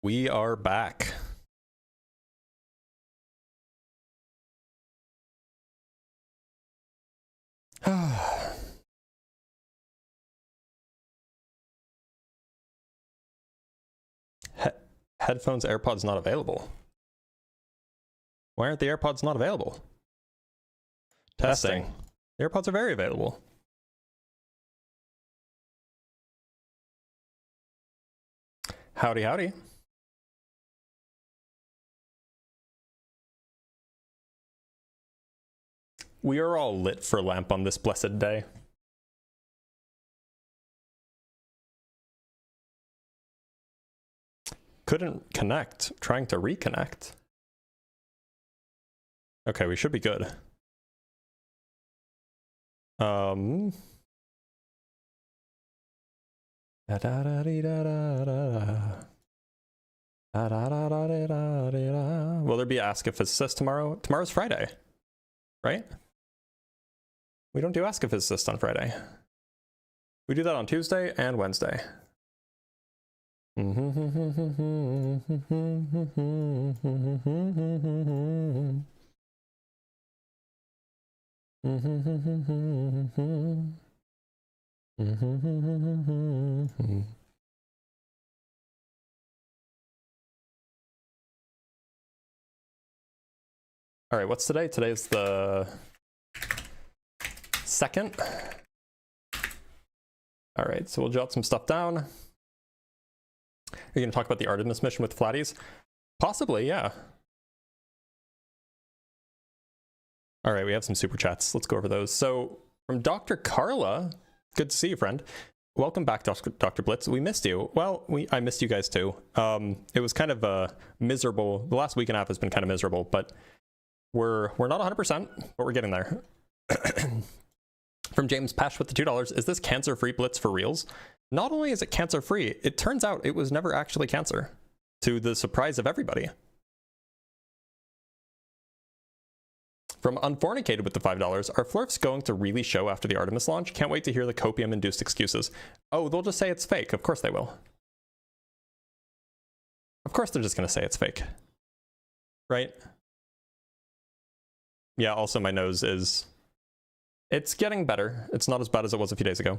We are back. Headphones, AirPods not available. Why aren't the AirPods not available? Testing. The AirPods are very available. Howdy, howdy. We are all lit for lamp on this blessed day. Couldn't connect. Trying to reconnect. Okay, we should be good. Will there be Ask a Physicist tomorrow? Tomorrow's Friday, right? We don't do Ask a Physicist on Friday. We do that on Tuesday and Wednesday. All right, what's today? Today's the 2nd. All right, so we'll jot some stuff down. Are you going to talk about the Artemis mission with Flatties? Possibly, yeah. All right, we have some super chats. Let's go over those. So from Dr. Carla, good to see you, friend. Welcome back, Dr. Blitz. We missed you. Well, I missed you guys too. It was kind of miserable. The last week and a half has been kind of miserable, but we're not 100%, but we're getting there. From James Pash with the $2, is this cancer-free Blitz for reals? Not only is it cancer-free, it turns out it was never actually cancer, to the surprise of everybody. From Unfornicated with the $5, are FLERFS going to really show after the Artemis launch? Can't wait to hear the copium-induced excuses. Oh, they'll just say it's fake. Of course they will. Of course they're just going to say it's fake. Right? Yeah, also my nose is... It's getting better. It's not as bad as it was a few days ago.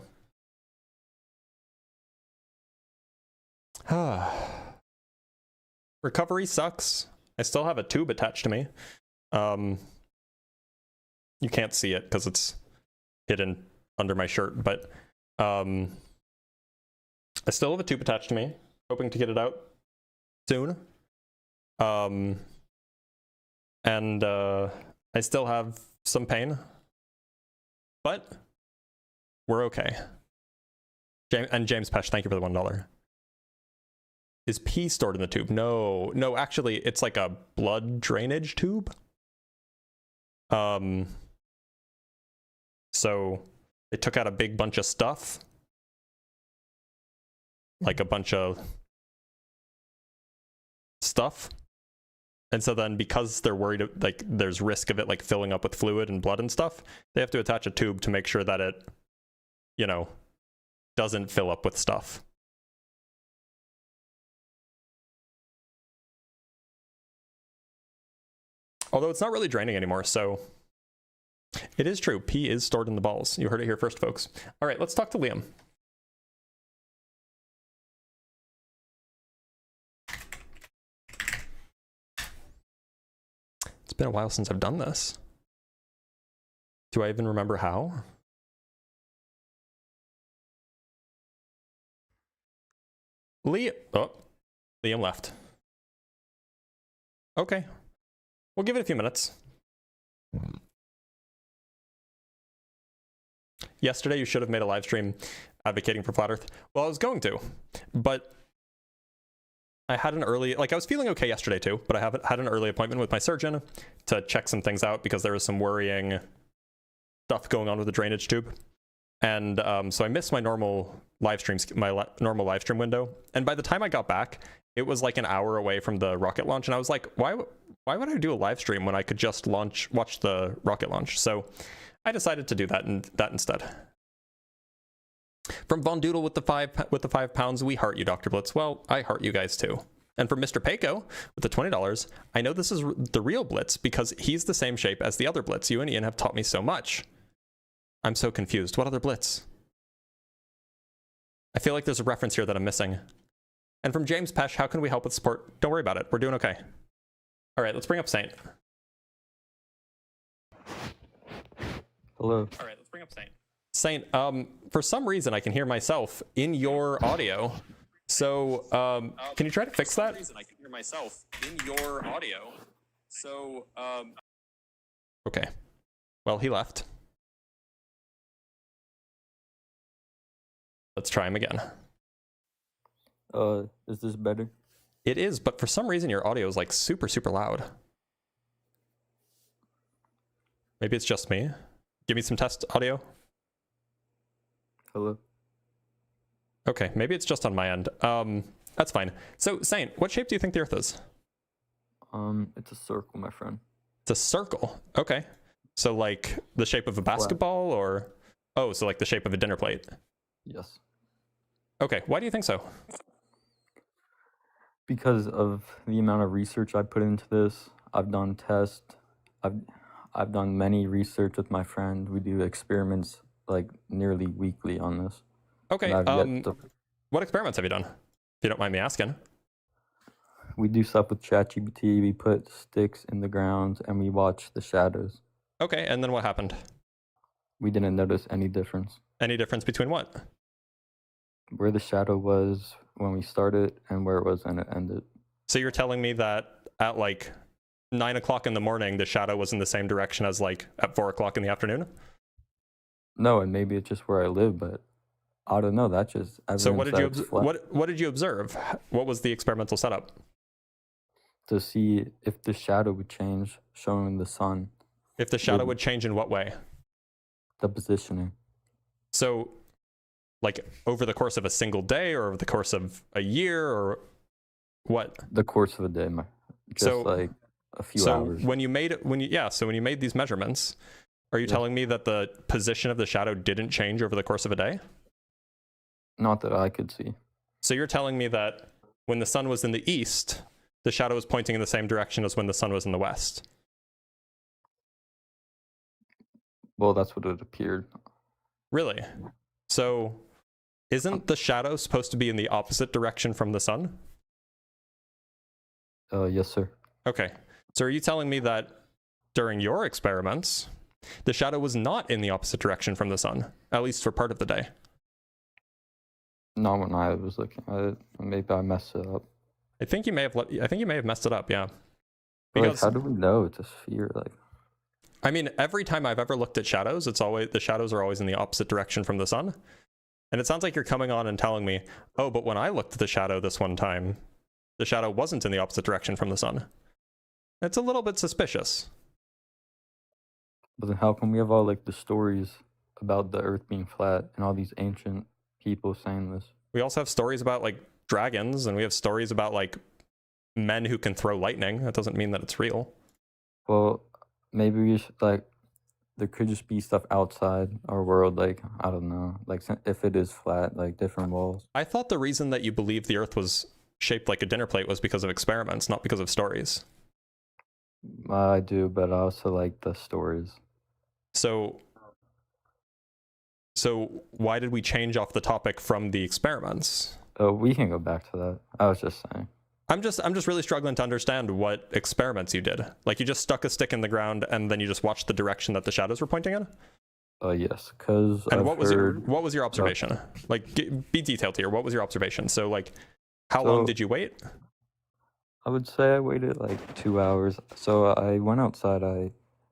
Recovery sucks. I still have a tube attached to me. You can't see it because it's hidden under my shirt, but I still have a tube attached to me. Hoping to get it out soon. And I still have some pain, but we're okay. James Pesh, thank you for the $1. Is pee stored in the tube? No, actually, it's like a blood drainage tube. So they took out a big bunch of stuff, like a bunch of stuff. And so then because they're worried, like there's risk of it like filling up with fluid and blood and stuff, they have to attach a tube to make sure that it, you know, doesn't fill up with stuff. Although it's not really draining anymore, so it is true. Pee is stored in the balls. You heard it here first, folks. All right, let's talk to Liam. It's been a while since I've done this. Do I even remember how? Liam left. Okay. We'll give it a few minutes. Yesterday, you should have made a live stream advocating for Flat Earth. Well, I was going to, but I had an early, like I was feeling okay yesterday too, but I had an early appointment with my surgeon to check some things out because there was some worrying stuff going on with the drainage tube. And so I missed my normal live streams, normal live stream window. And by the time I got back, it was like an hour away from the rocket launch. And I was like, why would I do a live stream when I could just watch the rocket launch? So I decided to do that instead. From Von Doodle with the 5 pounds, we heart you, Dr. Blitz. Well, I heart you guys too. And from Mr. Payco with the $20, I know this is the real Blitz because he's the same shape as the other Blitz. You and Ian have taught me so much. I'm so confused. What other Blitz? I feel like there's a reference here that I'm missing. And from James Pesh, how can we help with support? Don't worry about it. We're doing okay. All right, let's bring up Saint. Hello. All right, let's bring up Saint. Saint, for some reason I can hear myself in your audio. So, can you try to fix that? For some reason I can hear myself in your audio. So, okay. Well, he left. Let's try him again. Is this better? It is, but for some reason your audio is like super, super loud. Maybe it's just me. Give me some test audio. Hello. Okay, maybe it's just on my end. That's fine. So, Saint, what shape do you think the Earth is? It's a circle, my friend. It's a circle. Okay. So, like the shape of a basketball, or oh, so like the shape of a dinner plate. Yes. Okay. Why do you think so? Because of the amount of research I put into this. I've done tests. I've done many research with my friend. We do experiments like nearly weekly on this. Okay. What experiments have you done? If you don't mind me asking. We do stuff with ChatGPT. We put sticks in the ground and we watch the shadows. Okay, and then what happened? We didn't notice any difference. Any difference between what? Where the shadow was when we started and where it was when it ended. So you're telling me that at like 9 o'clock in the morning, the shadow was in the same direction as like at 4 o'clock in the afternoon? No, and maybe it's just where I live, but I don't know. That's just so what did you what did you observe? What was the experimental setup? To see if the shadow would change, showing the sun. If the shadow would change in what way? The positioning. So, like over the course of a single day, or over the course of a year, or what? The course of a day, like a few hours. So when you made these measurements, are you telling me that the position of the shadow didn't change over the course of a day? Not that I could see. So you're telling me that when the sun was in the east, the shadow was pointing in the same direction as when the sun was in the west? Well, that's what it appeared. Really? So isn't the shadow supposed to be in the opposite direction from the sun? Yes, sir. Okay. So are you telling me that during your experiments, the shadow was not in the opposite direction from the sun, at least for part of the day? Not when I was looking at it. Maybe I messed it up. I think you may have messed it up, yeah. Because how do we know it's a sphere? Like, I mean, every time I've ever looked at shadows, the shadows are always in the opposite direction from the sun. And it sounds like you're coming on and telling me, oh, but when I looked at the shadow this one time, the shadow wasn't in the opposite direction from the sun. It's a little bit suspicious. But then how come we have all like the stories about the Earth being flat and all these ancient people saying this? We also have stories about like dragons, and we have stories about like men who can throw lightning. That doesn't mean that it's real. Well, maybe we should, like, there could just be stuff outside our world, like, I don't know, like if it is flat, like different walls. I thought the reason that you believed the Earth was shaped like a dinner plate was because of experiments, not because of stories. I do, but I also like the stories. So why did we change off the topic from the experiments? We can go back to that. I was just saying. I'm just really struggling to understand what experiments you did. Like you just stuck a stick in the ground and then you just watched the direction that the shadows were pointing in? Yes, because what was your observation? Like be detailed here. What was your observation? So like how long did you wait? I would say I waited like 2 hours. So I went outside,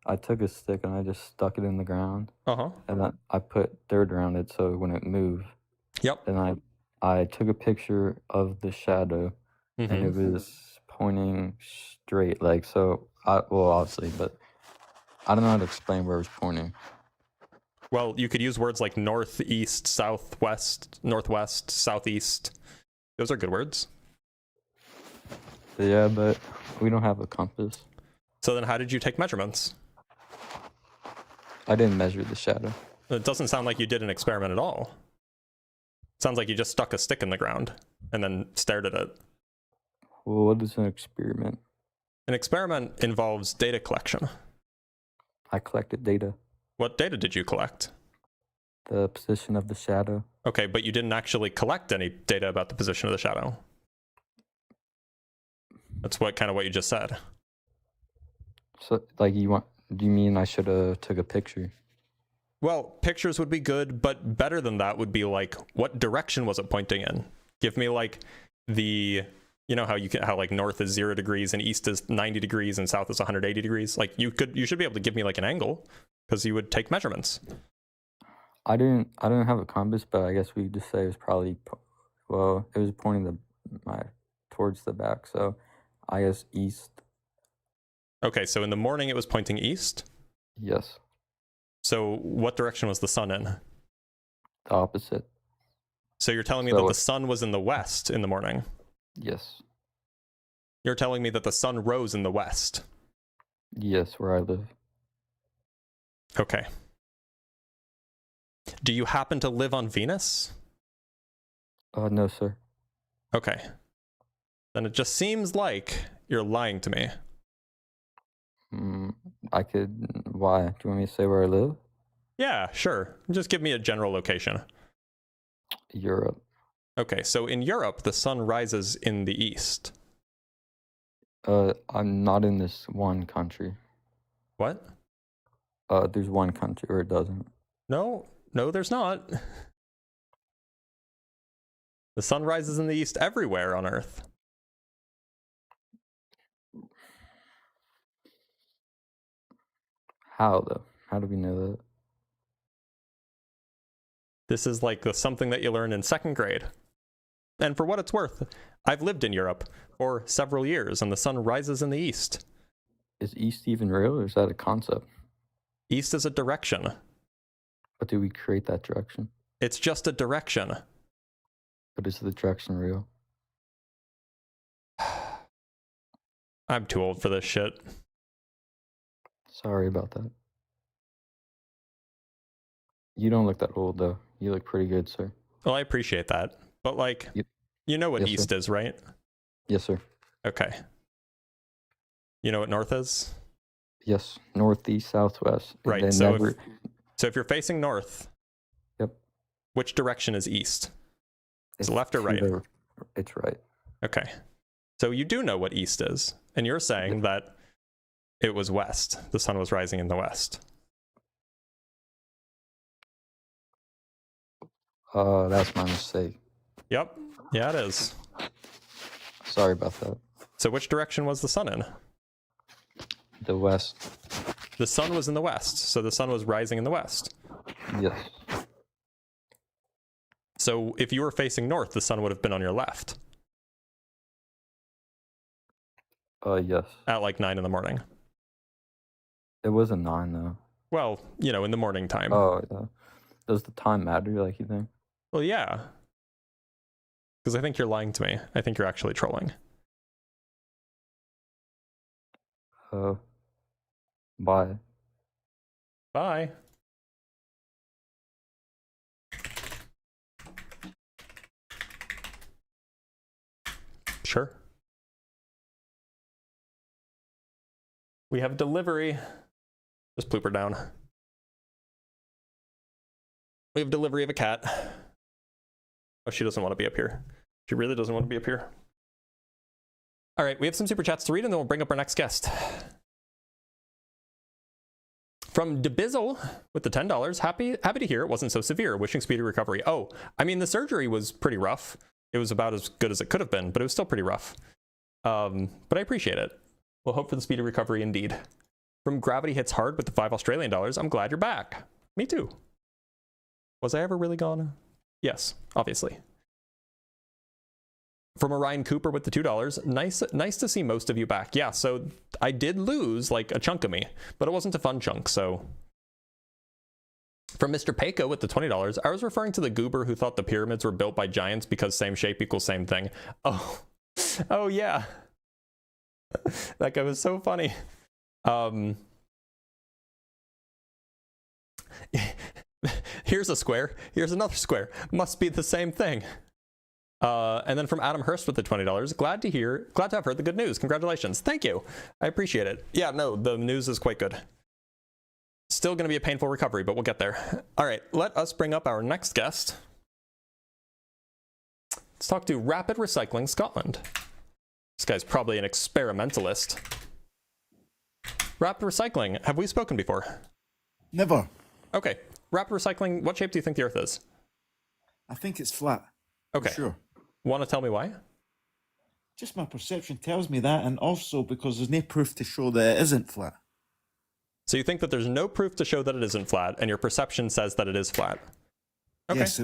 I took a stick and I just stuck it in the ground. Uh-huh. And then I put dirt around it so it wouldn't move. Yep. And I took a picture of the shadow, and it was pointing straight, like, so, well, obviously, but I don't know how to explain where it was pointing. Well, you could use words like north, east, southwest, northwest, southeast. Those are good words. Yeah, but we don't have a compass. So then how did you take measurements? I didn't measure the shadow. It doesn't sound like you did an experiment at all. It sounds like you just stuck a stick in the ground and then stared at it. Well, what is an experiment? An experiment involves data collection. I collected data. What data did you collect? The position of the shadow. Okay, but you didn't actually collect any data about the position of the shadow. That's what you just said. So, like, do you mean I should have took a picture? Well, pictures would be good, but better than that would be like, what direction was it pointing in? Give me like the, you know how like north is 0 degrees and east is 90 degrees and south is 180 degrees. Like you should be able to give me like an angle because you would take measurements. I didn't have a compass, but I guess we could just say it was probably, well, it was pointing towards the back, so I guess east. Okay, so in the morning it was pointing east? Yes. So what direction was the sun in? The opposite. So you're telling me that the sun was in the west in the morning? Yes. You're telling me that the sun rose in the west? Yes, where I live. Okay. Do you happen to live on Venus? No, sir. Okay. Then it just seems like you're lying to me. Why? Do you want me to say where I live? Yeah, sure. Just give me a general location. Europe. Okay, so in Europe, the sun rises in the east. I'm not in this one country. What? There's one country where it doesn't. No, there's not. The sun rises in the east everywhere on Earth. How, though? How do we know that? This is like something that you learn in 2nd grade. And for what it's worth, I've lived in Europe for several years, and the sun rises in the east. Is east even real, or is that a concept? East is a direction. But do we create that direction? It's just a direction. But is the direction real? I'm too old for this shit. Sorry about that. You don't look that old, though. You look pretty good, sir. Well, I appreciate that. But, like, you know what east is, right? Yes, sir. Okay. You know what north is? Yes, northeast, southwest. Right, so if you're facing north, yep. Which direction is east? It's left or right? It's right. Okay. So you do know what east is, and you're saying that it was west. The sun was rising in the west. That's my mistake. Yep. Yeah, it is. Sorry about that. So which direction was the sun in? The west. The sun was in the west, so the sun was rising in the west. Yes. So if you were facing north, the sun would have been on your left. Yes. At like 9 in the morning. It wasn't 9, though. Well, you know, in the morning time. Oh, yeah. Does the time matter, like you think? Well, yeah. Because I think you're lying to me. I think you're actually trolling. Bye. Bye. Sure. We have delivery. Just bloop her down. We have delivery of a cat. Oh, she doesn't want to be up here. She really doesn't want to be up here. All right, we have some super chats to read, and then we'll bring up our next guest. From DeBizzle with the $10. Happy to hear it wasn't so severe. Wishing speedy recovery. Oh, I mean, the surgery was pretty rough. It was about as good as it could have been, but it was still pretty rough. But I appreciate it. We'll hope for the speedy recovery indeed. From Gravity Hits Hard with the $5 Australian. I'm glad you're back. Me too. Was I ever really gone? Yes, obviously. From Orion Cooper with the $2. Nice to see most of you back. Yeah, so I did lose like a chunk of me, but it wasn't a fun chunk, so. From Mr. Peiko with the $20. I was referring to the goober who thought the pyramids were built by giants because same shape equals same thing. Oh yeah. That guy was so funny. Here's a square. Here's another square. Must be the same thing. And then from Adam Hurst with the $20. Glad to have heard the good news. Congratulations. Thank you. I appreciate it. Yeah, no, the news is quite good. Still going to be a painful recovery, but we'll get there. All right, let us bring up our next guest. Let's talk to Rapid Recycling Scotland. This guy's probably an experimentalist. Rapid Recycling, have we spoken before? Never. Okay, Rapid Recycling, what shape do you think the Earth is? I think it's flat. Okay. For sure. Want to tell me why? Just my perception tells me that, and also because there's no proof to show that it isn't flat. So you think that there's no proof to show that it isn't flat, and your perception says that it is flat? Okay. Yes.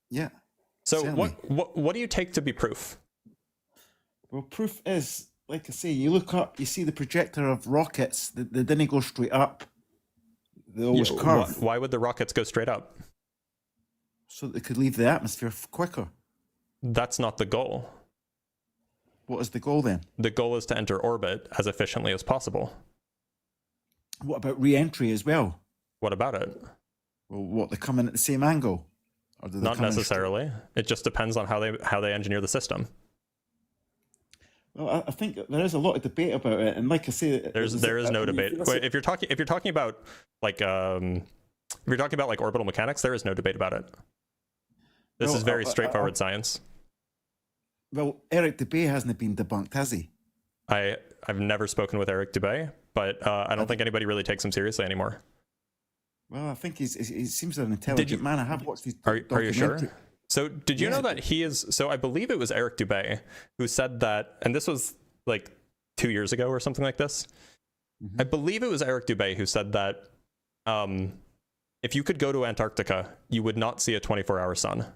Yeah. So certainly. what do you take to be proof? Well, proof is, like I say, you look up, you see the projector of rockets. They didn't go straight up. They always curve. Why would the rockets go straight up? So that they could leave the atmosphere quicker. That's not the goal. What is the goal then? The goal is to enter orbit as efficiently as possible. What about re-entry as well? What about it? Well, what, they come in at the same angle? Or do they Not come in necessarily. It just depends on how they engineer the system. Well, I think there is a lot of debate about it, and like I say, there is no debate. If you're talking about like orbital mechanics, there is no debate about it. This is very straightforward science. Well, Eric Dubay hasn't been debunked, has he? I've never spoken with Eric Dubay, but I don't think anybody really takes him seriously anymore. Well, I think he seems an intelligent man. I have watched his documentary. Are you sure? So did you know that he is, so I believe it was Eric Dubay who said that, and this was like 2 years ago or something like this. Mm-hmm. I believe it was Eric Dubay who said that if you could go to Antarctica, you would not see a 24-hour sun.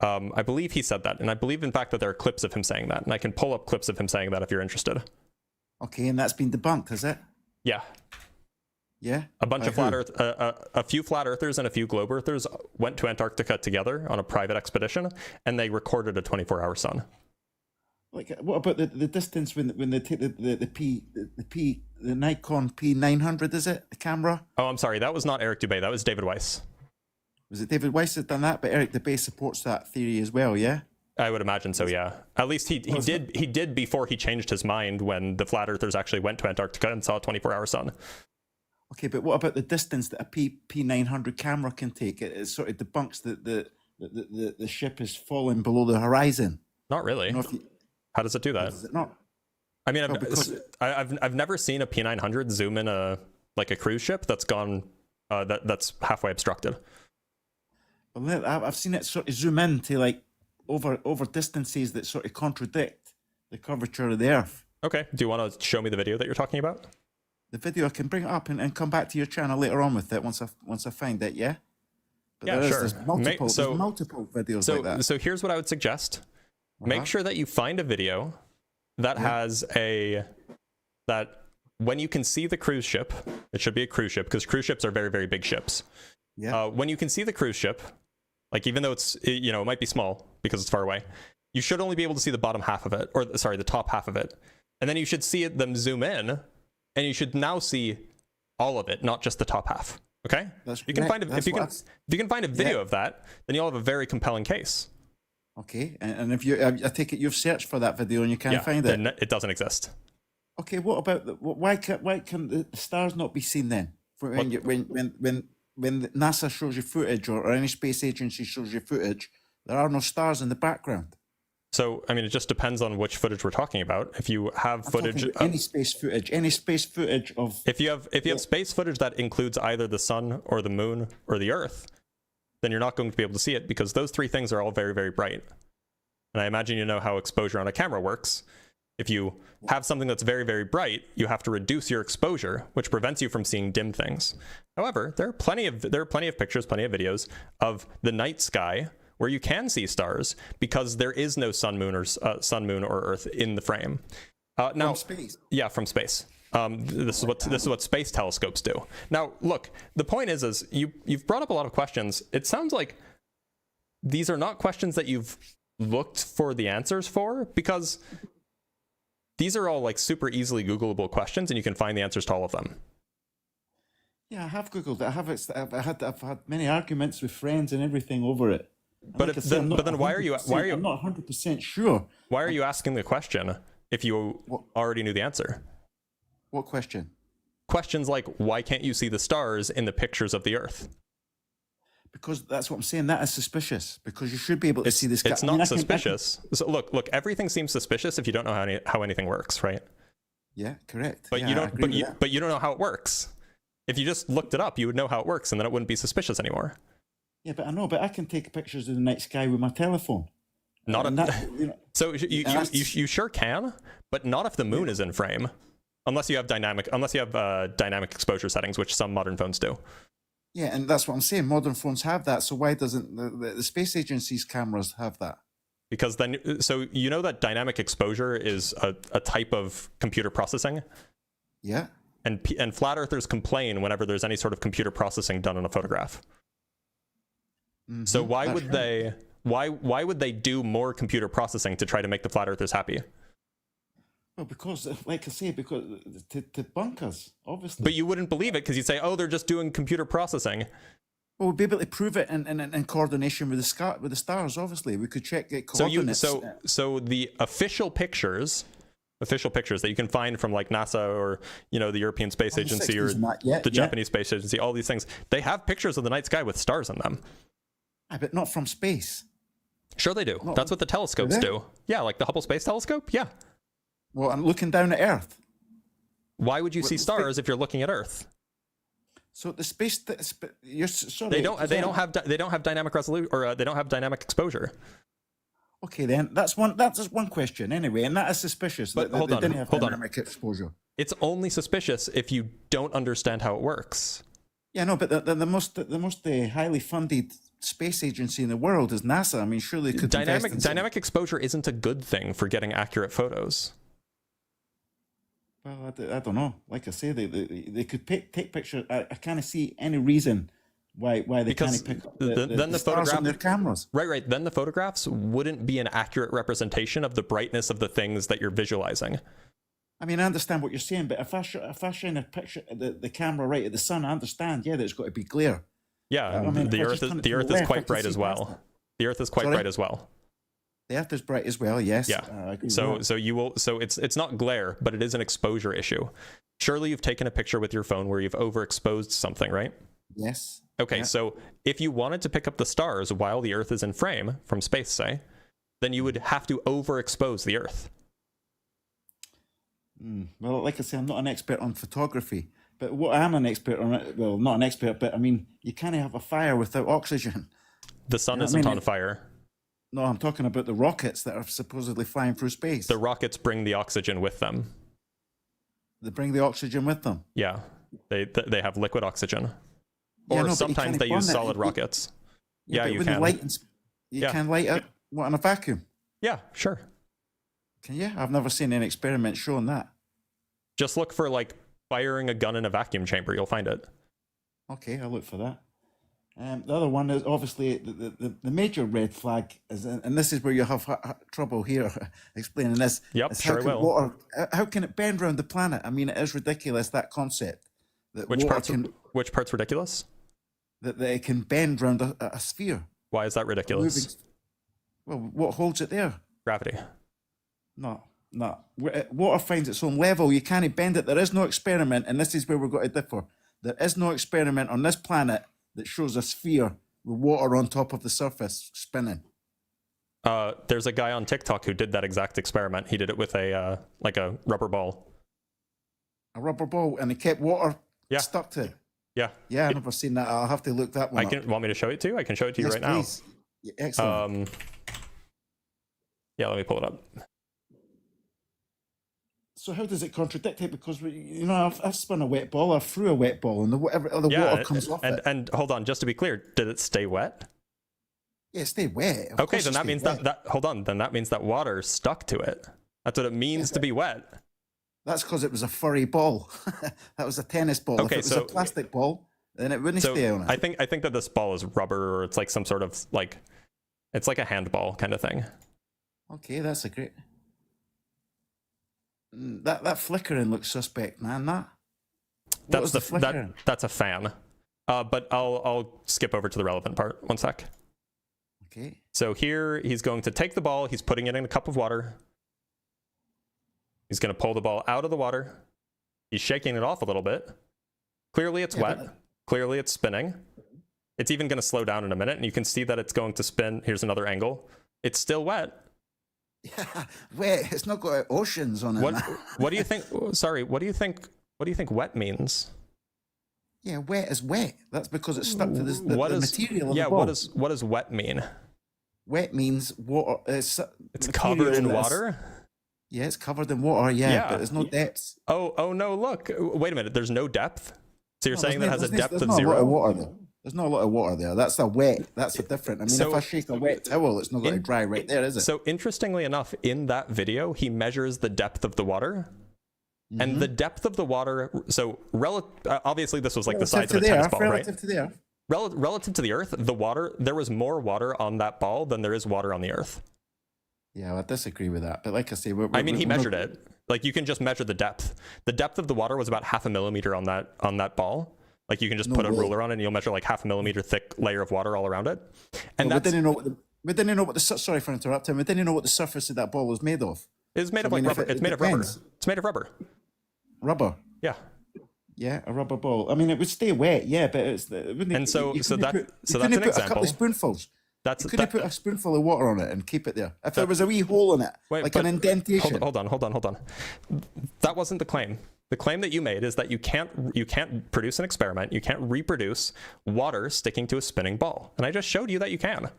I believe he said that, and I believe in fact that there are clips of him saying that, and I can pull up clips of him saying that if you're interested. Okay, and that's been debunked, has it? Yeah. Yeah. A bunch of a few flat earthers and a few globe earthers went to Antarctica together on a private expedition, and they recorded a 24-hour sun. Like, what about the distance when they take the Nikon P900? Is it the camera? Oh, I'm sorry, that was not Eric Dubay. That was David Weiss. Was it David Weiss that done that? But Eric Dubay supports that theory as well. Yeah. I would imagine so. Yeah. At least he did before he changed his mind when the flat earthers actually went to Antarctica and saw a 24-hour sun. Okay, but what about the distance that a P900 camera can take? It sort of debunks that the ship is falling below the horizon. Not really. You know, how does it do that? Does it not? I mean, I've never seen a P900 zoom in a cruise ship that's gone that's halfway obstructed. Well, I've seen it sort of zoom in to like over distances that sort of contradict the curvature of the Earth. Okay. Do you want to show me the video that you're talking about? The video, I can bring it up and come back to your channel later on with it once I find it, yeah? But yeah, sure. There's multiple videos like that. So here's what I would suggest. Make sure that you find a video that has that when you can see the cruise ship, it should be a cruise ship because cruise ships are very, very big ships. Yeah. When you can see the cruise ship, like even though it might be small because it's far away, you should only be able to see the bottom half of it, or sorry, the top half of it. And then you should see them zoom in, and you should now see all of it, not just the top half. Okay? That's if you can find a video of that, then you'll have a very compelling case. Okay, and if I take it you've searched for that video and you can't find it. Then it doesn't exist. Okay, what about why can the stars not be seen then? When NASA shows you footage or any space agency shows you footage, there are no stars in the background. So, I mean, it just depends on which footage we're talking about. If you have footage of any space footage of if you have space footage that includes either the sun or the moon or the Earth, then you're not going to be able to see it because those three things are all very, very bright. And I imagine you know how exposure on a camera works. If you have something that's very, very bright, you have to reduce your exposure, which prevents you from seeing dim things. However, there are plenty of pictures, plenty of videos of the night sky where you can see stars because there is no sun, moon, or Earth in the frame. Now, from space. Yeah, from space. This is what space telescopes do. Now, look, the point is you've brought up a lot of questions. It sounds like these are not questions that you've looked for the answers for, because these are all like super easily Googleable questions, and you can find the answers to all of them. Yeah, I have Googled it. I've had many arguments with friends and everything over it. But but then why are you I'm not 100% sure. Why are you asking the question if you already knew the answer? What question? Questions like, why can't you see the stars in the pictures of the Earth? Because that's what I'm saying. That is suspicious. Because you should be able to see the sky. It's not suspicious. So look. Everything seems suspicious if you don't know how anything works, right? Yeah, correct. But you don't. But you don't know how it works. If you just looked it up, you would know how it works, and then it wouldn't be suspicious anymore. Yeah, but I know. But I can take pictures of the night sky with my telephone. Not so you sure can, but not if the moon is in frame, unless you have dynamic exposure settings, which some modern phones do. Yeah, and that's what I'm saying. Modern phones have that. So why doesn't the space agency's cameras have that? Because then, so you know that dynamic exposure is a type of computer processing. Yeah. And flat earthers complain whenever there's any sort of computer processing done on a photograph. Mm-hmm, so why would they do more computer processing to try to make the flat earthers happy? Well, because, like I say, because to bunk us, obviously. But you wouldn't believe it because you'd say, oh, they're just doing computer processing. Well, we'd be able to prove it in coordination with the stars, obviously. We could check the coordinates. So the official pictures that you can find from like NASA or, the European Space Agency or the Japanese Space Agency, all these things, they have pictures of the night sky with stars in them. But not from space. Sure they do. That's what the telescopes do. Yeah, like the Hubble Space Telescope. Yeah. Well, I'm looking down at Earth. Why would you see stars if you're looking at Earth? So the space, you're sorry. They don't have dynamic resolution, or they don't have dynamic exposure. Okay, then that's just one question anyway, and that is suspicious. But hold on, didn't have dynamic exposure. It's only suspicious if you don't understand how it works. Yeah, no, but the most highly funded space agency in the world is NASA. I mean, surely could dynamic exposure isn't a good thing for getting accurate photos. Well, I don't know. Like I say, they could take pictures. I can't see any reason why they can't pick up the stars on their cameras. Right. Then the photographs wouldn't be an accurate representation of the brightness of the things that you're visualizing. I mean, I understand what you're saying, but if I shine a picture, the camera right at the sun, I understand. Yeah, that it's got to be glare. Yeah, I mean, the Earth is quite bright as well. The Earth is quite bright as well. The Earth is bright as well. Yes. Yeah. So it's not glare, but it is an exposure issue. Surely you've taken a picture with your phone where you've overexposed something, right? Yes. Okay. Yeah. So if you wanted to pick up the stars while the Earth is in frame from space, say, then you would have to overexpose the Earth. Well, like I say, I'm not an expert on photography, but what I am an expert on, well, not an expert, but I mean, you can't have a fire without oxygen. The sun isn't on fire. No, I'm talking about the rockets that are supposedly flying through space. The rockets bring the oxygen with them. They bring the oxygen with them? Yeah, they have liquid oxygen. Or sometimes they use solid rockets. Yeah, you can. You can light it, what, in a vacuum? Yeah, sure. Can you? I've never seen an experiment showing that. Just look for like firing a gun in a vacuum chamber. You'll find it. Okay, I'll look for that. The other one is obviously the major red flag is, and this is where you have trouble here explaining this. Yep, sure I will. How can it bend around the planet? I mean, it is ridiculous, that concept. That which part's ridiculous? That it can bend around a sphere. Why is that ridiculous? Well, what holds it there? Gravity. No. Water finds its own level. You can't bend it. There is no experiment, and this is where we've got to differ. There is no experiment on this planet that shows a sphere with water on top of the surface spinning. There's a guy on TikTok who did that exact experiment. He did it with a rubber ball. A rubber ball, and he kept water stuck to it. Yeah. Yeah, I've never seen that. I'll have to look that one up. Want me to show it to you? I can show it to you right please. Now. Yeah, excellent. Yeah, let me pull it up. So how does it contradict it? Because I've spun a wet ball, I threw a wet ball, and the water comes off it. And hold on, just to be clear, did it stay wet? Yeah, it stayed wet. Okay, then that means that hold on, then that means that water stuck to it. That's what it means to be wet. That's because it was a furry ball. That was a tennis ball. Okay, if it was a plastic ball, then it wouldn't stay on it. I think that this ball is rubber, or it's like some sort of it's like a handball kind of thing. Okay, that's a great. That flickering looks suspect, man. That's a fan. But I'll skip over to the relevant part. One sec. Okay. So here he's going to take the ball. He's putting it in a cup of water. He's going to pull the ball out of the water. He's shaking it off a little bit. Clearly it's wet. Clearly it's spinning. It's even going to slow down in a minute, and you can see that it's going to spin. Here's another angle. It's still wet. Yeah, wet. It's not got oceans on it. What do you think? Sorry, what do you think wet means? Yeah, wet is wet. That's because it's stuck to the material of the ball. What does wet mean? Wet means water. It's covered in water? Yeah, it's covered in water, but there's no depth. Oh no, look. Wait a minute, there's no depth? So you're saying that has a depth of there's zero? Not a lot of water there. There's not a lot of water there. That's a wet. That's a different. I mean, if I shake a wet towel, it's not going to dry right there, is it? So interestingly enough, in that video, he measures the depth of the water. And the depth of the water, so obviously this was like the size of a tennis ball, right? Relative to the Earth. Relative to the Earth, the water, there was more water on that ball than there is water on the Earth. Yeah, I disagree with that. But like I say, he measured it. Like you can just measure the depth. The depth of the water was about 0.5 millimeter on that ball. Like you can just put a ruler on it and you'll measure like 0.5 millimeter thick layer of water all around it. And we didn't know what the sorry for interrupting. We didn't know what the surface of that ball was made of. It's made of rubber. It's made of rubber. It's made of rubber. Rubber. Yeah. Yeah, a rubber ball. I mean, it would stay wet. Yeah, but it's that's an example. A couple of spoonfuls. You could have put a spoonful of water on it and keep it there. If there was a wee hole in it, an indentation. Hold on. That wasn't the claim. The claim that you made is that you can't produce an experiment. You can't reproduce water sticking to a spinning ball. And I just showed you that you can.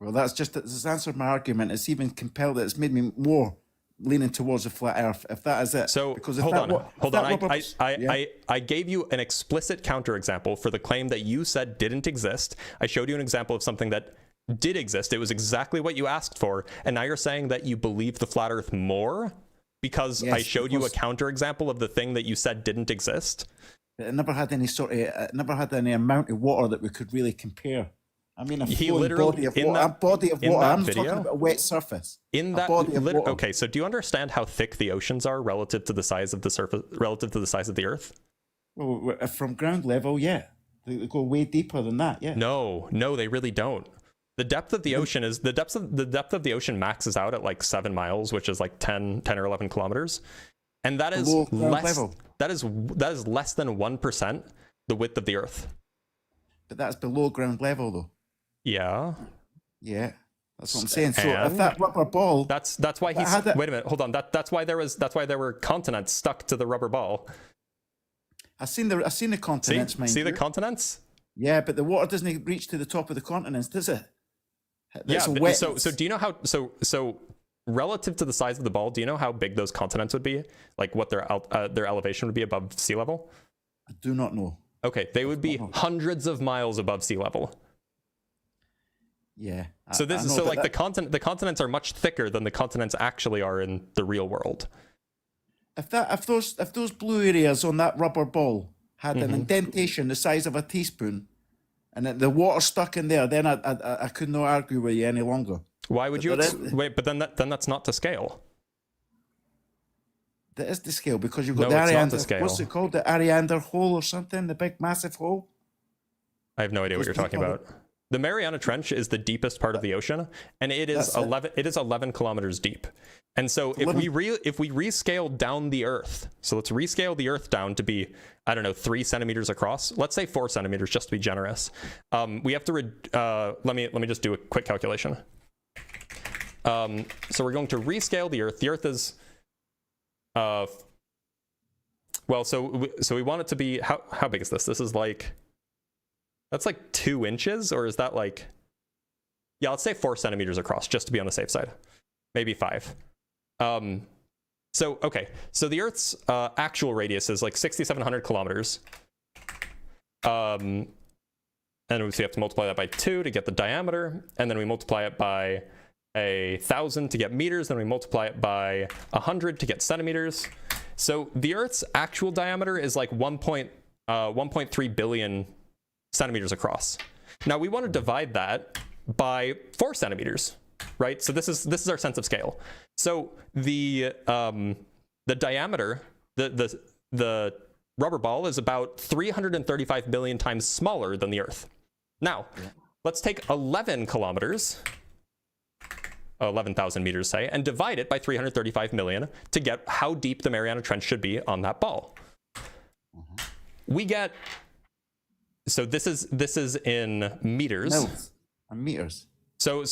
Well, it's answered my argument. It's even compelled it. It's made me more leaning towards the flat Earth. If that is it. So because hold on. I gave you an explicit counterexample for the claim that you said didn't exist. I showed you an example of something that did exist. It was exactly what you asked for. And now you're saying that you believe the flat Earth more because I showed you a counterexample of the thing that you said didn't exist. It never had any amount of water that we could really compare. I mean, a body of water. I'm talking about a wet surface. Okay, so do you understand how thick the oceans are relative to the size of the surface, relative to the size of the Earth? Well, from ground level, yeah, they go way deeper than that. Yeah. No, they really don't. The depth of the ocean is the depth of the ocean maxes out at like 7 miles, which is like 10 or 11 kilometers, and that is less. That is less than 1% the width of the Earth. But that's below ground level, though. Yeah. Yeah, that's what I'm saying. So if that rubber ball, that's why he's. Wait a minute, hold on. That's why there were continents stuck to the rubber ball. I've seen the continents. See the continents? Yeah, but the water doesn't reach to the top of the continents, does it? So do you know how? So relative to the size of the ball, do you know how big those continents would be? Like what their elevation would be above sea level? I do not know. Okay, they would be hundreds of miles above sea level. Yeah. The continents are much thicker than the continents actually are in the real world. If those blue areas on that rubber ball had an indentation the size of a teaspoon, and the water stuck in there, then I could not argue with you any longer. Why would you wait? But then that's not to scale. That is the scale because you've got the Ariander. What's it called? The Ariander hole or something? The big massive hole. I have no idea what you're talking about. The Mariana Trench is the deepest part of the ocean, and it is 11 kilometers deep. And so if we rescale down the Earth, so let's rescale the Earth down to be, I don't know, 3 centimeters across. Let's say 4 centimeters just to be generous. We have to let me just do a quick calculation. So we're going to rescale the Earth. The Earth is so we want it to be how big is this? This is like. That's like 2 inches, or is that like, yeah, let's say 4 centimeters across, just to be on the safe side. Maybe 5. So the Earth's actual radius is like 6,700 kilometers. And we have to multiply that by 2 to get the diameter, and then we multiply it by 1,000 to get meters, then we multiply it by 100 to get centimeters. So the Earth's actual diameter is like 1.3 billion centimeters across. Now we want to divide that by 4 centimeters, right? So this is our sense of scale. So the diameter, the rubber ball is about 335 billion times smaller than the Earth. Now, let's take 11 kilometers, 11,000 meters, say, and divide it by 335 million to get how deep the Mariana Trench should be on that ball. We get, so this is in meters. Mils and meters. So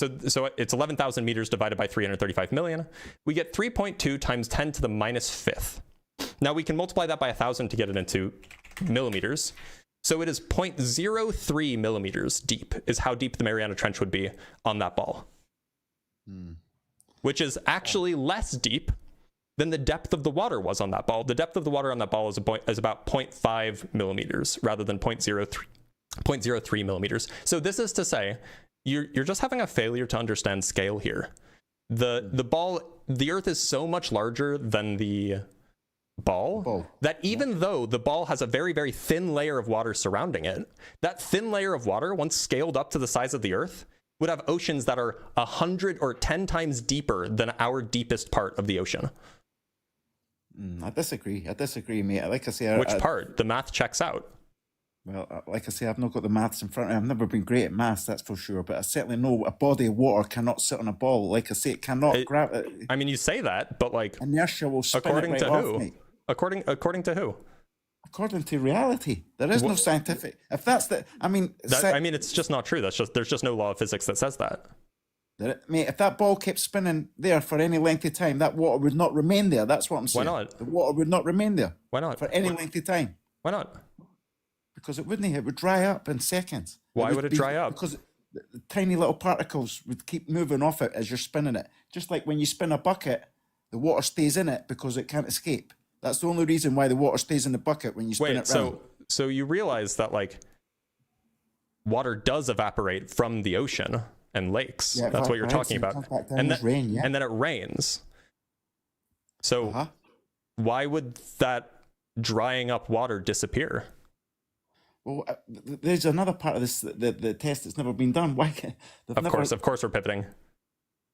it's 11,000 meters divided by 335 million. We get 3.2 times 10 to the minus fifth. Now we can multiply that by 1,000 to get it into millimeters. So it is 0.03 millimeters deep is how deep the Mariana Trench would be on that ball. Which is actually less deep than the depth of the water was on that ball. The depth of the water on that ball is about 0.5 millimeters rather than 0.03 millimeters. So this is to say, you're just having a failure to understand scale here. The Earth is so much larger than the ball that even though the ball has a very, very thin layer of water surrounding it, that thin layer of water, once scaled up to the size of the Earth, would have oceans that are 100 or 10 times deeper than our deepest part of the ocean. I disagree, mate. Like I say, which part? The math checks out. Well, like I say, I've not got the maths in front of me. I've never been great at maths, that's for sure. But I certainly know a body of water cannot sit on a ball. Like I say, it cannot grab it. I mean, you say that, but like inertia will spin according it right to off, who? mate. According to who? According to reality, there is no scientific. If that's the, I mean, it's just not true. There's just no law of physics that says that. Mate, if that ball kept spinning there for any length of time, that water would not remain there. That's what I'm saying. Why not? The water would not remain there. Why not? For any length of time. Why not? Because it wouldn't. It would dry up in seconds. Why would it dry up? Because the tiny little particles would keep moving off it as you're spinning it. Just like when you spin a bucket, the water stays in it because it can't escape. That's the only reason why the water stays in the bucket when you spin it round. So you realize that like water does evaporate from the ocean and lakes. Yeah, that's what you're talking about. And then it rains. So why would that drying up water disappear? Well, there's another part of this, the test that's never been done. Why can't... Of course we're pivoting.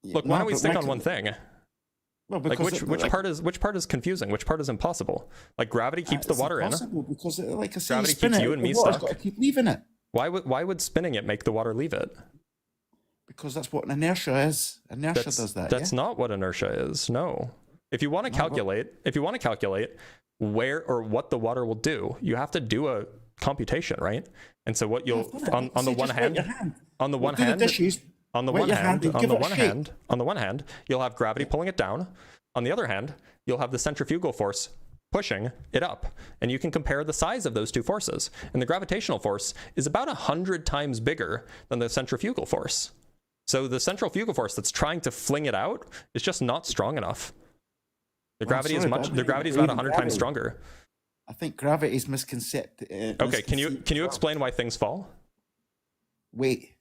Look, why don't we stick on one thing? Well, because which part is confusing? Which part is impossible? Like gravity keeps the water in. Because, like I say, gravity keeps you and me stuck. Got to keep leaving it. Why would spinning it make the water leave it? Because that's what inertia is. Inertia does that. That's not what inertia is. No. If you want to calculate where or what the water will do, you have to do a computation, right? And so what you'll on the one hand, you'll have gravity pulling it down. On the other hand, you'll have the centrifugal force pushing it up. And you can compare the size of those two forces. And the gravitational force is about 100 times bigger than the centrifugal force. So the centrifugal force that's trying to fling it out is just not strong enough. The gravity is about 100 times stronger. I think gravity is misconceived. Okay, can you explain why things fall? Weight.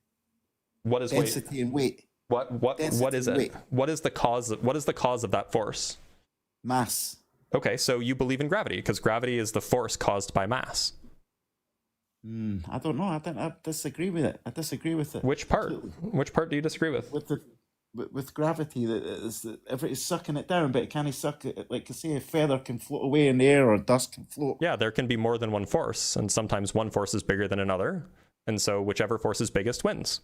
What is density and weight? What is it? Weight. What is the cause of that force? Mass. Okay, so you believe in gravity because gravity is the force caused by mass. I don't know. I disagree with it. I disagree with it. Which part? Completely. Which part do you disagree with? With gravity, everything's sucking it down, but it can't suck it. Like I say, a feather can float away in the air, or dust can float. Yeah, there can be more than one force, and sometimes one force is bigger than another, and so whichever force is biggest wins.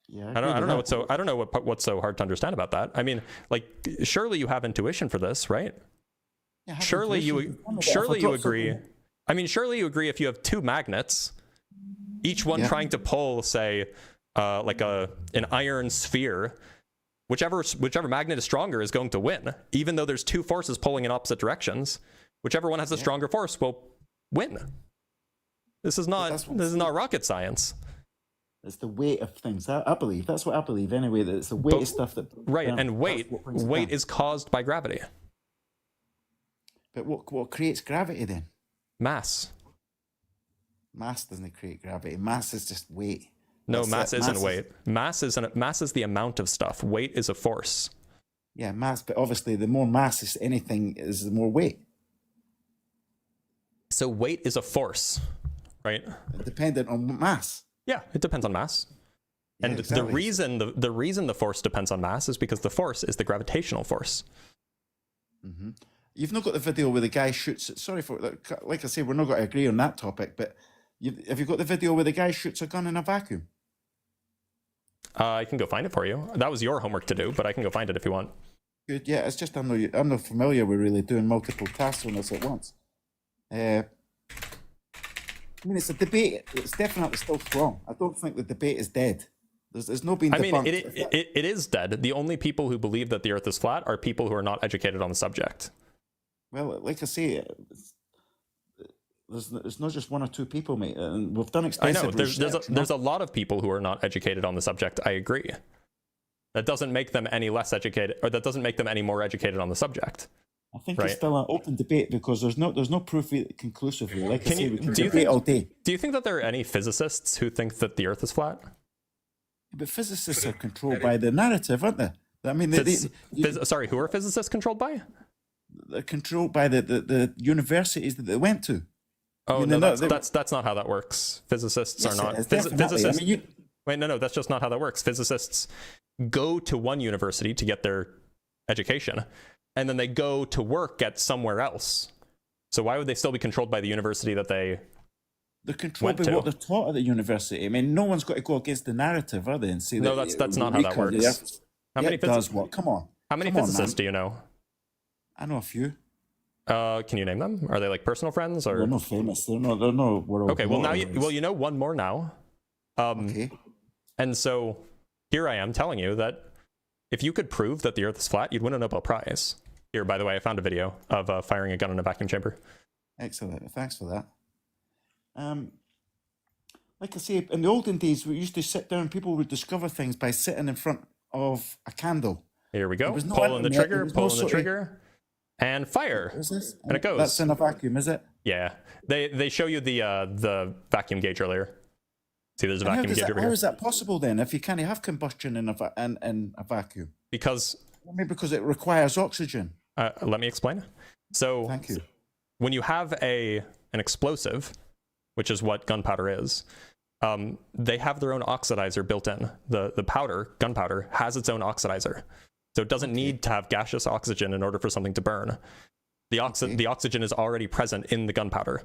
Yeah, I don't know what's so hard to understand about that. I mean, like, surely you have intuition for this, right? Yeah, surely you agree. I mean, surely you agree if you have two magnets, each one trying to pull, say, like an iron sphere, whichever magnet is stronger is going to win, even though there's two forces pulling in opposite directions. Whichever one has the stronger force will win. This is not rocket science. It's the weight of things. I believe that's what I believe anyway. That it's the weight of stuff that and weight is caused by gravity. But what creates gravity then? Mass. Mass doesn't create gravity. Mass is just weight. No, mass isn't weight. Mass is the amount of stuff. Weight is a force. Yeah, mass. But obviously, the more mass is anything, is the more weight. So weight is a force, right? Dependent on mass. Yeah, it depends on mass. Yeah, and exactly. the reason the force depends on mass is because the force is the gravitational force. Mm-hmm. You've not got the video where the guy shoots. Sorry for like I say, we're not going to agree on that topic. But have you got the video where the guy shoots a gun in a vacuum? I can go find it for you. That was your homework to do, but I can go find it if you want. Good. Yeah, it's just I'm not familiar with really doing multiple tasks on this at once. I mean, it's a debate. It's definitely still strong. I don't think the debate is dead. There's no been debunked. I mean, it is dead. The only people who believe that the Earth is flat are people who are not educated on the subject. Well, like I say, there's not just one or two people, mate. And we've done extensive research. There's a lot of people who are not educated on the subject. I agree. That doesn't make them any less educated, or that doesn't make them any more educated on the subject. I think it's still an open debate because there's no proof conclusively. Like I say, we can do debate all day. Do you think that there are any physicists who think that the Earth is flat? But physicists are controlled by the narrative, aren't they? I mean, sorry, who are physicists controlled by? They're controlled by the universities that they went to. Oh, no, that's not how that works. Physicists are not. Physicists. I mean, wait, no, that's just not how that works. Physicists go to one university to get their education, and then they go to work at somewhere else. So why would they still be controlled by the university that they're controlled by what they're taught at the university? I mean, no one's got to go against the narrative, are they? And say no, that's not how that works. How many does what? Come on. How many physicists do you know? I know a few. Can you name them? Are they like personal friends or? They're not famous. They're not world. Okay, well now you know one more now. Okay. And so here I am telling you that if you could prove that the Earth is flat, you'd win a Nobel Prize. Here, by the way, I found a video of firing a gun in a vacuum chamber. Excellent. Thanks for that. Like I say, in the olden days, we used to sit down. People would discover things by sitting in front of a candle. Here we go. Pulling the trigger, and fire. Is this? And it goes. That's in a vacuum, is it? Yeah. They show you the vacuum gauge earlier. See, there's a vacuum gauge over here. How is that possible then? If you can't have combustion in a vacuum? Because it requires oxygen. Let me explain. So, thank you. When you have an explosive, which is what gunpowder is, they have their own oxidizer built in. The gunpowder, has its own oxidizer. So it doesn't need to have gaseous oxygen in order for something to burn. The oxygen is already present in the gunpowder.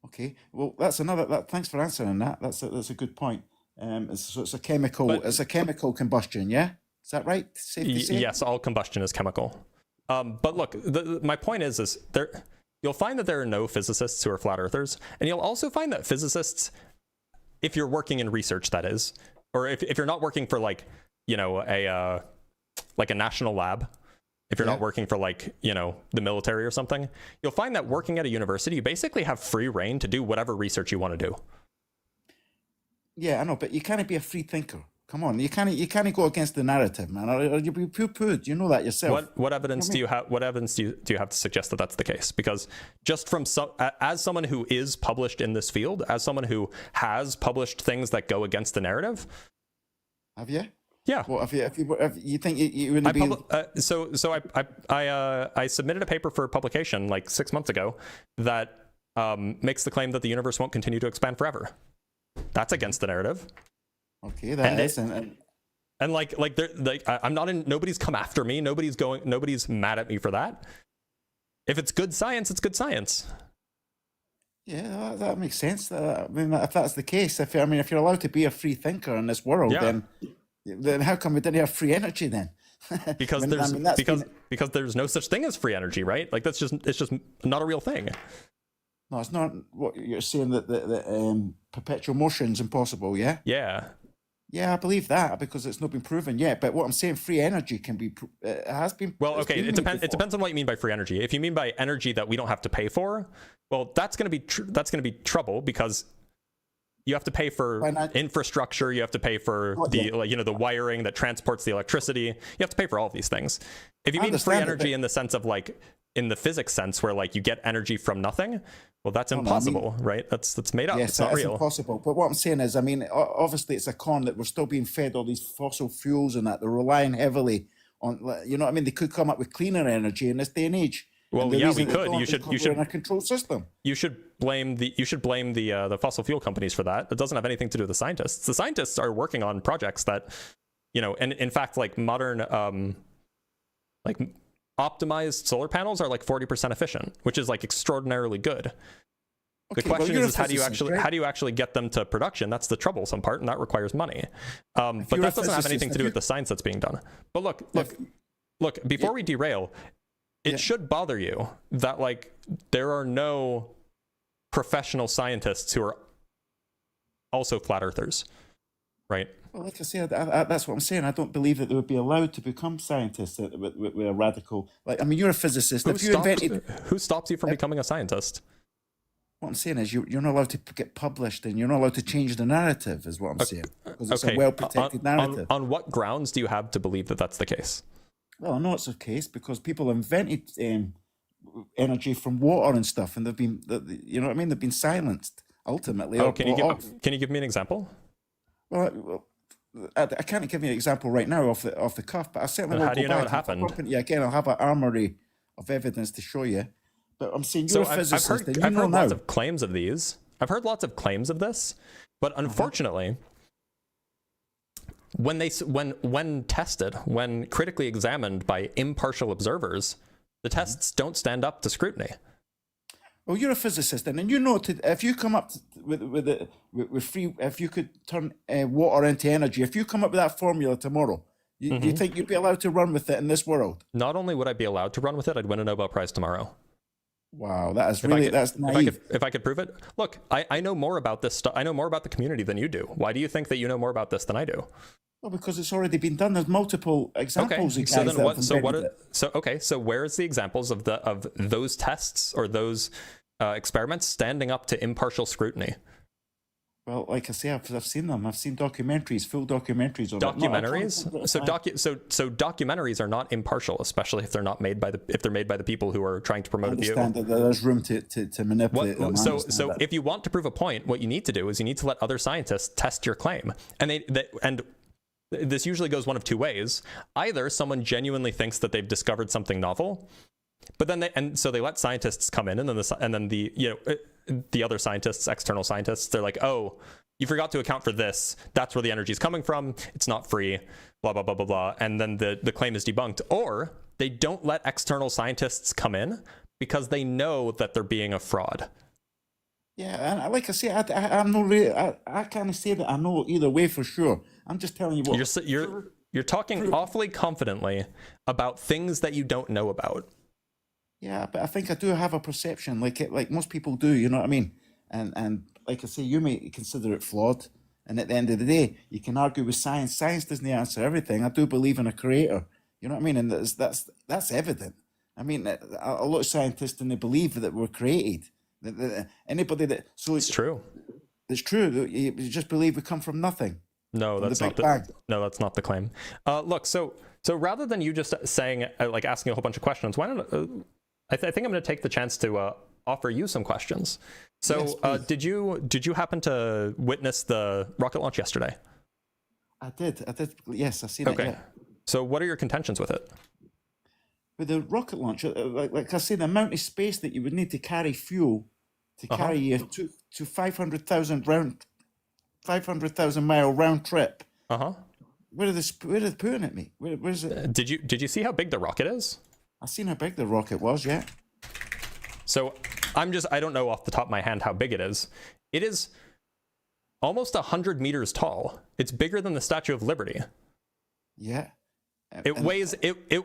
Okay. Well, that's another. Thanks for answering that. That's a good point. So it's a chemical. It's a chemical combustion. Yeah. Is that right? Safe to say? Yes, all combustion is chemical. But look, my point is there. You'll find that there are no physicists who are flat earthers, and you'll also find that physicists, if you're working in research, that is, or if you're not working for a national lab, if you're not working for the military or something, you'll find that working at a university, you basically have free reign to do whatever research you want to do. Yeah, I know, but you can't be a free thinker. Come on, you can't go against the narrative, man. Or you'll be poo-pooed. You know that yourself. What evidence do you have? What evidence do you have to suggest that that's the case? Because just from as someone who is published in this field, as someone who has published things that go against the narrative, have you? Yeah. Well, if you think you wouldn't be. I submitted a paper for publication like 6 months ago that makes the claim that the universe won't continue to expand forever. That's against the narrative. Okay, I'm not in. Nobody's come after me. Nobody's mad at me for that. If it's good science, it's good science. Yeah, that makes sense. I mean, if that's the case, if you're allowed to be a free thinker in this world, then how come we didn't have free energy then? Because because there's no such thing as free energy, right? Like it's just not a real thing. No, it's not. What you're saying that perpetual motion's impossible, yeah? Yeah. Yeah, I believe that because it's not been proven yet. But what I'm saying, free energy can be. It has been. Well, okay. It depends on what you mean by free energy. If you mean by energy that we don't have to pay for, well, that's going to be trouble because you have to pay for infrastructure. You have to pay for the wiring that transports the electricity. You have to pay for all of these things. If you mean free energy in the sense of in the physics sense where you get energy from nothing, well, that's impossible, right? That's made up. Yes, it's not real. Impossible. But what I'm saying is, I mean, obviously it's a con that we're still being fed all these fossil fuels and that they're relying heavily on. You know what I mean? They could come up with cleaner energy in this day and age. Well, yeah, we could. You should in a control system. You should blame the fossil fuel companies for that. It doesn't have anything to do with the scientists. The scientists are working on projects that, and in fact, modern optimized solar panels are 40% efficient, which is extraordinarily good. The Okay, well, question you're is a how do you physicist, actually right? how do you actually get them to production? That's the troublesome part, and that requires money. But you're that a doesn't have physicist, anything to if do you- with the science that's being done. But look. Before we derail, it Yeah. should bother you that like there are no professional scientists who are also flat earthers, right? Well, like I said, that's what I'm saying. I don't believe that they would be allowed to become scientists with a radical. Like, I mean, you're a physicist. If you invented, Who stops you from becoming a scientist? what I'm saying is, you're not allowed to get published, and you're not allowed to change the narrative. Is what I'm saying, because it's a well-protected narrative. On what grounds do you have to believe that that's the case? Well, I know it's the case because people invented energy from water and stuff, and they've been, you know what I mean? They've been silenced ultimately. Oh, can you give me an example? Well, I can't give you an example right now off the cuff, but I certainly will How do go you know back it happened? Yeah, again, I'll have an armory of evidence to show you. But I'm saying you're a physicist, and you I've know heard now. lots of claims of these. I've heard lots of claims of this, but unfortunately, when tested, when critically examined by impartial observers, the tests don't stand up to scrutiny. Well, you're a physicist, and you know if you come up with free, if you could turn water into energy, if you come up with that formula tomorrow, you think you'd be allowed to run with it in this world? Not only would I be allowed to run with it, I'd win a Nobel Prize tomorrow. Wow, that is really that's naive. If I could prove it, look, I know more about this stuff. I know more about the community than you do. Why do you think that you know more about this than I do? Well, because it's already been done. There's multiple examples. Okay, Of so guys then that what? have So what? invented it. So where's the examples of those tests or those experiments standing up to impartial scrutiny? Well, like I say, I've seen them. I've seen documentaries, full documentaries on Documentaries. it. So documentaries are not impartial, especially if they're made by the people who are trying to promote I a view. understand that there's room to manipulate them. So if you want to prove a point, what you need to do is you need to let other scientists test your claim, and this usually goes one of two ways. Either someone genuinely thinks that they've discovered something novel, but then so they let scientists come in, and then the other scientists, external scientists, they're like, oh, you forgot to account for this. That's where the energy is coming from. It's not free, blah, blah, blah, blah, blah. And then the claim is debunked. Or they don't let external scientists come in because they know that they're being a fraud. Yeah, and like I say, I'm not really. I can't say that I know either way for sure. I'm just telling you what. You're talking awfully confidently about things that you don't know about. Yeah, but I think I do have a perception, like most people do. You know what I mean? And like I say, you may consider it flawed. And at the end of the day, you can argue with science. Science doesn't answer everything. I do believe in a creator. You know what I mean? And that's evident. I mean, a lot of scientists and they believe that we're created. Anybody that It's true. It's true. You just believe we come from nothing. No, that's not that's not the claim. Look, so rather than you just saying asking a whole bunch of questions, why don't I think I'm going to take the chance to offer you some questions. So, Yes, did you happen to witness the rocket launch yesterday? I did. Yes, I've seen it. Okay. Yeah. So, what are your contentions with it? With the rocket launcher, like I say, the amount of space that you would need to carry fuel to carry you to 500,000 mile round trip. Where are they putting it, mate? Where's it? Did you see how big the rocket is? I seen how big the rocket was. Yeah. So I don't know off the top of my hand how big it is. It is almost 100 meters tall. It's bigger than the Statue of Liberty. Yeah. It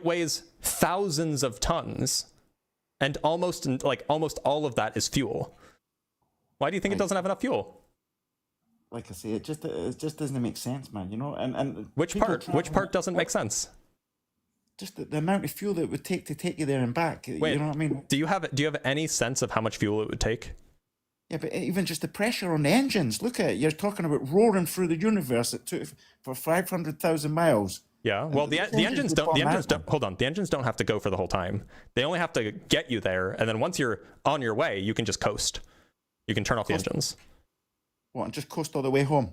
weighs thousands of tons, and almost all of that is fuel. Why do you think it doesn't have enough fuel? Like I say, it just doesn't make sense, man. You know, and Which part doesn't make sense? Just the amount of fuel that it would take to take you there and back. Wait, you know what I mean? Do you have any sense of how much fuel it would take? Yeah, but even just the pressure on the engines. Look at it. You're talking about roaring through the universe for 500,000 miles. Yeah. Well, the engines don't. Hold on. The engines don't have to go for the whole time. They only have to get you there, and then once you're on your way, you can just coast. You can turn off the engines. What? And just coast all the way home?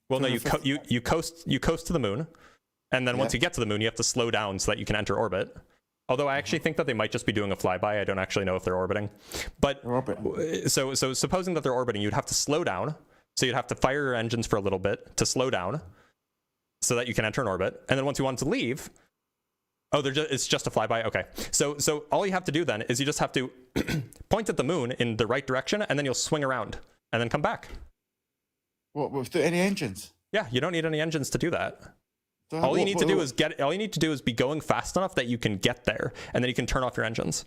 Well, no. You coast to the moon, and then once you get to the moon, you have to slow down so that you can enter orbit. Although I actually think that they might just be doing a flyby. I don't actually know if they're orbiting. But so supposing that they're orbiting, you'd have to slow down. So you'd have to fire your engines for a little bit to slow down so that you can enter an orbit. And then once you want to leave, it's just a flyby. Okay. So all you have to do then is you just have to point at the moon in the right direction, and then you'll swing around and then come back. What, without any engines? Yeah, you don't need any engines to do that. So All you need to do is be going fast enough that you can get there, and then you can turn off your engines.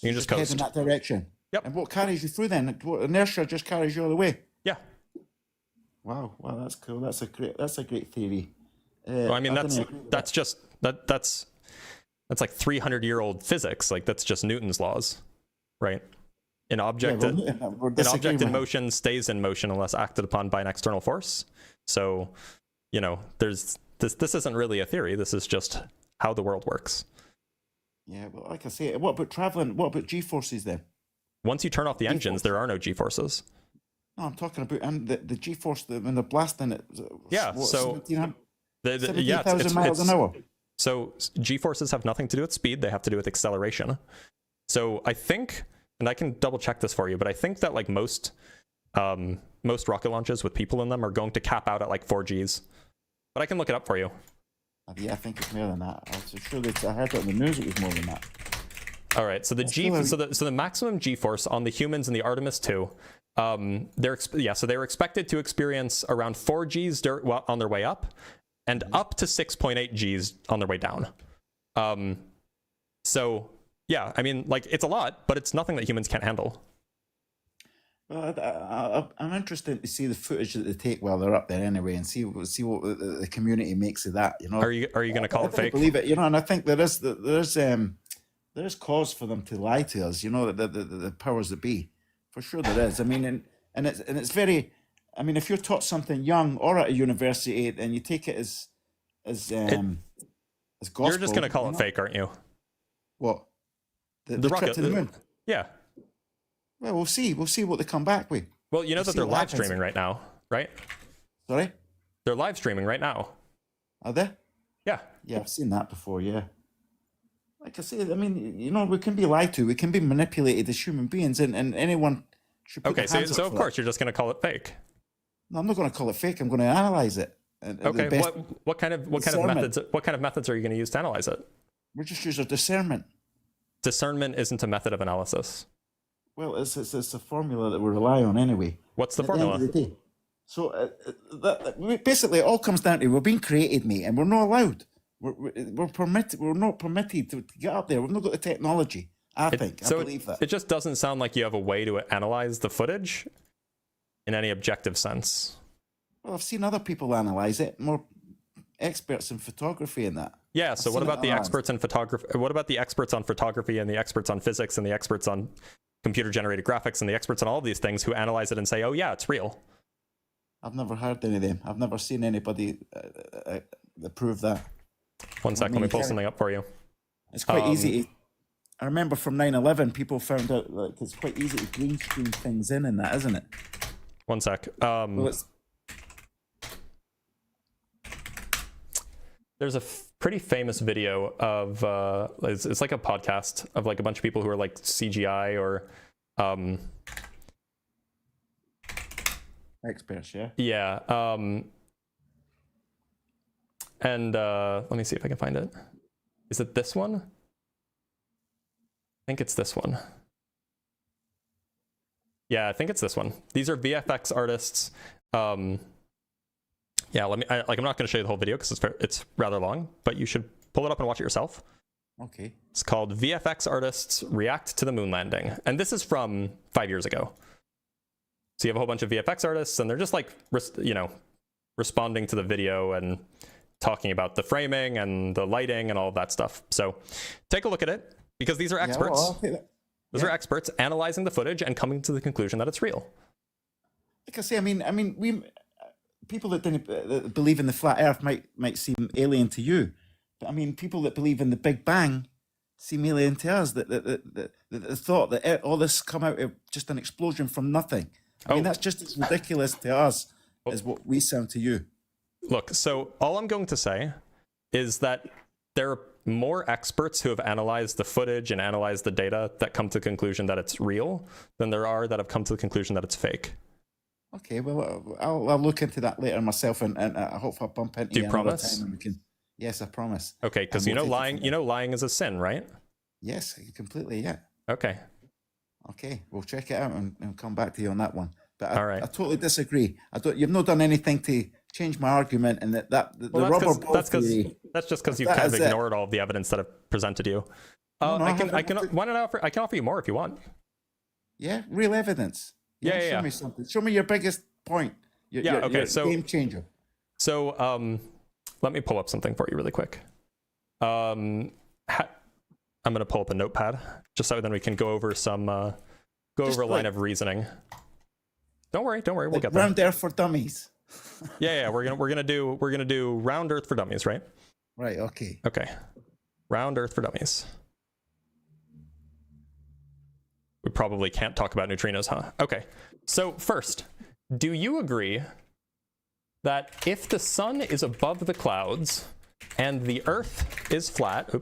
You can just head coast. in that direction. Yep. And what carries you through then? What inertia just carries you all the way? Yeah. Wow, that's cool. That's a great theory. Well, I mean, that's like 300-year-old physics. Like, that's just Newton's laws, right? An object in motion stays in motion unless acted upon by an external force. So, you know, this isn't really a theory. This is just how the world works. Yeah, well, like I say, what about traveling? What about G-forces then? Once you turn off the engines, there are no G-forces. No, I'm talking about the G-force when they're blasting it. Yeah, so 17,000 miles an hour. So G-forces have nothing to do with speed; they have to do with acceleration. So I think, and I can double check this for you, but I think that like most rocket launches with people in them are going to cap out at like 4 Gs. But I can look it up for you. Yeah, I think it's more than that. I heard it on the news. It was more than that. All right, so the maximum G-force on the humans in the Artemis 2, they were expected to experience around 4 Gs on their way up, and up to 6.8 Gs on their way down. So yeah, I mean, like, it's a lot, but it's nothing that humans can't handle. Well, I'm interested to see the footage that they take while they're up there anyway, and see what the community makes of that. You know, are you going to call it fake? Believe it, you know, and I think there is cause for them to lie to us. You know, the powers that be, for sure there is. I mean, and it's very. I mean, if you're taught something young or at a university, and you take it as gospel, you're just going to call it fake, aren't you? What? The rocket trip to the moon? Yeah. Well, we'll see. We'll see what they come back with. Well, you know that they're live streaming right now, right? Sorry? They're live streaming right now. Are they? Yeah. Yeah, I've seen that before, yeah. Like I say, I mean, you know, we can be lied to. We can be manipulated as human beings, and anyone should put their hands up so of for course that. you're just going to call it fake. No, I'm not going to call it fake. I'm going to analyze it. Okay, what kind of methods are you going to use to analyze it? We're just using discernment. Discernment isn't a method of analysis. Well, it's a formula that we rely on anyway. What's the formula? At the end of the day. So basically, it all comes down to we're being created, mate, and we're not allowed. We're permitted. We're not permitted to get up there. We've not got the technology. I believe that. It just doesn't sound like you have a way to analyze the footage in any objective sense. Well, I've seen other people analyze it, more experts in photography and that. Yeah, so what about the experts in photography? What about the experts on photography and the experts on physics and the experts on computer-generated graphics and the experts on all of these things who analyze it and say, oh yeah, it's real? I've never heard any of them. I've never seen anybody that prove that. One sec, let me pull something up for you. It's quite easy. I remember from 9/11, people found out like it's quite easy to green screen things in that, isn't it? One sec. There's a pretty famous video of it's like a podcast of like a bunch of people who are like CGI or experts, yeah. Yeah. And let me see if I can find it. Is it this one? I think it's this one. Yeah, I think it's this one. These are VFX artists. Yeah, I'm not going to show you the whole video because it's rather long, but you should pull it up and watch it yourself. Okay. It's called VFX Artists React to the Moon Landing. And this is from 5 years ago. So you have a whole bunch of VFX artists and they're just like, responding to the video and talking about the framing and the lighting and all of that stuff. So take a look at it because these are experts. Those are experts analyzing the footage and coming to the conclusion that it's real. Like I say, I mean, we people that didn't believe in the flat Earth might seem alien to you, but I mean, people that believe in the Big Bang seem alien to us. That thought that all this come out of just an explosion from nothing. I mean, that's just as ridiculous to us as what we sound to you. Look, so all I'm going to say is that there are more experts who have analyzed the footage and analyzed the data that come to the conclusion that it's real than there are that have come to the conclusion that it's fake. Okay, well, I'll look into that later myself, and I hope I'll bump into you another time and we can. Yes, I promise. Okay, because lying is a sin, right? Yes, completely. Yeah. Okay. Okay, we'll check it out and come back to you on that one. But All right. I totally disagree. You've not done anything to change my argument, and the rubber ball theory. That's just because you've that kind of is it. ignored all of the evidence that I've presented you. No, I can haven't. why not offer? I can offer you more if you want. Yeah, real evidence. Yeah. Show me something. Show me your biggest point. Okay, so game changer. So let me pull up something for you really quick. I'm gonna pull up a notepad just so then we can go over some a line of reasoning. Don't worry, we'll get there. Round Earth for dummies. Yeah, we're gonna do round Earth for dummies, right? Right. Okay. Okay, round Earth for dummies. We probably can't talk about neutrinos, huh? Okay, so first, do you agree that if the sun is above the clouds and the Earth is flat,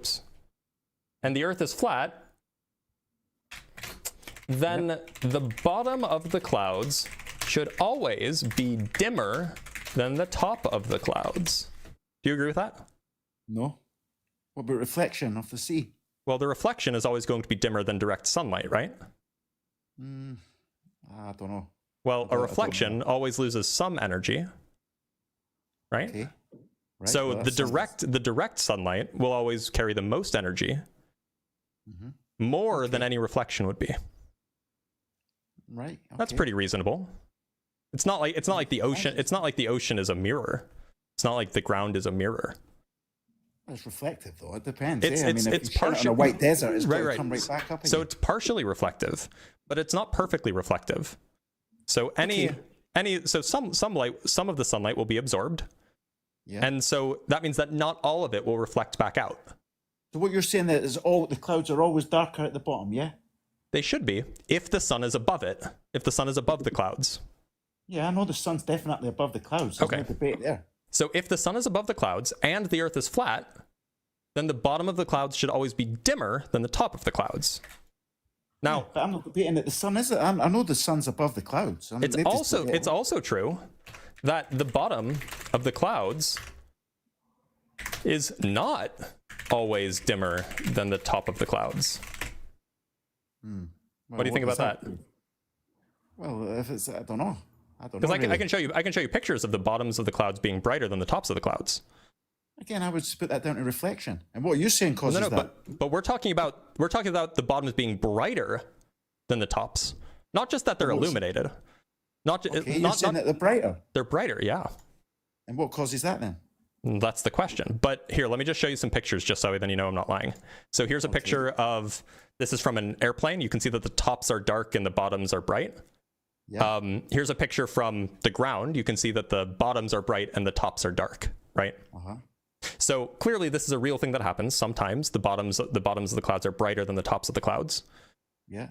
and the Earth is flat, then the bottom of the clouds should always be dimmer than the top of the clouds? Do you agree with that? No. What about reflection of the sea? Well, the reflection is always going to be dimmer than direct sunlight, right? I don't know. Well, a reflection always loses some energy, right? Okay. Right, So well, the direct sunlight will always carry the most energy, more than any reflection would be. Right. Okay. That's pretty reasonable. It's not like the ocean. It's not like the ocean is a mirror. It's not like the ground is a mirror. It's reflective, though. It depends. It's if you partially on a white desert. It's going to right. come right back up again. So it's partially reflective, but it's not perfectly reflective. So some of the sunlight will be absorbed, and so that means that not all of it will reflect back out. So what you're saying that is the clouds are always darker at the bottom, yeah? They should be if the sun is above it. If the sun is above the clouds. Yeah, I know the sun's definitely above the clouds. There's no debate there. So if the sun is above the clouds and the Earth is flat, then the bottom of the clouds should always be dimmer than the top of the clouds. Now, but I'm not debating that the sun is. I know the sun's above the clouds. it's also true that the bottom of the clouds is not always dimmer than the top of the clouds. Well, what do you think about that? Well, if it's, I don't know. Because I can show you pictures of the bottoms of the clouds being brighter than the tops of the clouds. Again, I would just put that down to reflection. And what you're saying causes that. But we're talking about the bottoms being brighter than the tops, not just that they're illuminated. You're saying that they're brighter. They're brighter, yeah. And what causes that then? That's the question. But here, let me just show you some pictures just so then you know I'm not lying. So here's a picture of, this is from an airplane. You can see that the tops are dark and the bottoms are bright. Yeah. Here's a picture from the ground. You can see that the bottoms are bright and the tops are dark, right? So clearly this is a real thing that happens. Sometimes the bottoms of the clouds are brighter than the tops of the clouds. Yeah.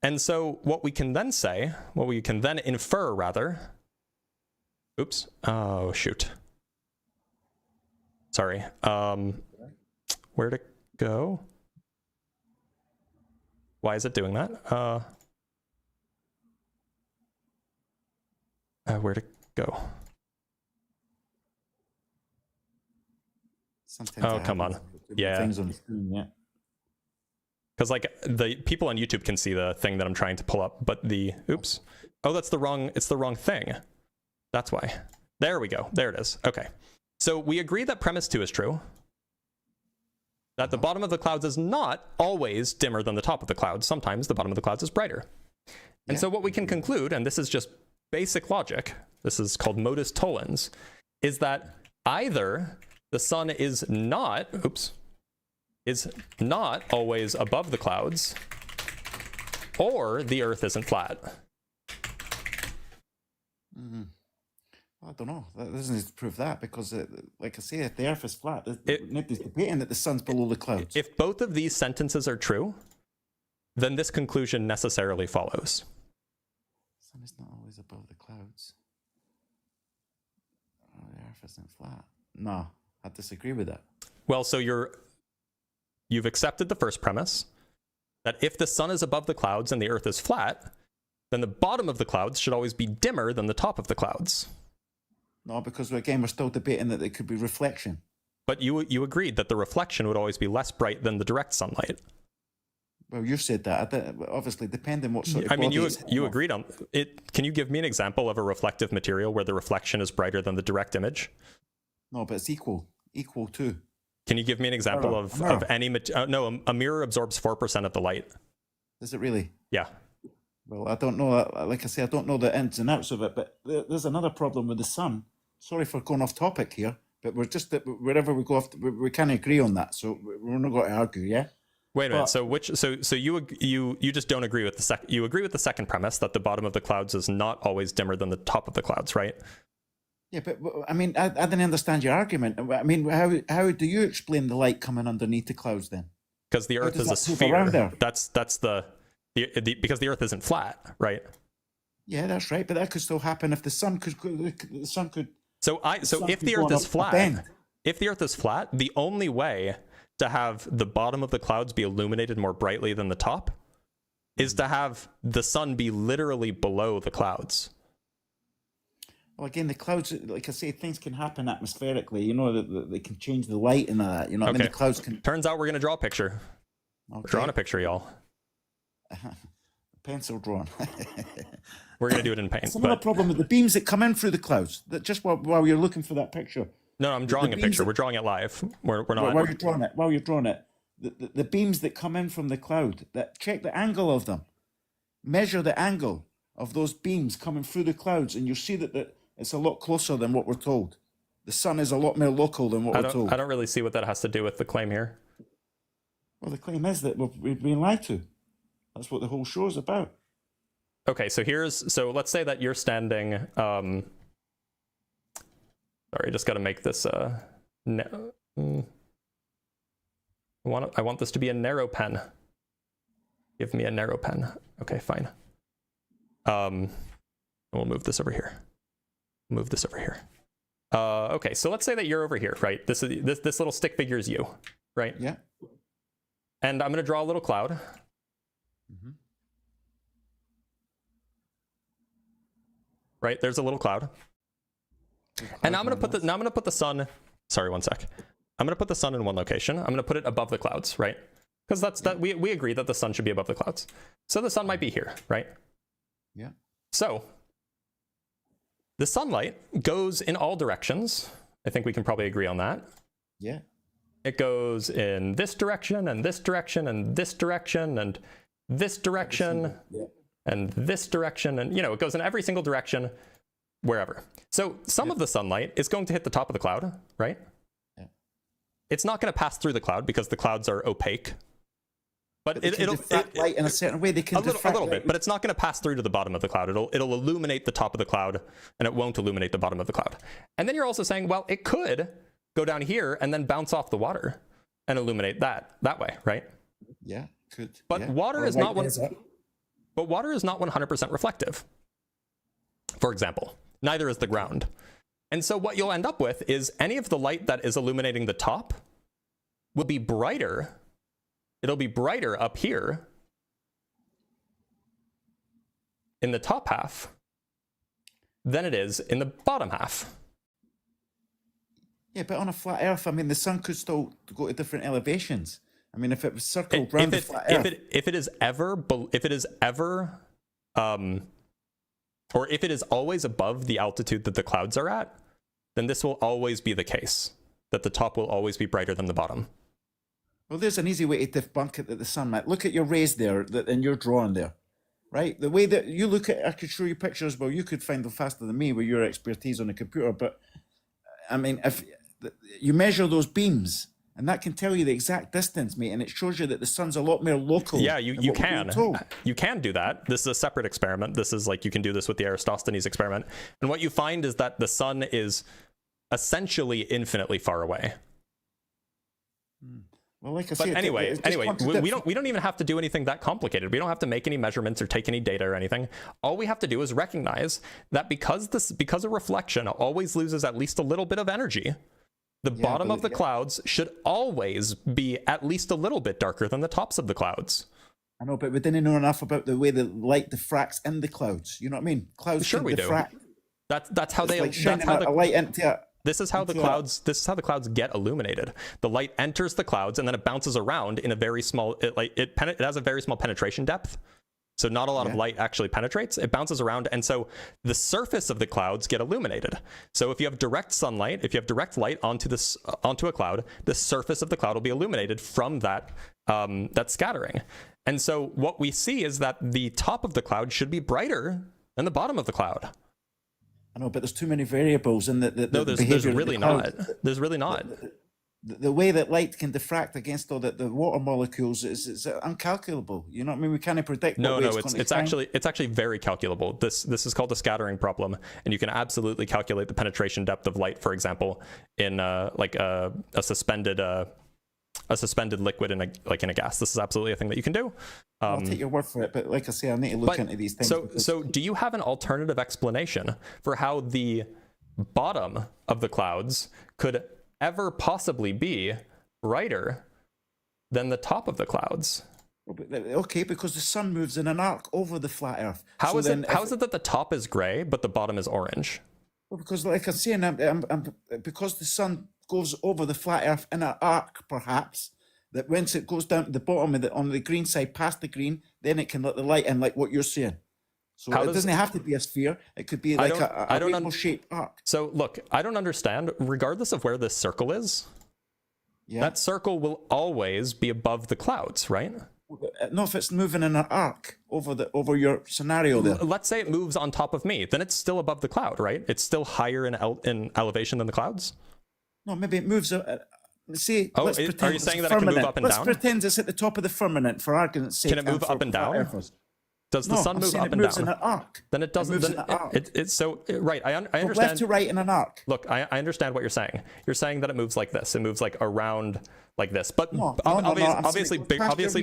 And so what we can then infer rather, oh shoot. Sorry. Where'd it go? Why is it doing that? Where'd it go? Sometimes come on. Yeah. Things on the screen, yeah. Because like the people on YouTube can see the thing that I'm trying to pull up, but it's the wrong thing. That's why. There we go. There it is. Okay. So we agree that premise 2 is true. That the bottom of the clouds is not always dimmer than the top of the clouds. Sometimes the bottom of the clouds is brighter. And so what we can conclude, and this is just basic logic, this is called modus tollens, is that either the sun is not always above the clouds, or the Earth isn't flat. I don't know. That doesn't prove that because, like I say, if the Earth is flat, nobody's debating that the sun's below the clouds. If both of these sentences are true, then this conclusion necessarily follows. The sun is not always above the clouds. Oh, the Earth isn't flat. No, I disagree with that. Well, so you've accepted the first premise, that if the sun is above the clouds and the Earth is flat, then the bottom of the clouds should always be dimmer than the top of the clouds. No, because again, we're still debating that it could be reflection. But you agreed that the reflection would always be less bright than the direct sunlight. Well, you said that. Obviously, depending what sort of I mean, body you agreed on it. Can you give me an example of a reflective material where the reflection is brighter than the direct image? No, but it's equal to. Can you give me an example of any no, a mirror absorbs 4% of the light. Is it really? Yeah. Well, I don't know. Like I say, I don't know the ins and outs of it, but there's another problem with the sun. Sorry for going off topic here, but we're just wherever we go off, we can't agree on that, so we're not going to argue, yeah? Wait a minute. So you just don't agree with the second. You agree with the second premise that the bottom of the clouds is not always dimmer than the top of the clouds, right? Yeah, but I mean, I didn't understand your argument. I mean, how do you explain the light coming underneath the clouds then? Because the Earth is a sphere. That's because the Earth isn't flat, right? Yeah, that's right. But that could still happen if the sun could. So if the Earth is flat, the only way to have the bottom of the clouds be illuminated more brightly than the top is to have the sun be literally below the clouds. Well, again, the clouds, like I say, things can happen atmospherically. You know, they can change the light and that. You know, okay. I mean, the clouds can. Turns out we're gonna draw a picture. Okay. We're drawing a picture, y'all. Pencil drawn. We're gonna do it in paint. That's another problem with the beams that come in through the clouds. That just while you're looking for that picture. No, I'm drawing a picture. We're drawing it live. We're not. While you're drawing it, the beams that come in from the cloud. Check the angle of them. Measure the angle of those beams coming through the clouds, and you'll see that it's a lot closer than what we're told. The sun is a lot more local than what we're told. I don't really see what that has to do with the claim here. Well, the claim is that we've been lied to. That's what the whole show is about. Okay, so let's say that you're standing. Sorry, I just got to make this. I want this to be a narrow pen. Give me a narrow pen. Okay, fine. We'll move this over here. Move this over here. Okay, so let's say that you're over here, right? This little stick figure is you, right? Yeah. And I'm gonna draw a little cloud. Mm-hmm. Right, there's a little cloud. And now I'm gonna put the sun. Sorry, one sec. I'm gonna put the sun in one location. I'm gonna put it above the clouds, right? Because we agree that the sun should be above the clouds. So the sun might be here, right? Yeah. So the sunlight goes in all directions. I think we can probably agree on that. Yeah. It goes in this direction and this direction and this direction and this direction and this direction, and it goes in every single direction wherever. So some of the sunlight is going to hit the top of the cloud, right? Yeah. It's not going to pass through the cloud because the clouds are opaque. But it'll diffract light in a certain way. They can a little bit, but it's not going to pass through to the bottom of the cloud. It'll illuminate the top of the cloud, and it won't illuminate the bottom of the cloud. And then you're also saying, well, it could go down here and then bounce off the water and illuminate that way, right? Yeah, could. But water is not But water is not 100% reflective. For example, neither is the ground. And so what you'll end up with is any of the light that is illuminating the top will be brighter. It'll be brighter up here in the top half than it is in the bottom half. Yeah, but on a flat Earth, I mean, the sun could still go to different elevations. I mean, if it was circled around the flat Earth, if it is always above the altitude that the clouds are at, then this will always be the case, that the top will always be brighter than the bottom. Well, there's an easy way to debunk it that the sun might. Look at your rays there, and you're drawing there, right? The way that you look at, I could show you pictures. Well, you could find them faster than me with your expertise on the computer. But I mean, if you measure those beams, and that can tell you the exact distance, mate, and it shows you that the sun's a lot more local. Yeah, you can do that. This is a separate experiment. This is like, you can do this with the Eratosthenes experiment. And what you find is that the sun is essentially infinitely far away. Well, like I said, anyway, we don't even have to do anything that complicated. We don't have to make any measurements or take any data or anything. All we have to do is recognize that because a reflection always loses at least a little bit of energy, the bottom of the clouds should always be at least a little bit darker than the tops of the clouds. I know, but we didn't know enough about the way the light diffracts in the clouds. You know what I mean? Clouds sure can we diffract. Do. That's how they like shining a light into This is how the clouds get illuminated. The light enters the clouds and then it bounces around in a very small, it has a very small penetration depth. So not a lot of light actually penetrates. It bounces around, and so the surface of the clouds get illuminated. So if you have direct sunlight, if you have direct light onto a cloud, the surface of the cloud will be illuminated from that scattering. And so what we see is that the top of the cloud should be brighter than the bottom of the cloud. I know, but there's too many variables in the no, there's really not. There's really not. The way that light can diffract against all the water molecules is uncalculable. You know what I mean? We can't predict. No, it's actually very calculable. This is called a scattering problem, and you can absolutely calculate the penetration depth of light, for example, in like a suspended liquid in a gas. This is absolutely a thing that you can do. I'll take your word for it, but like I say, I need to look into these things. So do you have an alternative explanation for how the bottom of the clouds could ever possibly be brighter than the top of the clouds? Okay, because the sun moves in an arc over the flat Earth. How is it that the top is gray but the bottom is orange? Well, because like I'm saying, because the sun goes over the flat Earth in an arc, perhaps, that once it goes down to the bottom on the green side, past the green, then it can let the light in, like what you're saying. So it doesn't have to be a sphere. It could be like a rainbow-shaped arc. So look, I don't understand. Regardless of where this circle is, that circle will always be above the clouds, right? No, if it's moving in an arc over your scenario there. Let's say it moves on top of me, then it's still above the cloud, right? It's still higher in elevation than the clouds. No, maybe it moves. See, let's pretend are you saying that it can move up and down? Let's pretend it's at the top of the firmament for argument's sake. Can it move up and down? Does the sun move up and down? In an arc. Then it doesn't. Right. I understand. Left to right in an arc. Look, I understand what you're saying. You're saying that it moves like this. It moves like around like this, but obviously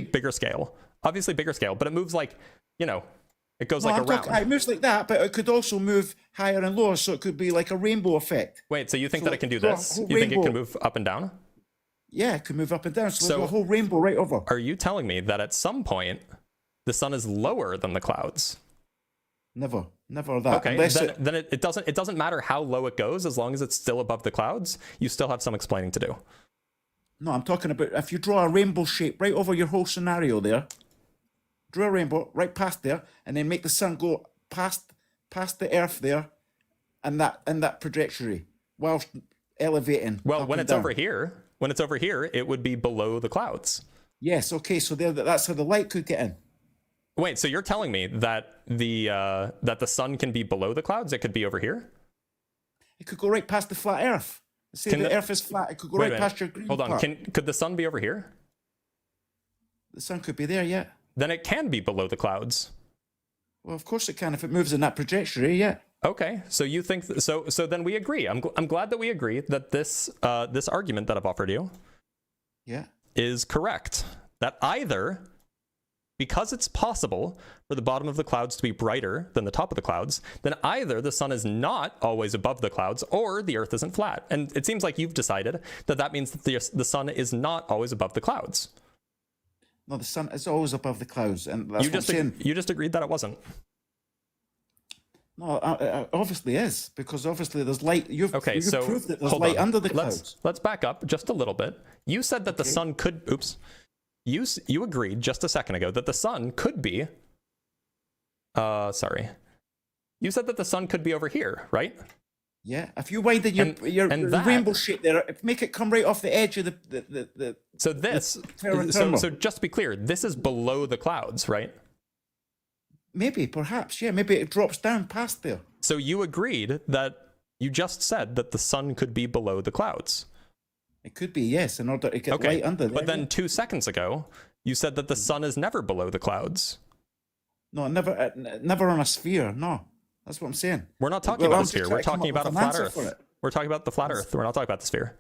bigger scale. Obviously bigger scale, but it moves like, it goes like around. It moves like that, but it could also move higher and lower, so it could be like a rainbow effect. Wait, so you think that it can do this? You think it can move up and down? Yeah, it can move up and down. So a whole rainbow right over. Are you telling me that at some point the sun is lower than the clouds? Never that. Okay, then it doesn't matter how low it goes, as long as it's still above the clouds. You still have some explaining to do. No, I'm talking about if you draw a rainbow shape right over your whole scenario there. Draw a rainbow right past there, and then make the sun go past the Earth there, and that trajectory whilst elevating. Well, when it's over here, it would be below the clouds. Yes. Okay. So that's how the light could get in. Wait. So you're telling me that the sun can be below the clouds? It could be over here. It could go right past the flat Earth. Say the Earth is flat. It could go right past your green part. Hold on. Could the sun be over here? The sun could be there. Yeah. Then it can be below the clouds. Well, of course it can if it moves in that trajectory. Yeah. Okay, so you think so then we agree. I'm glad that we agree that this argument that I've offered you is correct. That either, because it's possible for the bottom of the clouds to be brighter than the top of the clouds, then either the sun is not always above the clouds or the Earth isn't flat. And it seems like you've decided that means that the sun is not always above the clouds. No, the sun is always above the clouds, and that's what I'm saying. You just agreed that it wasn't. No, it obviously is, because obviously there's light. You've proved that there's light under the clouds. Let's back up just a little bit. You said that the sun could. Oops. You agreed just a second ago that the sun could be. Sorry. You said that the sun could be over here, right? Yeah. If you widen your rainbow shape there, make it come right off the edge of the. So just to be clear, this is below the clouds, right? Maybe, perhaps, yeah. Maybe it drops down past there. So you agreed that you just said that the sun could be below the clouds. It could be, yes, in order to get light under there. But then 2 seconds ago, you said that the sun is never below the clouds. No, never on a sphere. No, that's what I'm saying. We're not talking about a sphere. We're talking about a flat Earth. We're talking about the flat Earth. We're not talking about the sphere.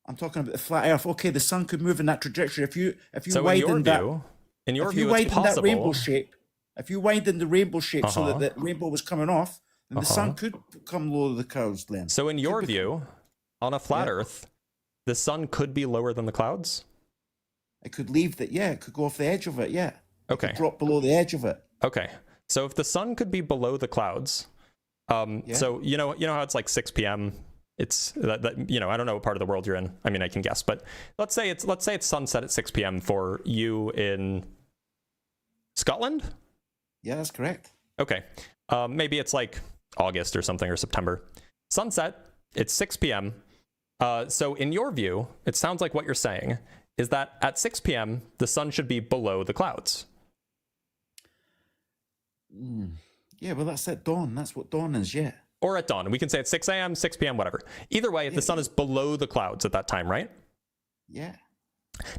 I'm talking about the flat Earth. Okay, the sun could move in that trajectory if you widen that rainbow shape. If you widen the rainbow shape so that the rainbow was coming off, then the sun could come lower the clouds then. So in your view, on a flat Earth, the sun could be lower than the clouds? It could leave that, it could go off the edge of it, yeah. Okay. It could drop below the edge of it. Okay. So if the sun could be below the clouds, so you know how it's like 6 p.m. It's that you know, I don't know what part of the world you're in. I mean, I can guess, but let's say it's sunset at 6 p.m. for you in Scotland. Yeah, that's correct. Okay, maybe it's like August or something, or September. Sunset, it's 6 p.m. So in your view, it sounds like what you're saying is that at 6 p.m. the sun should be below the clouds. Yeah, well, that's at dawn. That's what dawn is, yeah. Or at dawn. We can say it's 6 a.m., 6 p.m., whatever. Either way, the sun is below the clouds at that time, right? Yeah.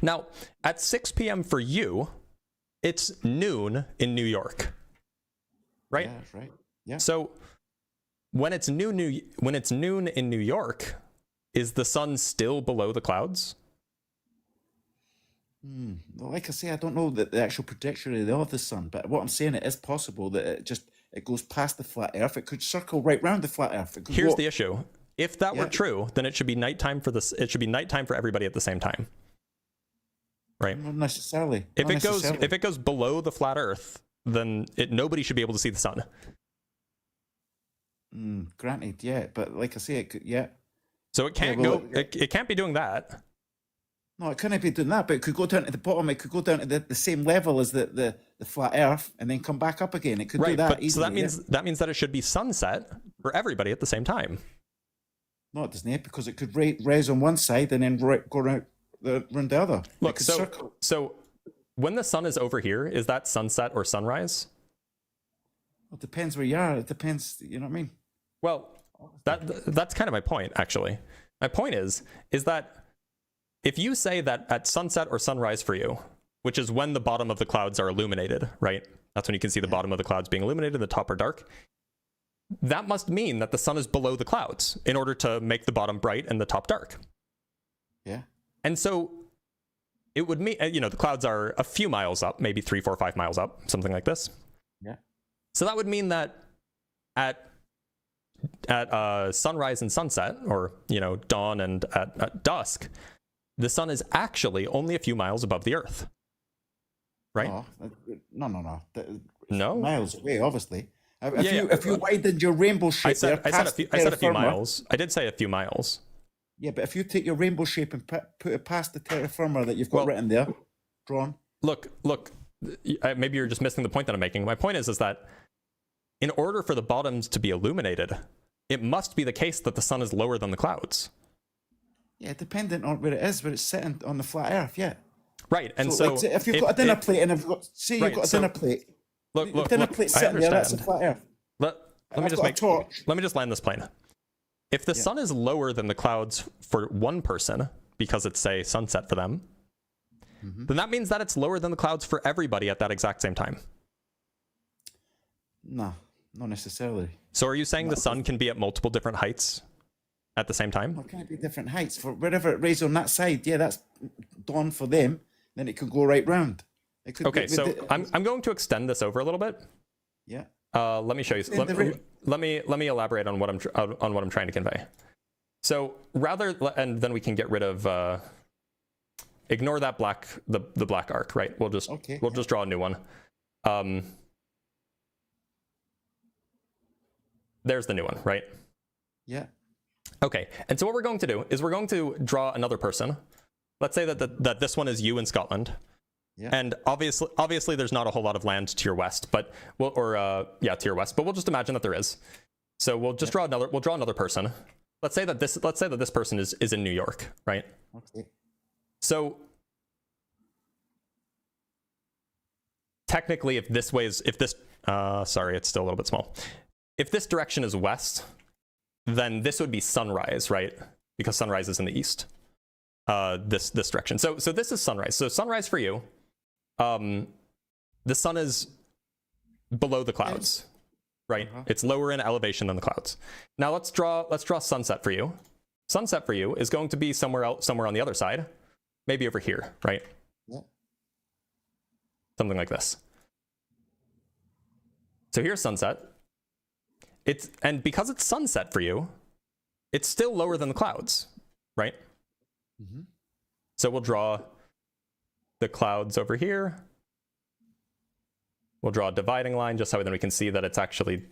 Now, at 6 p.m. for you, it's noon in New York, right? Yeah, that's right. Yeah. So when it's noon in New York, is the sun still below the clouds? Well, like I say, I don't know the actual trajectory of the sun, but what I'm saying, it is possible that it goes past the flat Earth. It could circle right round the flat Earth. Here's the issue: if that were true, then it should be nighttime for this. It should be nighttime for everybody at the same time, right? Not necessarily. If it goes below the flat Earth, then nobody should be able to see the sun. Granted, yeah, but like I say, it could, yeah. So it can't go. It can't be doing that. No, it couldn't be doing that, but it could go down to the bottom. It could go down to the same level as the flat Earth, and then come back up again. It could do that but, easily. So that means that it should be sunset for everybody at the same time. No, it doesn't, because it could raise on one side and then go around the other. Look, so when the sun is over here, is that sunset or sunrise? Well, it depends where you are. It depends. You know what I mean? Well, that's kind of my point, actually. My point is that if you say that at sunset or sunrise for you, which is when the bottom of the clouds are illuminated, right? That's when you can see the bottom of the clouds being illuminated, the top are dark. That must mean that the sun is below the clouds in order to make the bottom bright and the top dark. Yeah. And so it would mean, you know, the clouds are a few miles up, maybe 3, 4, 5 miles up, something like this. Yeah. So that would mean that at sunrise and sunset, or, you know, dawn and at dusk, the sun is actually only a few miles above the Earth, right? No. No? Miles away, obviously. If you widened your rainbow shape, I said a few miles. I did say a few miles. Yeah, but if you take your rainbow shape and put it past the terra firma that you've got written there, drawn. Look. Maybe you're just missing the point that I'm making. My point is that in order for the bottoms to be illuminated, it must be the case that the sun is lower than the clouds. Yeah, dependent on where it is, where it's sitting on the flat Earth, yeah. Right, and so like, if you've got a dinner plate, and you've got a dinner plate, look, dinner plate sitting there, that's a flat Earth. Let me just land this plane. If the sun is lower than the clouds for one person because it's, say, sunset for them, then that means that it's lower than the clouds for everybody at that exact same time. No, not necessarily. So are you saying the sun can be at multiple different heights at the same time? Well, can it be different heights? For wherever it raises on that side, yeah, that's dawn for them. Then it could go right round. It could I'm going to extend this over a little bit. Yeah. Let me show you. Let me elaborate on what I'm trying to convey. So and then we can get rid of ignore that the black arc, right? We'll just draw a new one. There's the new one, right? Yeah. Okay, and so what we're going to do is we're going to draw another person. Let's say that this one is you in Scotland. Yeah. And obviously there's not a whole lot of land to your west, but to your west, but we'll just imagine that there is. So we'll just draw another person. Let's say that this person is in New York, right? Okay. So technically it's still a little bit small. If this direction is west, then this would be sunrise, right? Because sunrise is in the east. This direction. So this is sunrise. So sunrise for you. The sun is below the clouds, right? It's lower in elevation than the clouds. Now let's draw sunset for you. Sunset for you is going to be somewhere on the other side, maybe over here, right? Yeah. Something like this. So here's sunset. And because it's sunset for you, it's still lower than the clouds, right? So we'll draw the clouds over here. We'll draw a dividing line just so then we can see that it's actually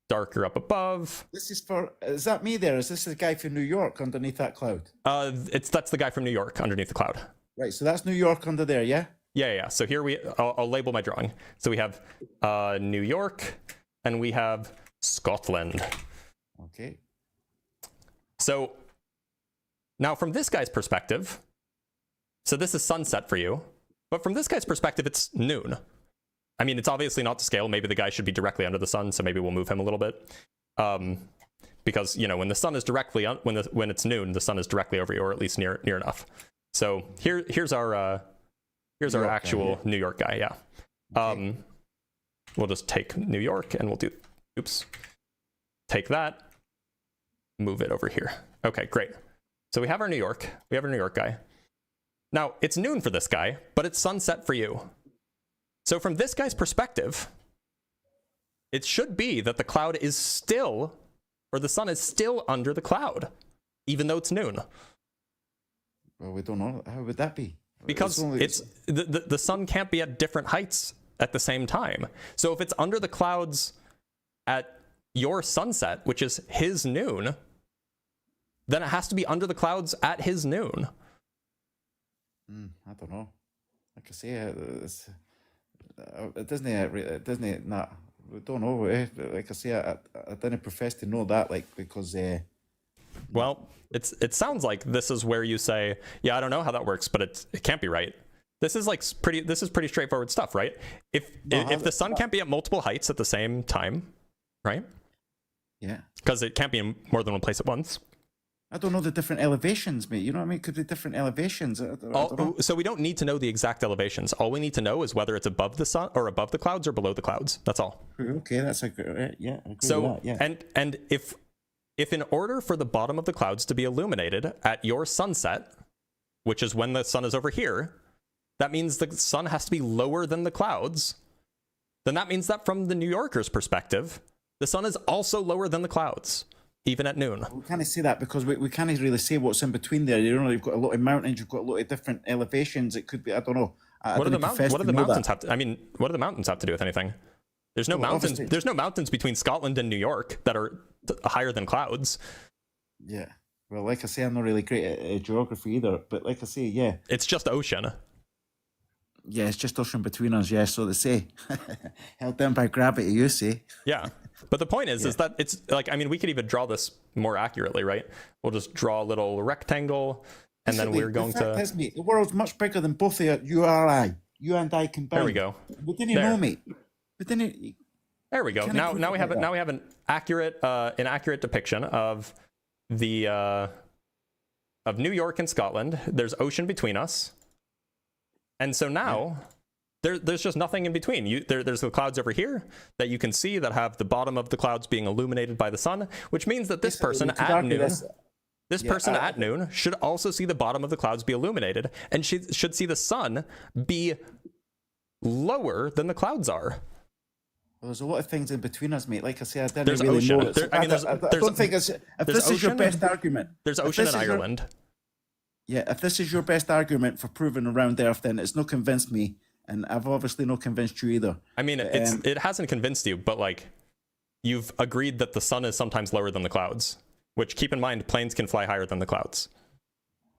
darker up above. This is is that me there? Is this the guy from New York underneath that cloud? That's the guy from New York underneath the cloud. Right, so that's New York under there, yeah? Yeah. So here I'll label my drawing. So we have New York and we have Scotland. Okay. So now from this guy's perspective, so this is sunset for you, but from this guy's perspective, it's noon. I mean, it's obviously not to scale. Maybe the guy should be directly under the sun, so maybe we'll move him a little bit. Because, you know, when the sun is directly, when it's noon, the sun is directly over you, or at least near enough. So here's our actual New York guy, yeah. Okay. We'll just take New York and we'll do, take that, move it over here. Okay, great. So we have our New York guy. Now, it's noon for this guy, but it's sunset for you. So from this guy's perspective, it should be that the cloud is still, or the sun is still under the cloud, even though it's noon. Well, we don't know. How would that be? Because the sun can't be at different heights at the same time. So if it's under the clouds at your sunset, which is his noon, then it has to be under the clouds at his noon. I don't know. Like I say, it doesn't. Nah, we don't know. Like I say, I didn't profess to know that. Like because. Well, it sounds like this is where you say, yeah, I don't know how that works, but it can't be right. This is pretty straightforward stuff, right? If the sun can't be at multiple heights at the same time, right? Yeah. Because it can't be in more than one place at once. I don't know the different elevations, mate. You know what I mean? It could be different elevations. I don't know. So we don't need to know the exact elevations. All we need to know is whether it's above the sun or above the clouds or below the clouds. That's all. Okay, that's a good. Yeah. I agree so with that, yeah. And if in order for the bottom of the clouds to be illuminated at your sunset, which is when the sun is over here, that means the sun has to be lower than the clouds. Then that means that from the New Yorker's perspective, the sun is also lower than the clouds, even at noon. We can't say that because we can't really say what's in between there. You know, you've got a lot of mountains, you've got a lot of different elevations. It could be, I don't know. What do the mountains have to? I mean, what do the mountains have to do with anything? There's no mountains. Obviously. There's no mountains between Scotland and New York that are higher than clouds. Yeah. Well, like I say, I'm not really great at geography either. But like I say, yeah. It's just ocean. Yeah, it's just ocean between us. Yeah, so they say. Held down by gravity, you say. Yeah. But the point is that it's like, I mean, we could even draw this more accurately, right? We'll just draw a little rectangle, and then we're going to. Is, mate, the world's much bigger than both of you or I. You and I combined. There we go. We didn't know, mate. We didn't. There we go. Now we have an accurate depiction of the of New York and Scotland. There's ocean between us, and so now. There's just nothing in between. There's the clouds over here that you can see that have the bottom of the clouds being illuminated by the sun, which means that this person at noon should also see the bottom of the clouds be illuminated, and should see the sun be lower than the clouds are. Well, there's a lot of things in between us, mate. Like I say, I didn't there's really ocean. know it. I don't think it's... If this is your best argument... There's ocean in Ireland. Yeah, if this is your best argument for proving around Earth, then it's not convinced me. And I've obviously not convinced you either. I mean, it hasn't convinced you, but like, you've agreed that the sun is sometimes lower than the clouds, which, keep in mind, planes can fly higher than the clouds.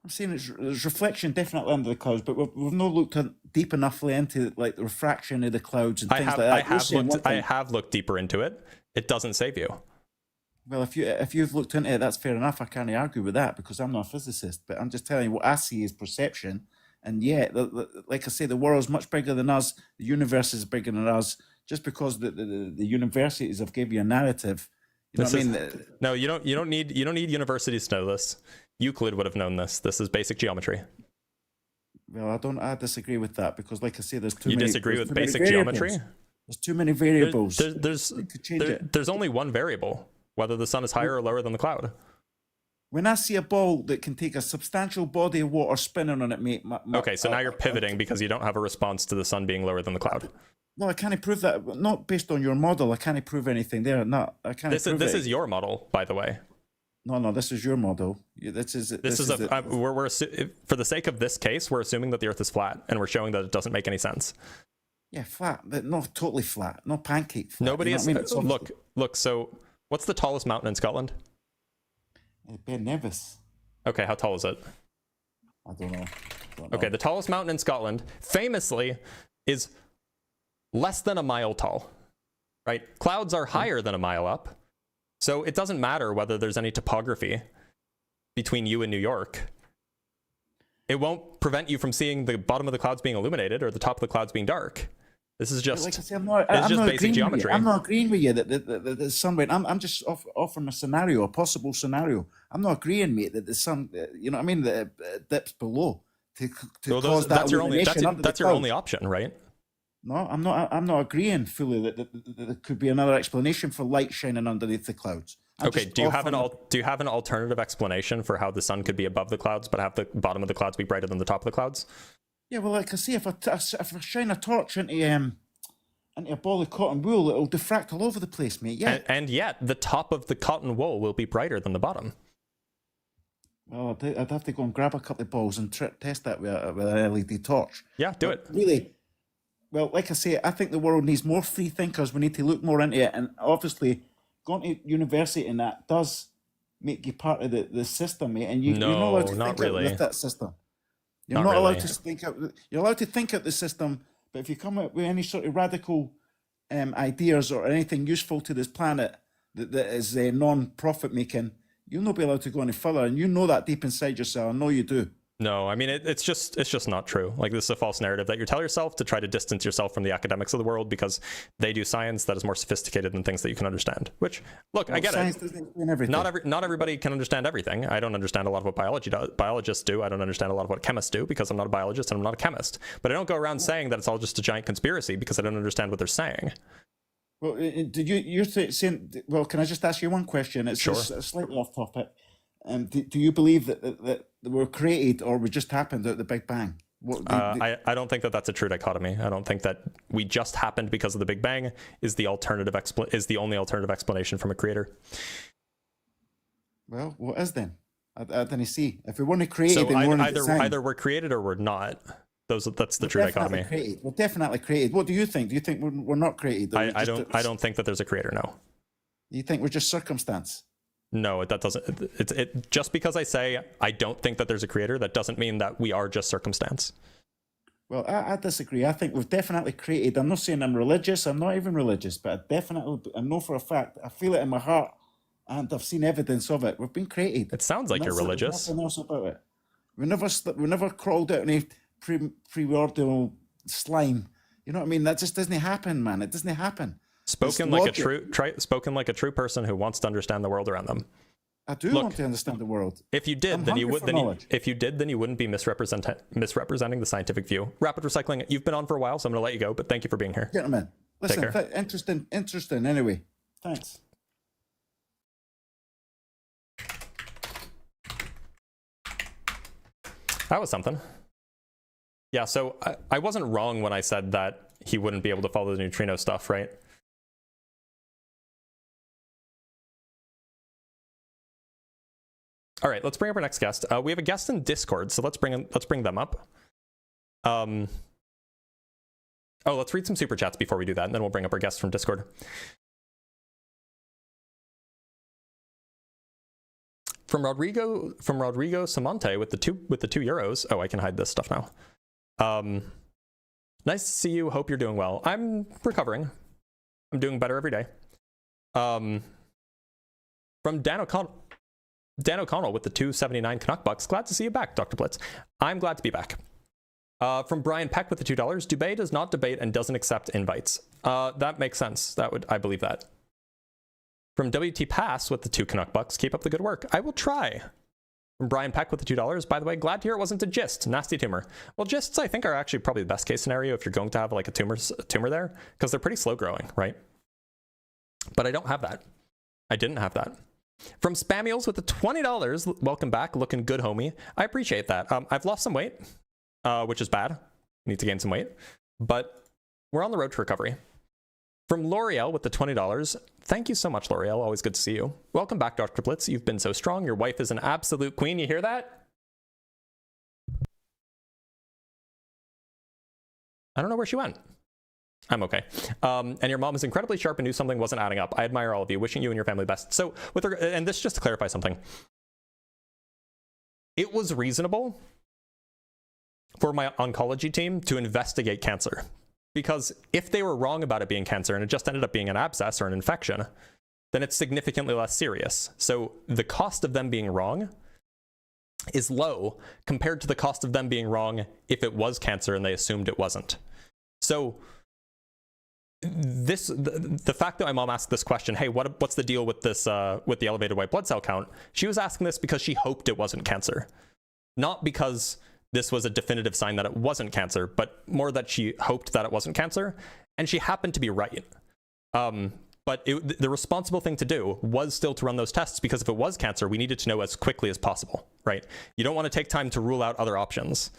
I'm saying there's reflection definitely under the clouds, but we've not looked deep enoughly into like the refraction of the clouds and things like that. I have looked deeper into it. It doesn't save you. Well, if you've looked into it, that's fair enough. I can't argue with that because I'm not a physicist, but I'm just telling you what I see is perception. And yeah, like I say, the world's much bigger than us. The universe is bigger than us. Just because the universities have given you a narrative, you know what I mean? No, you don't need universities to know this. Euclid would have known this. This is basic geometry. Well, I disagree with that because, like I say, there's too many. You disagree with basic geometry? There's too many variables. There's only one variable: whether the sun is higher or lower than the cloud. When I see a ball that can take a substantial body of water spinning on it, mate... Okay, so now you're pivoting because you don't have a response to the sun being lower than the cloud. No, I can't prove that. Not based on your model. I can't prove anything there. No, I can't prove it. This is your model, by the way. No, this is your model. For the sake of this case, we're assuming that the Earth is flat, and we're showing that it doesn't make any sense. Yeah, flat, but not totally flat, not pancake flat. Nobody you know is. what I mean? It's Look. So, what's the tallest mountain in Scotland? Ben Nevis. Okay, how tall is it? I don't know. Okay, the tallest mountain in Scotland, famously, is less than a mile tall. Right? Clouds are higher than a mile up, so it doesn't matter whether there's any topography between you and New York. It won't prevent you from seeing the bottom of the clouds being illuminated or the top of the clouds being dark. This is just, like I say, it's not just basic geometry. I'm not agreeing with you that the sun went. I'm just offering a scenario, a possible scenario. I'm not agreeing, mate, that the sun, you know what I mean, that it dips below to Well, cause that that's your only illumination under the that's your clouds. only option, right? No, I'm not. I'm not agreeing fully that there could be another explanation for light shining underneath the clouds. Okay. Do you have an alternative explanation for how the sun could be above the clouds but have the bottom of the clouds be brighter than the top of the clouds? Yeah, well, like I say, if I shine a torch into a ball of cotton wool, it'll diffract all over the place, mate. Yeah. And yet, the top of the cotton wool will be brighter than the bottom. Well, I'd have to go and grab a couple of balls and test that with an LED torch. Yeah, do it. Really, well, like I say, I think the world needs more free thinkers. We need to look more into it. And obviously, going to university and that does make you part of the system, mate. And you're not allowed to not think really. out with that system. You're Not not allowed really. to think out. You're allowed to think out the system, but if you come up with any sort of radical ideas or anything useful to this planet that is non-profit making, you'll not be allowed to go any further. And you know that deep inside yourself. I know you do. No, I mean, it's just not true. Like, this is a false narrative that you tell yourself to try to distance yourself from the academics of the world because they do science that is more sophisticated than things that you can understand. Which, look, I get Science it. doesn't explain everything. Not everybody can understand everything. I don't understand a lot of what biologists do. I don't understand a lot of what chemists do because I'm not a biologist and I'm not a chemist. But I don't go around saying that it's all just a giant conspiracy because I don't understand what they're saying. Well, did you're saying? Well, can I just ask you one question? It's Sure. just slightly off topic. Do you believe that we're created or we just happened at the Big Bang? I don't think that that's a true dichotomy. I don't think that we just happened because of the Big Bang is the only alternative explanation from a creator. Well, what is then? I didn't see. If we weren't created, So then we're either we're created or we're not. That's the true dichotomy. Created. We're definitely created. What do you think? Do you think we're not created? I don't think that there's a creator. No. You think we're just circumstance? No, that doesn't. It just because I say I don't think that there's a creator, that doesn't mean that we are just circumstance. Well, I disagree. I think we've definitely created. I'm not saying I'm religious. I'm not even religious, but I know for a fact. I feel it in my heart, and I've seen evidence of it. We've been created. It sounds like you're religious. Nothing else about it. We never crawled out any primordial slime. You know what I mean? That just doesn't happen, man. It doesn't happen. Spoken like a true person who wants to understand the world around them. I do want to understand the world. If you did, then you wouldn't be misrepresenting the scientific view. Rapid recycling. You've been on for a while, so I'm going to let you go. But thank you for being here, gentlemen. Listen, care. interesting. Anyway, thanks. That was something. Yeah. So I wasn't wrong when I said that he wouldn't be able to follow the neutrino stuff, right? All right, let's bring up our next guest. We have a guest in Discord, so let's bring them up. Let's read some super chats before we do that, and then we'll bring up our guest from Discord. From Rodrigo Samante with the two euros. Oh, I can hide this stuff now. Nice to see you. Hope you're doing well. I'm recovering. I'm doing better every day. From Dan O'Connell with the 279 Canuck bucks. Glad to see you back, Dr. Blitz. I'm glad to be back. From Brian Peck with the $2. Dubay does not debate and doesn't accept invites. That makes sense. I believe that. From WT Pass with the 2 Canuck bucks. Keep up the good work. I will try. From Brian Peck with the $2. By the way, glad to hear it wasn't a gist. Nasty tumor. Well, gists I think are actually probably the best case scenario if you're going to have like a tumor there, because they're pretty slow growing, right? But I don't have that. I didn't have that. From Spamiels with the $20, welcome back, looking good, homie. I appreciate that. I've lost some weight, which is bad. Need to gain some weight, but we're on the road to recovery. From L'Oreal with the $20, thank you so much, L'Oreal. Always good to see you. Welcome back, Dr. Blitz. You've been so strong. Your wife is an absolute queen. You hear that? I don't know where she went. I'm okay. And your mom is incredibly sharp and knew something wasn't adding up. I admire all of you. Wishing you and your family best. So, and this just to clarify something. It was reasonable for my oncology team to investigate cancer. Because if they were wrong about it being cancer and it just ended up being an abscess or an infection, then it's significantly less serious. So the cost of them being wrong is low compared to the cost of them being wrong if it was cancer and they assumed it wasn't. So the fact that my mom asked this question, hey, what's the deal with this with the elevated white blood cell count? She was asking this because she hoped it wasn't cancer, not because this was a definitive sign that it wasn't cancer, but more that she hoped that it wasn't cancer, and she happened to be right. But the responsible thing to do was still to run those tests, because if it was cancer, we needed to know as quickly as possible, right? You don't want to take time to rule out other options.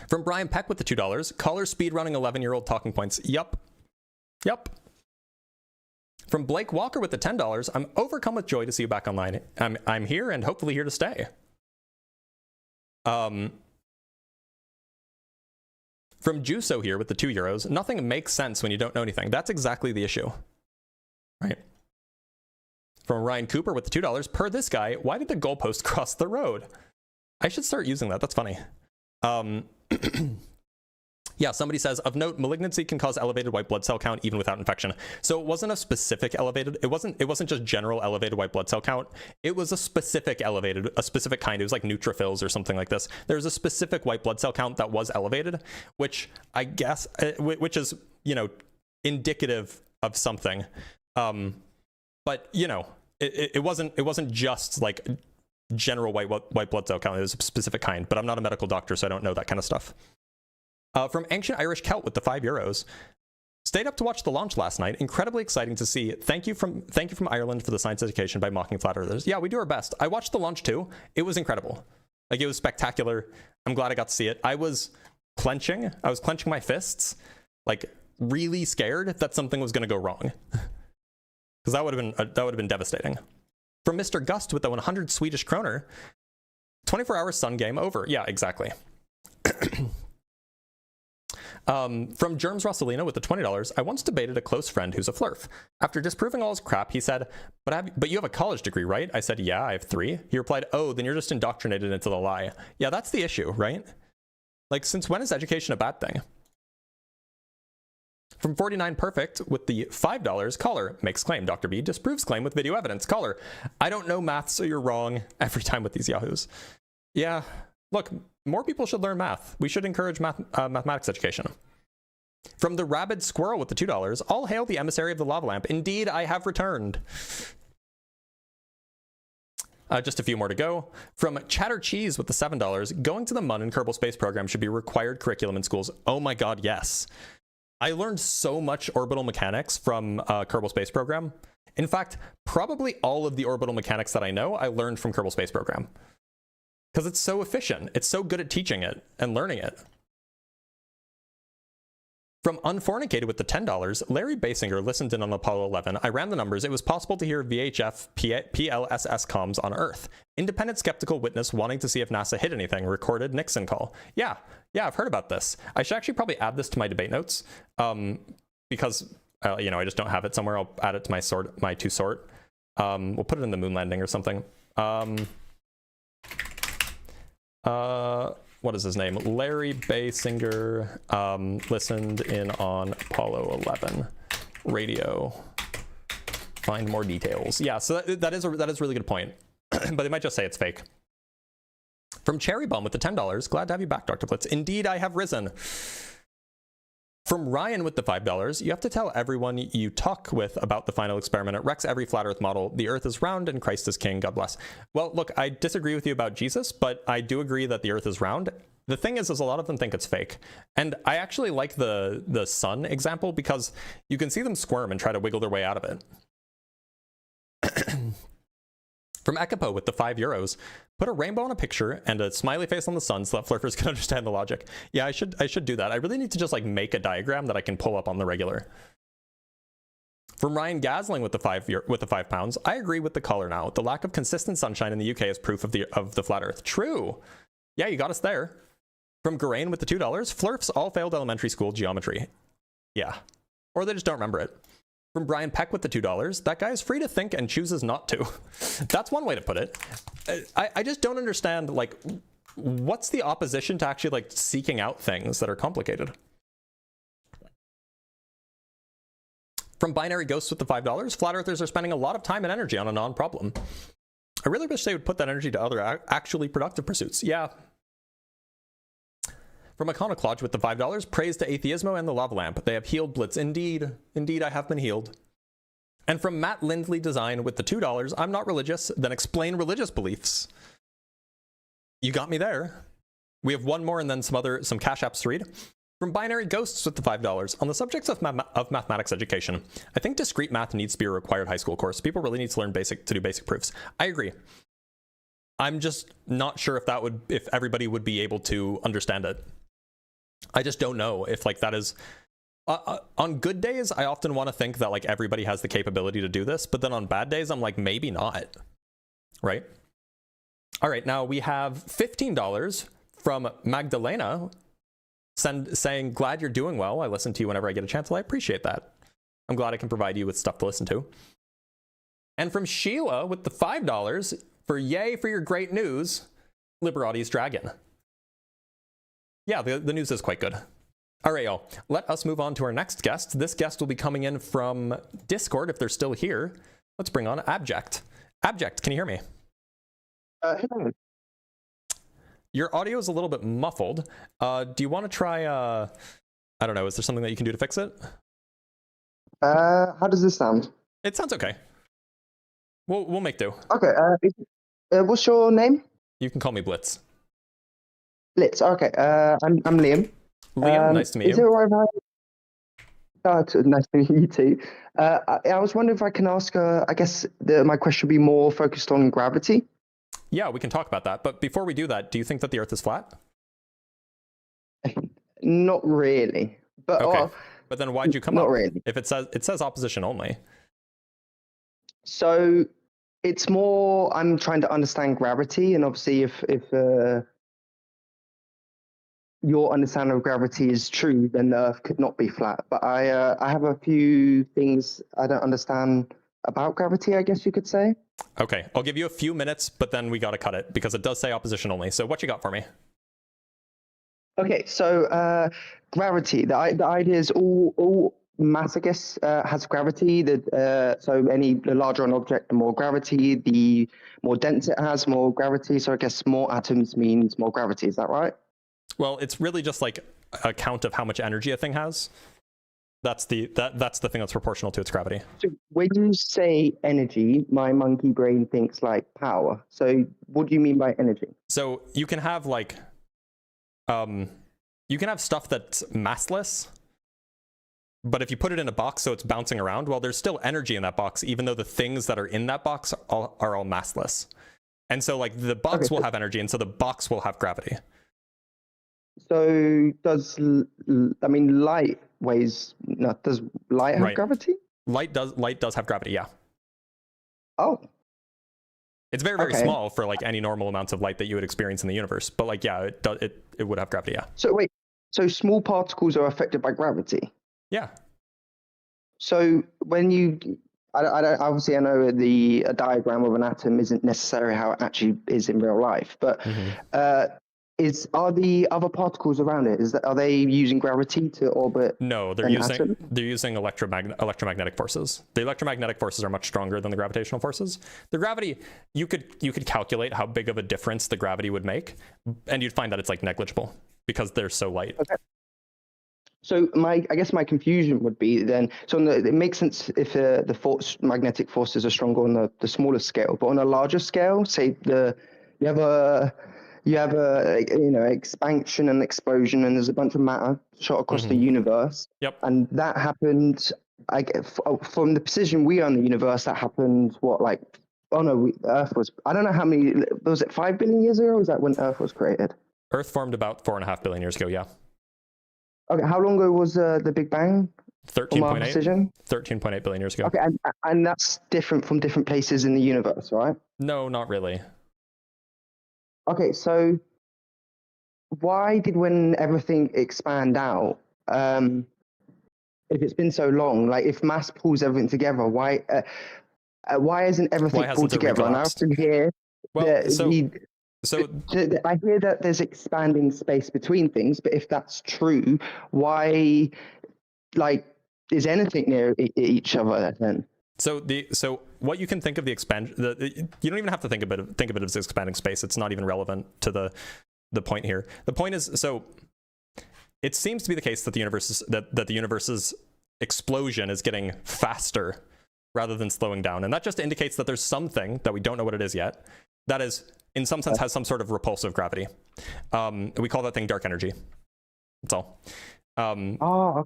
From Brian Peck with the $2, caller speedrunning 11-year-old talking points. Yup. From Blake Walker with the $10, I'm overcome with joy to see you back online. I'm here and hopefully here to stay. From Juso here with the €2, nothing makes sense when you don't know anything. That's exactly the issue, right? From Ryan Cooper with the $2, per this guy, why did the goalpost cross the road? I should start using that. That's funny. Yeah, somebody says, of note, malignancy can cause elevated white blood cell count even without infection. So it wasn't a specific elevated, it wasn't just general elevated white blood cell count. It was a specific kind. It was like neutrophils or something like this. There's a specific white blood cell count that was elevated, which I guess, which is, you know, indicative of something. But, you know, it wasn't just like general white blood cell count. It was a specific kind, but I'm not a medical doctor, so I don't know that kind of stuff. From Ancient Irish Celt with the €5. Stayed up to watch the launch last night. Incredibly exciting to see. Thank you from Ireland for the science education by mocking flat earthers. Yeah, we do our best. I watched the launch too. It was incredible. Like, it was spectacular. I'm glad I got to see it. I was clenching my fists, like really scared that something was going to go wrong. Because that would have been devastating. From Mr. Gust with the 100 Swedish kroner. 24-hour sun game over. Yeah, exactly. From Germs Rossalina with the $20, I once debated a close friend who's a FLERF. After disproving all his crap, he said, but you have a college degree, right? I said, yeah, I have 3. He replied, oh, then you're just indoctrinated into the lie. Yeah, that's the issue, right? Like, since when is education a bad thing? From 49 Perfect with the $5, caller, makes claim. Dr. B disproves claim with video evidence. Caller, I don't know math, so you're wrong every time with these yahoos. Yeah, look, more people should learn math. We should encourage mathematics education. From the Rabid Squirrel with the $2, all hail the emissary of the lava lamp. Indeed, I have returned. Just a few more to go. From Chatter Cheese with the $7, going to the MUN and Kerbal Space Program should be required curriculum in schools. Oh my god, yes. I learned so much orbital mechanics from Kerbal Space Program. In fact, probably all of the orbital mechanics that I know, I learned from Kerbal Space Program. Because it's so efficient. It's so good at teaching it and learning it. From Unfornicated with the $10, Larry Basinger listened in on Apollo 11. I ran the numbers. It was possible to hear VHF PLSS comms on Earth. Independent skeptical witness wanting to see if NASA hit anything. Recorded Nixon call. Yeah, I've heard about this. I should actually probably add this to my debate notes because, you know, I just don't have it somewhere. I'll add it to my to sort. We'll put it in the moon landing or something. What is his name? Larry Basinger listened in on Apollo 11 radio. Find more details. Yeah, so that is a really good point. But they might just say it's fake. From Cherry Bum with the $10, glad to have you back, Dr. Blitz. Indeed, I have risen. From Ryan with the $5, you have to tell everyone you talk with about the final experiment. It wrecks every flat earth model. The earth is round and Christ is king. God bless. Well, look, I disagree with you about Jesus, but I do agree that the earth is round. The thing is a lot of them think it's fake. And I actually like the sun example because you can see them squirm and try to wiggle their way out of it. From Ekipo with the €5, put a rainbow on a picture and a smiley face on the sun so that FLERFers can understand the logic. Yeah, I should do that. I really need to just like make a diagram that I can pull up on the regular. From Ryan Gasling with the £5, I agree with the caller now. The lack of consistent sunshine in the UK is proof of the flat earth. True. Yeah, you got us there. From Garain with the $2, FLERFS all failed elementary school geometry. Yeah. Or they just don't remember it. From Brian Peck with the $2, that guy is free to think and chooses not to. That's one way to put it. I just don't understand, like, what's the opposition to actually, like, seeking out things that are complicated? From Binary Ghosts with the $5, flat earthers are spending a lot of time and energy on a non-problem. I really wish they would put that energy to other actually productive pursuits. Yeah. From Iconoclodge with the $5, praise to Atheismo and the Lava Lamp. They have healed Blitz. Indeed. Indeed, I have been healed. And from Matt Lindley Design with the $2, I'm not religious, then explain religious beliefs. You got me there. We have one more and then some cash apps to read. From Binary Ghosts with the $5, on the subjects of mathematics education, I think discrete math needs to be a required high school course. People really need to learn to do basic proofs. I agree. I'm just not sure if everybody would be able to understand it. I just don't know if like that is on good days. I often want to think that like everybody has the capability to do this, but then on bad days I'm like, maybe not. Right. All right, now we have $15 from Magdalena saying, glad you're doing well. I listen to you whenever I get a chance. Well, I appreciate that. I'm glad I can provide you with stuff to listen to. And from Sheila with the $5 for yay for your great news, Liberati's Dragon. Yeah, the news is quite good. All right, y'all. Let us move on to our next guest. This guest will be coming in from Discord if they're still here. Let's bring on Abject. Abject, can you hear me? Hello. Your audio is a little bit muffled. Do you want to try, I don't know, is there something that you can do to fix it? How does this sound? It sounds okay. We'll make do. Okay, what's your name? You can call me Blitz. Blitz, okay. I'm Liam. Liam, nice to meet is you. it alright if nice to meet you too. I was wondering if I can ask, I guess my question would be more focused on gravity. Yeah, we can talk about that. But before we do that, do you think that the Earth is flat? Not really. But okay. But then why'd you come up? Not really. If it says opposition only. So it's more I'm trying to understand gravity, and obviously if your understanding of gravity is true, then the Earth could not be flat. But I have a few things I don't understand about gravity, I guess you could say. Okay, I'll give you a few minutes, but then we got to cut it because it does say opposition only. So what you got for me? Okay, so gravity. The idea is all mass, I guess, has gravity. So the larger an object, the more gravity. The more dense it has, more gravity. So I guess more atoms means more gravity. Is that right? Well, it's really just like a count of how much energy a thing has. That's the thing that's proportional to its gravity. So when you say energy, my monkey brain thinks like power. So what do you mean by energy? So you can have like, you can have stuff that's massless, but if you put it in a box so it's bouncing around, well, there's still energy in that box, even though the things that are in that box are all massless. And so like the box will have energy, and so the box will have gravity. So does light weighs? No, does light have gravity? Light does have gravity. Yeah. Oh. It's very, very small for like any normal amounts of light that you would experience in the universe, but like yeah, it would have gravity. Yeah. So wait, so small particles are affected by gravity? Yeah. So when you, I obviously I know a diagram of an atom isn't necessarily how it actually is in real life, but are the other particles around it? Are they using gravity to orbit? No, they're using electromagnetic forces. The electromagnetic forces are much stronger than the gravitational forces. The gravity, you could calculate how big of a difference the gravity would make, and you'd find that it's like negligible because they're so light. Okay. So I guess my confusion would be then. So it makes sense if the magnetic forces are stronger on the smaller scale, but on a larger scale, say you have expansion and explosion, and there's a bunch of matter shot across the universe. Yep. And that happened, I guess, from the position we are in the universe, that happened, Earth was, I don't know how many, was it 5 billion years ago, or was that when Earth was created? Earth formed about 4.5 billion years ago, yeah. Okay, how long ago was the Big Bang? 13.8 billion years ago. Okay, and that's different from different places in the universe, right? No, not really. Okay, so why did when everything expand out, if it's been so long, like if mass pulls everything together, why isn't everything hasn't pulled it together? And I recollapsed? often hear Well, that so I hear that there's expanding space between things, but if that's true, why, like, is anything near each other then? So what you can think of the expansion, you don't even have to think of it as expanding space. It's not even relevant to the point here. The point is, so it seems to be the case that the universe's explosion is getting faster rather than slowing down, and that just indicates that there's something that we don't know what it is yet that is, in some sense, has some sort of repulsive gravity. We call that thing dark energy. That's all. Okay.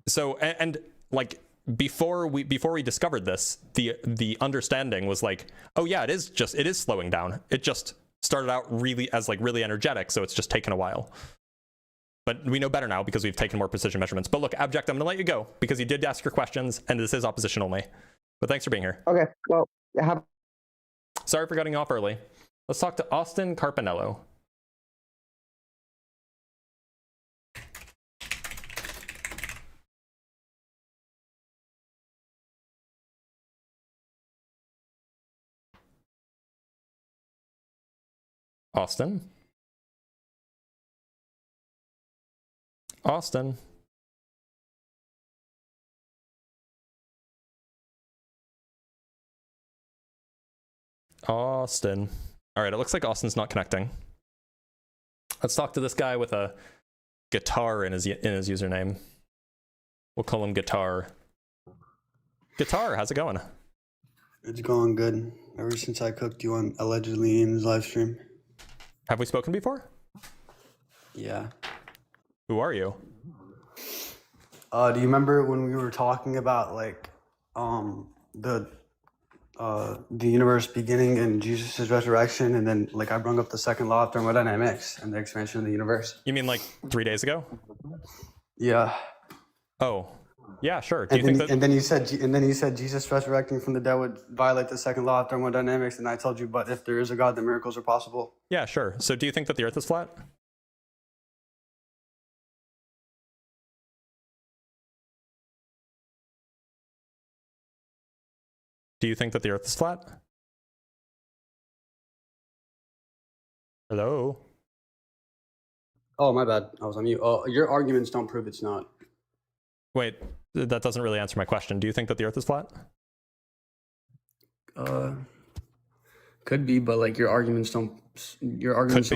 So and like before we discovered this, the understanding was like, oh yeah, it is slowing down. It just started out really energetic, so it's just taken a while. But we know better now because we've taken more precision measurements. But look, Abject, I'm gonna let you go because you did ask your questions, and this is opposition only. But thanks for being here. Okay. Well, Sorry for cutting you off early. Let's talk to Austin Carpinello. Austin? Austin? Austin. All right, it looks like Austin's not connecting. Let's talk to this guy with a guitar in his username. We'll call him Guitar. Guitar, how's it going? It's going good. Ever since I cooked you on allegedly in his live stream. Have we spoken before? Yeah. Who are you? Do you remember when we were talking about like the universe beginning and Jesus' resurrection, and then like I brought up the second law of thermodynamics and the expansion of the universe? You mean like 3 days ago? Yeah. Oh, yeah, sure. And then you said Jesus resurrecting from the dead would violate the second law of thermodynamics, and I told you, but if there is a God, then miracles are possible. Yeah, sure. So do you think that the Earth is flat? Do you think that the Earth is flat? Hello? Oh, my bad. I was on mute. Oh, your arguments don't prove it's not. Wait, that doesn't really answer my question. Do you think that the Earth is flat? Could be, but like your arguments don't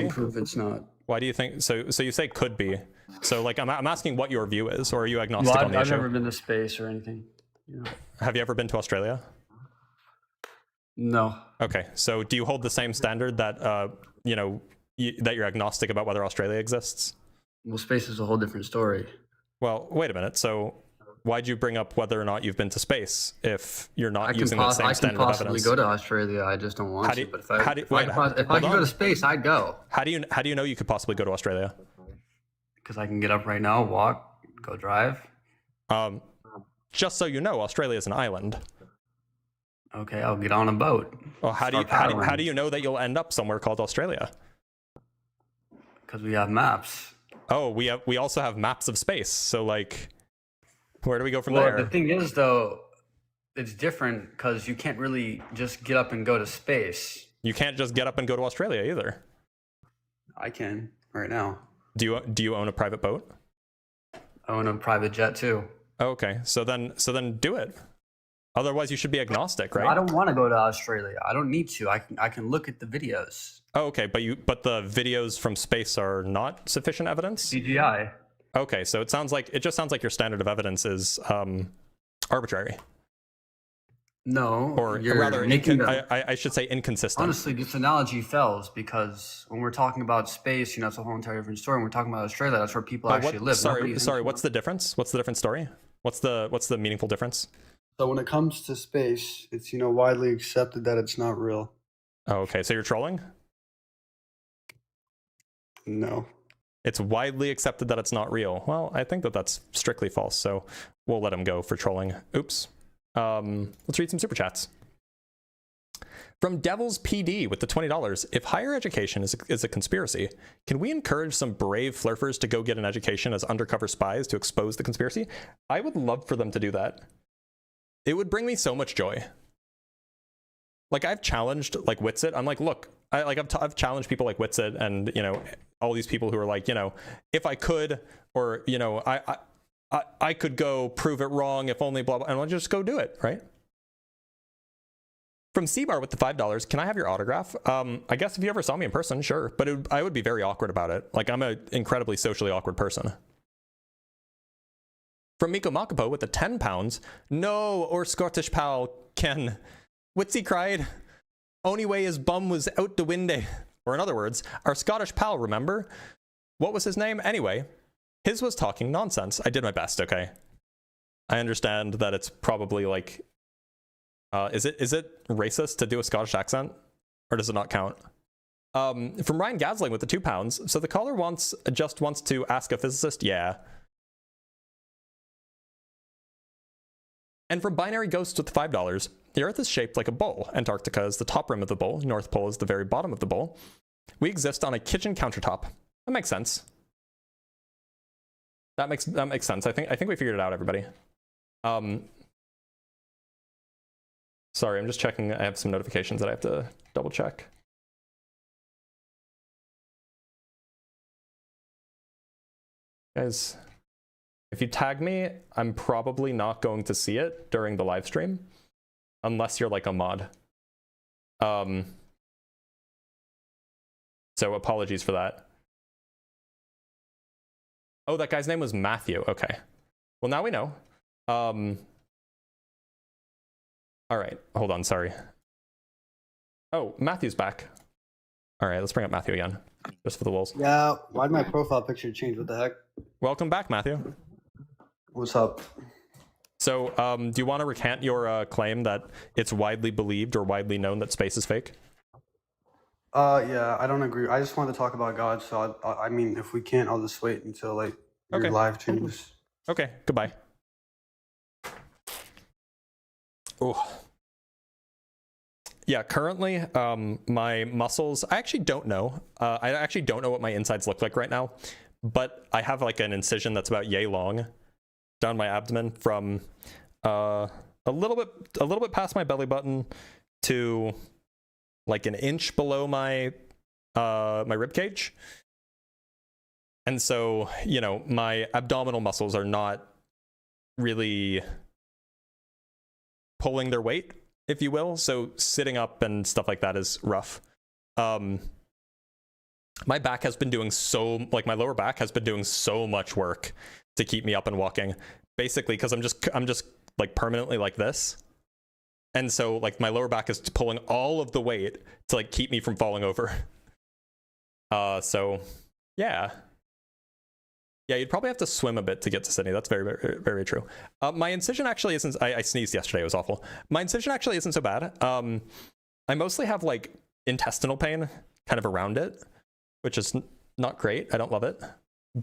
prove it's not. Why do you think so? So you say could be. So like I'm asking what your view is, or are you agnostic on the I've issue? never been to space or anything. You know. Have you ever been to Australia? No. Okay, so do you hold the same standard that that you're agnostic about whether Australia exists? Well, space is a whole different story. Well, wait a minute. So why'd you bring up whether or not you've been to space if you're not using the same standard of evidence? I can possibly go to Australia. I just don't want to. But if I could go to space, I'd go. How do you know you could possibly go to Australia? Because I can get up right now, walk, go drive. Just so you know, Australia is an island. Okay, I'll get on a boat. Well, how do you know that you'll end up somewhere called Australia? Because we have maps. Oh, we also have maps of space. So like, where do we go from there? The thing is, though, it's different because you can't really just get up and go to space. You can't just get up and go to Australia either. I can right now. Do you own a private boat? I own a private jet too. Oh, okay, so then do it. Otherwise, you should be agnostic, right? I don't want to go to Australia. I don't need to. I can look at the videos. Oh, okay, but the videos from space are not sufficient evidence? CGI. Okay, so it just sounds like your standard of evidence is arbitrary. No, or rather, I should say inconsistent. Honestly, this analogy fails because when we're talking about space, it's a whole entire different story. When we're talking about Australia, that's where people actually live. Sorry, what's the difference? What's the different story? What's the meaningful difference? So when it comes to space, it's widely accepted that it's not real. Oh, okay. So you're trolling? No. It's widely accepted that it's not real. Well, I think that that's strictly false. So we'll let him go for trolling. Oops. Let's read some super chats. From Devil's PD with the $20. If higher education is a conspiracy, can we encourage some brave FLERFers to go get an education as undercover spies to expose the conspiracy? I would love for them to do that. It would bring me so much joy. Like, I've challenged like Witsit. I'm like, look, I've challenged people like Witsit and, you know, all these people who are like, you know, if I could, or, you know, I could go prove it wrong if only blah blah, and I'll just go do it, right? From C-Bar with the $5, can I have your autograph? I guess if you ever saw me in person, sure, but I would be very awkward about it. Like, I'm an incredibly socially awkward person. From Miko Makapo with the £10, no, or Scottish pal Ken. Witsy cried, only way his bum was out the window. Or in other words, our Scottish pal, remember? What was his name? Anyway, his was talking nonsense. I did my best, okay? I understand that it's probably like, is it racist to do a Scottish accent? Or does it not count? From Ryan Gasling with the £2. So the caller just wants to ask a physicist? Yeah. And from Binary Ghost with $5, the Earth is shaped like a bowl. Antarctica is the top rim of the bowl. North Pole is the very bottom of the bowl. We exist on a kitchen countertop. That makes sense. That makes sense. I think we figured it out, everybody. Sorry, I'm just checking. I have some notifications that I have to double check. Guys, if you tag me, I'm probably not going to see it during the live stream, unless you're like a mod. So apologies for that. Oh, that guy's name was Matthew. Okay. Well, now we know. All right, hold on, sorry. Oh, Matthew's back. All right, let's bring up Matthew again, just for the lulz. Yeah, why'd my profile picture change? What the heck? Welcome back, Matthew. What's up? So, do you want to recant your claim that it's widely believed or widely known that space is fake? Yeah, I don't agree. I just wanted to talk about God, so I mean, if we can't, I'll just wait until like your Okay. live streams. Okay, goodbye. Oh. Yeah, currently, my muscles, I actually don't know. I actually don't know what my insides look like right now, but I have like an incision that's about yay long down my abdomen from a little bit past my belly button to like an inch below my my rib cage. And so, you know, my abdominal muscles are not really pulling their weight, if you will. So sitting up and stuff like that is rough. My back has been doing my lower back has been doing so much work to keep me up and walking, basically because I'm just like permanently like this. And so like my lower back is pulling all of the weight to like keep me from falling over. So yeah. Yeah, you'd probably have to swim a bit to get to Sydney. That's very, very, very true. My incision actually isn't, I sneezed yesterday, it was awful. My incision actually isn't so bad. I mostly have like intestinal pain kind of around it, which is not great. I don't love it,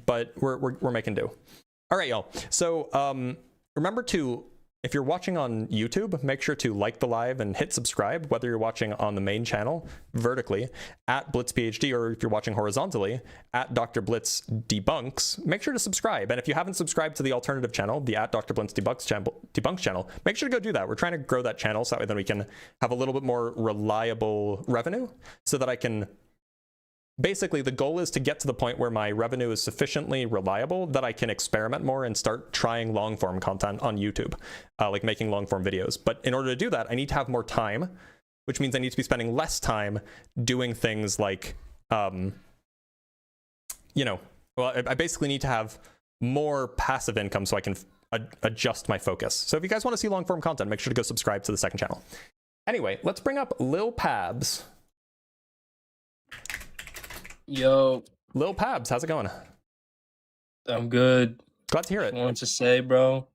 but we're making do. All right, y'all. So remember to, if you're watching on YouTube, make sure to like the live and hit subscribe, whether you're watching on the main channel vertically at Blitz PhD, or if you're watching horizontally at Dr. Blitz Debunks, make sure to subscribe. And if you haven't subscribed to the alternative channel, the at Dr. Blitz Debunks channel, make sure to go do that. We're trying to grow that channel so that way then we can have a little bit more reliable revenue so that I can, basically the goal is to get to the point where my revenue is sufficiently reliable that I can experiment more and start trying long form content on YouTube, like making long form videos. But in order to do that, I need to have more time, which means I need to be spending less time doing things like, you know, well, I basically need to have more passive income so I can adjust my focus. So if you guys want to see long form content, make sure to go subscribe to the second channel. Anyway, let's bring up Lil Pabs. Yo, Lil Pabs, how's it going? I'm good. Glad to hear it. I want to say, bro,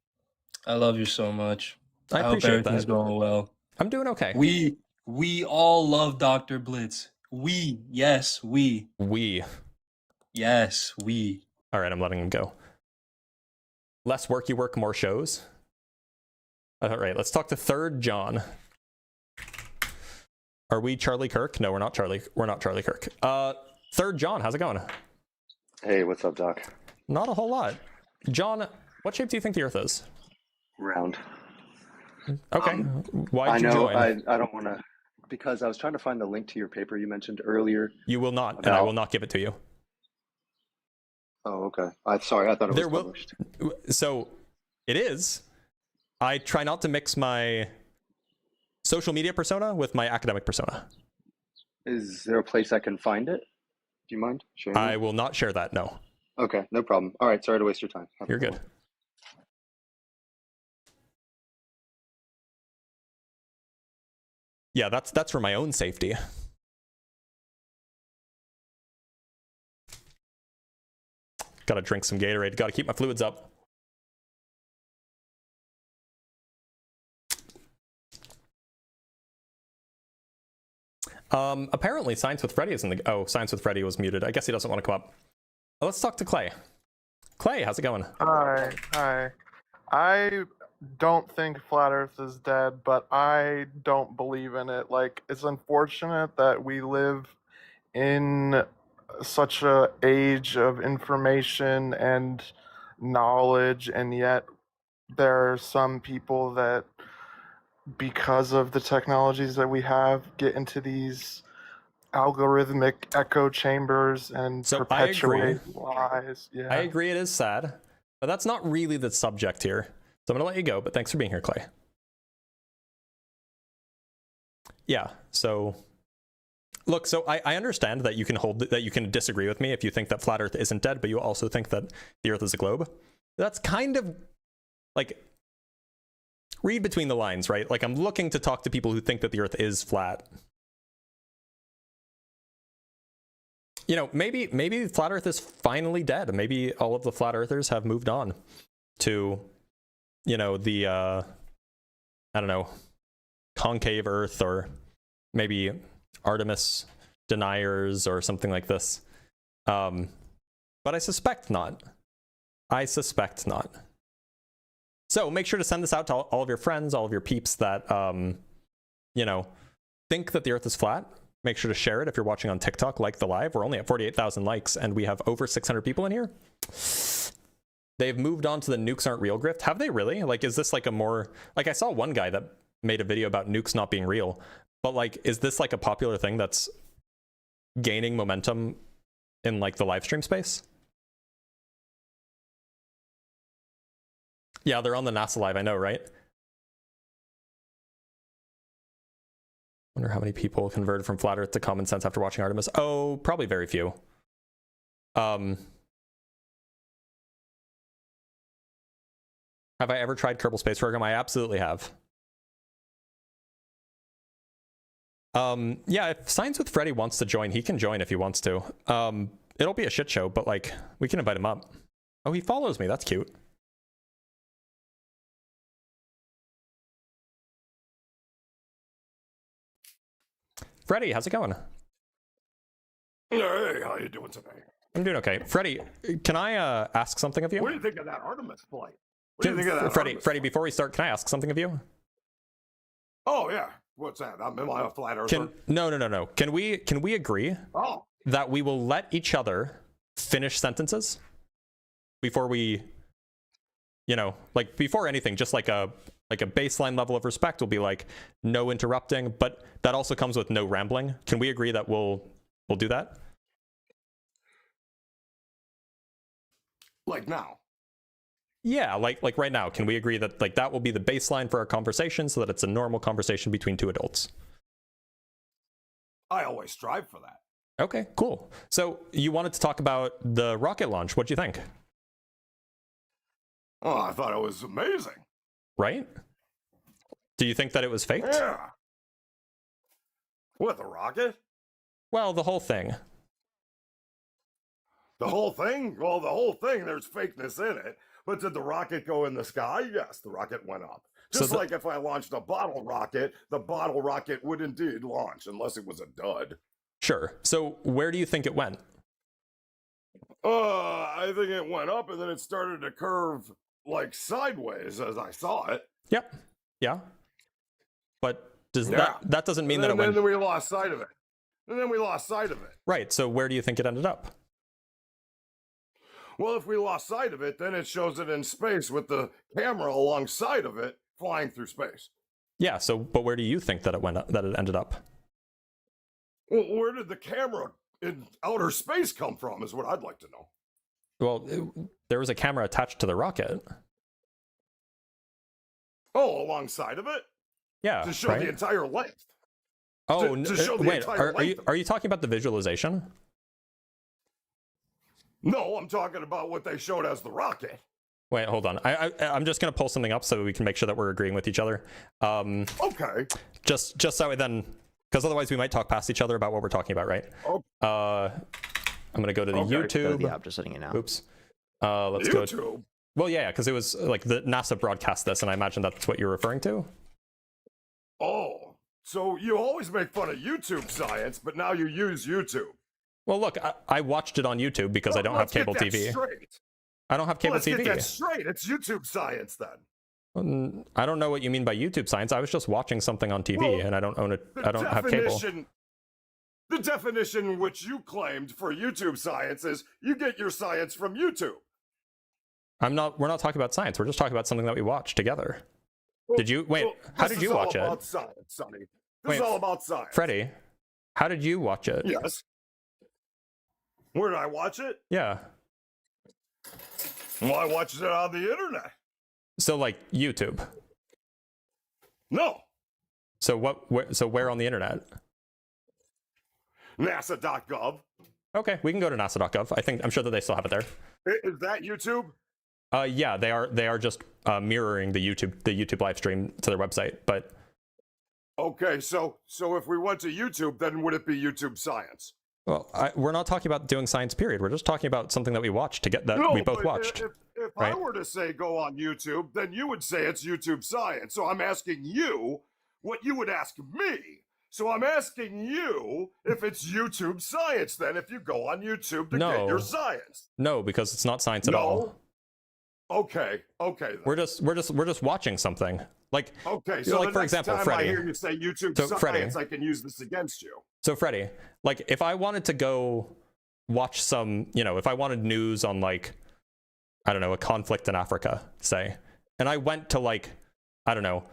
I love you so much. I hope appreciate everything's that. going well. I'm doing okay. We all love Dr. Blitz. Yes, we. Yes, we. All right, I'm letting him go. Less work you work, more shows. All right, let's talk to Third John. Are we Charlie Kirk? No, we're not Charlie. We're not Charlie Kirk. Third John, how's it going? Hey, what's up, Doc? Not a whole lot. John, what shape do you think the Earth is? Round. Okay. Why I did you know. join? I don't want to, because I was trying to find the link to your paper you mentioned earlier. You will not, and I will not give it to you. Oh, okay. Sorry, I thought it was published. So it is. I try not to mix my social media persona with my academic persona. Is there a place I can find it? Do you mind sharing? I will not share that, no. Okay, no problem. All right, sorry to waste your time. You're good. Yeah, that's for my own safety. Gotta drink some Gatorade. Gotta keep my fluids up. Apparently Science with Freddy is in the... Oh, Science with Freddy was muted. I guess he doesn't want to come up. Let's talk to Clay. Clay, how's it going? Hi. I don't think Flat Earth is dead, but I don't believe in it. Like, it's unfortunate that we live in such a age of information and knowledge, and yet there are some people that, because of the technologies that we have, get into these algorithmic echo chambers and So perpetuate lies. Yeah. I agree it is sad, but that's not really the subject here. So I'm gonna let you go, but thanks for being here, Clay. Yeah, so look, so I understand that you can disagree with me if you think that flat Earth isn't dead, but you also think that the Earth is a globe. That's kind of like, read between the lines, right? Like, I'm looking to talk to people who think that the Earth is flat. You know, maybe flat Earth is finally dead. Maybe all of the flat earthers have moved on to, you know, the I don't know, concave Earth, or maybe Artemis deniers or something like this. But I suspect not. I suspect not. So make sure to send this out to all of your friends, all of your peeps that, you know, think that the Earth is flat. Make sure to share it if you're watching on TikTok. Like the live. We're only at 48,000 likes, and we have over 600 people in here. They've moved on to the nukes aren't real grift. Have they really? Like, is this like a more... Like, I saw one guy that made a video about nukes not being real. But, like, is this like a popular thing that's gaining momentum in, like, the live stream space? Yeah, they're on the NASA Live, I know, right? Wonder how many people converted from flat Earth to common sense after watching Artemis. Oh, probably very few. Have I ever tried Kerbal Space Program? I absolutely have. Yeah, if Science with Freddy wants to join, he can join if he wants to. It'll be a shit show, but like, we can invite him up. Oh, he follows me. That's cute. Freddy, how's it going? Hey, how you doing today? I'm doing okay. Freddy, can I ask something of you? What do you think of that Artemis flight? What do you think of that Artemis Freddy, before we start, can I ask something of you? Oh yeah, what's that? Am I a flat earther? No. Can we agree that we will let each other finish sentences before we, you know, like before anything, just like a baseline level of respect will be like no interrupting, but that also comes with no rambling. Can we agree that we'll do that? Like now? Yeah, like right now. Can we agree that like that will be the baseline for our conversation so that it's a normal conversation between two adults? I always strive for that. Okay, cool. So you wanted to talk about the rocket launch. What'd you think? Oh, I thought it was amazing. Right? Do you think that it was faked? Yeah. What, the rocket? Well, the whole thing. The whole thing? Well, the whole thing, there's fakeness in it. But did the rocket go in the sky? Yes, the rocket went up. Just like if I launched a bottle rocket, the bottle rocket would indeed launch, unless it was a dud. Sure. So where do you think it went? I think it went up and then it started to curve like sideways as I saw it. Yep. Yeah. But Does Yeah. that doesn't mean And that then, it went then we lost sight of it. And then we lost sight of it. right? So where do you think it ended up? Well, if we lost sight of it, then it shows it in space with the camera alongside of it flying through space. Yeah. So, but where do you think that it ended up? Well, where did the camera in outer space come from? Is what I'd like to know. Well, there was a camera attached to the rocket. Oh, alongside of it Yeah. to show right? the entire length. Oh, to show the wait. entire length. Are you talking about the visualization? No, I'm talking about what they showed as the rocket. Wait, hold on. I'm just gonna pull something up so we can make sure that we're agreeing with each other. Okay. Just so then, because otherwise we might talk past each other about what we're talking about, right? Oh. I'm gonna go to the Okay. YouTube. Yeah, I'm just setting it now. Oops. Let's go. YouTube. Well, yeah, because it was like the NASA broadcast this, and I imagine that's what you're referring to. Oh, so you always make fun of YouTube science, but now you use YouTube. Well, look, I watched it on YouTube because I don't have Let's get cable that TV. Straight. I don't have cable Let's TV. get that straight. It's YouTube science then. I don't know what you mean by YouTube science. I was just watching something on TV, Well, and I don't own it. The I don't have cable. The definition which you claimed for YouTube science is you get your science from YouTube. We're not talking about science. We're just talking about something that we watched together. Did you wait? How did you watch it? This is all about science, Sonny. This Wait, is all about science. Freddie, how did you watch it? Yes. Where did I watch it? Yeah. Well, I watched it on the internet. So like YouTube. No. So where on the internet? NASA.gov. Okay, we can go to nasa.gov. I'm sure that they still have it there. Is that YouTube? Yeah, they are just mirroring the YouTube live stream to their website, but Okay, so if we went to YouTube, then would it be YouTube science? well, we're not talking about doing science period. We're just talking about something that we watched we both but watched. If right? I were to say go on YouTube, then you would say it's YouTube science. So I'm asking you what you would ask me. So I'm asking you if it's YouTube science then, if you go on YouTube to get your science. No, because it's not science at all. Okay. Then. We're just watching something. Like Okay, so like the for next example, time Freddie. I hear you say YouTube So, science, Freddie. I can use this against you. So Freddie, like if I wanted to go watch some, if I wanted news on like, I don't know, a conflict in Africa, say, and I went to like, I don't know,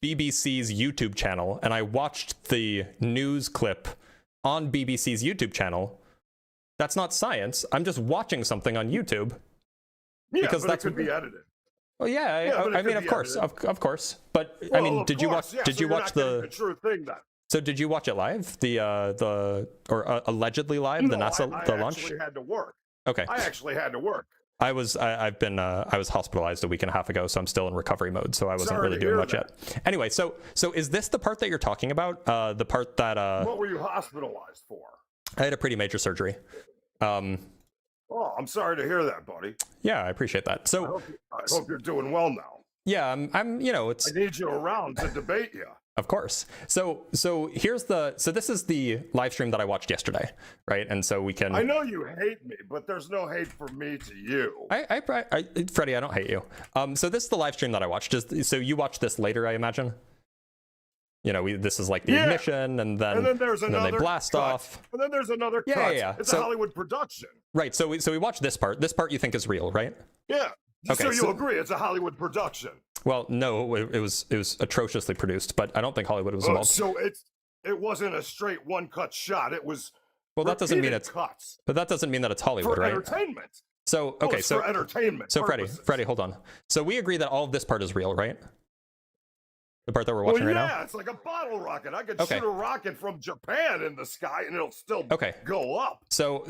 BBC's YouTube channel, and I watched the news clip on BBC's YouTube channel, that's not science. I'm just watching something on YouTube. Yeah, because but that's it could be edited. Well, yeah, but it I mean, could of be course, edited. of course. But Well, I mean, of did you course, watch? yeah, Did so you you're watch not getting the? true thing then? So did you watch it live? Allegedly live, No, the NASA, I the launch? actually had to work. Okay. I actually had to work. I was hospitalized a week and a half ago, so I'm still in recovery mode, so I wasn't Sorry really to doing hear much that. yet. Anyway, so is this the part that you're talking about? The part that What were you hospitalized for? I had a pretty major surgery. Oh, I'm sorry to hear that, buddy. Yeah, I appreciate that. So I hope you're doing well now. yeah, I'm it's I need you around to debate you. of course. So this is the live stream that I watched yesterday, right? And so we can. I know you hate me, but there's no hate from me to you. Freddie, I don't hate you. So this is the live stream that I watched. So you watched this later, I imagine. This is like the ignition, and then there's another they blast cut, off. and then there's another Yeah, cut. yeah. It's So- a Hollywood production. Right. So we watched this part. This part you think is real, right? Yeah. Okay, so you so- agree it's a Hollywood production? Well, no, it was atrociously produced, but I don't think Hollywood was Oh, involved. so it wasn't a straight one cut shot. It was Well, that doesn't mean repeated it's. cuts But that doesn't mean that it's Hollywood, for right? entertainment. So Well, okay, it's so for entertainment. so purposes. Freddie, hold on. So we agree that all of this part is real, right? The part that we're watching Well, right yeah, now. it's like a bottle rocket. I could Okay. shoot a rocket from Japan in the sky, and it'll still Okay. go up. So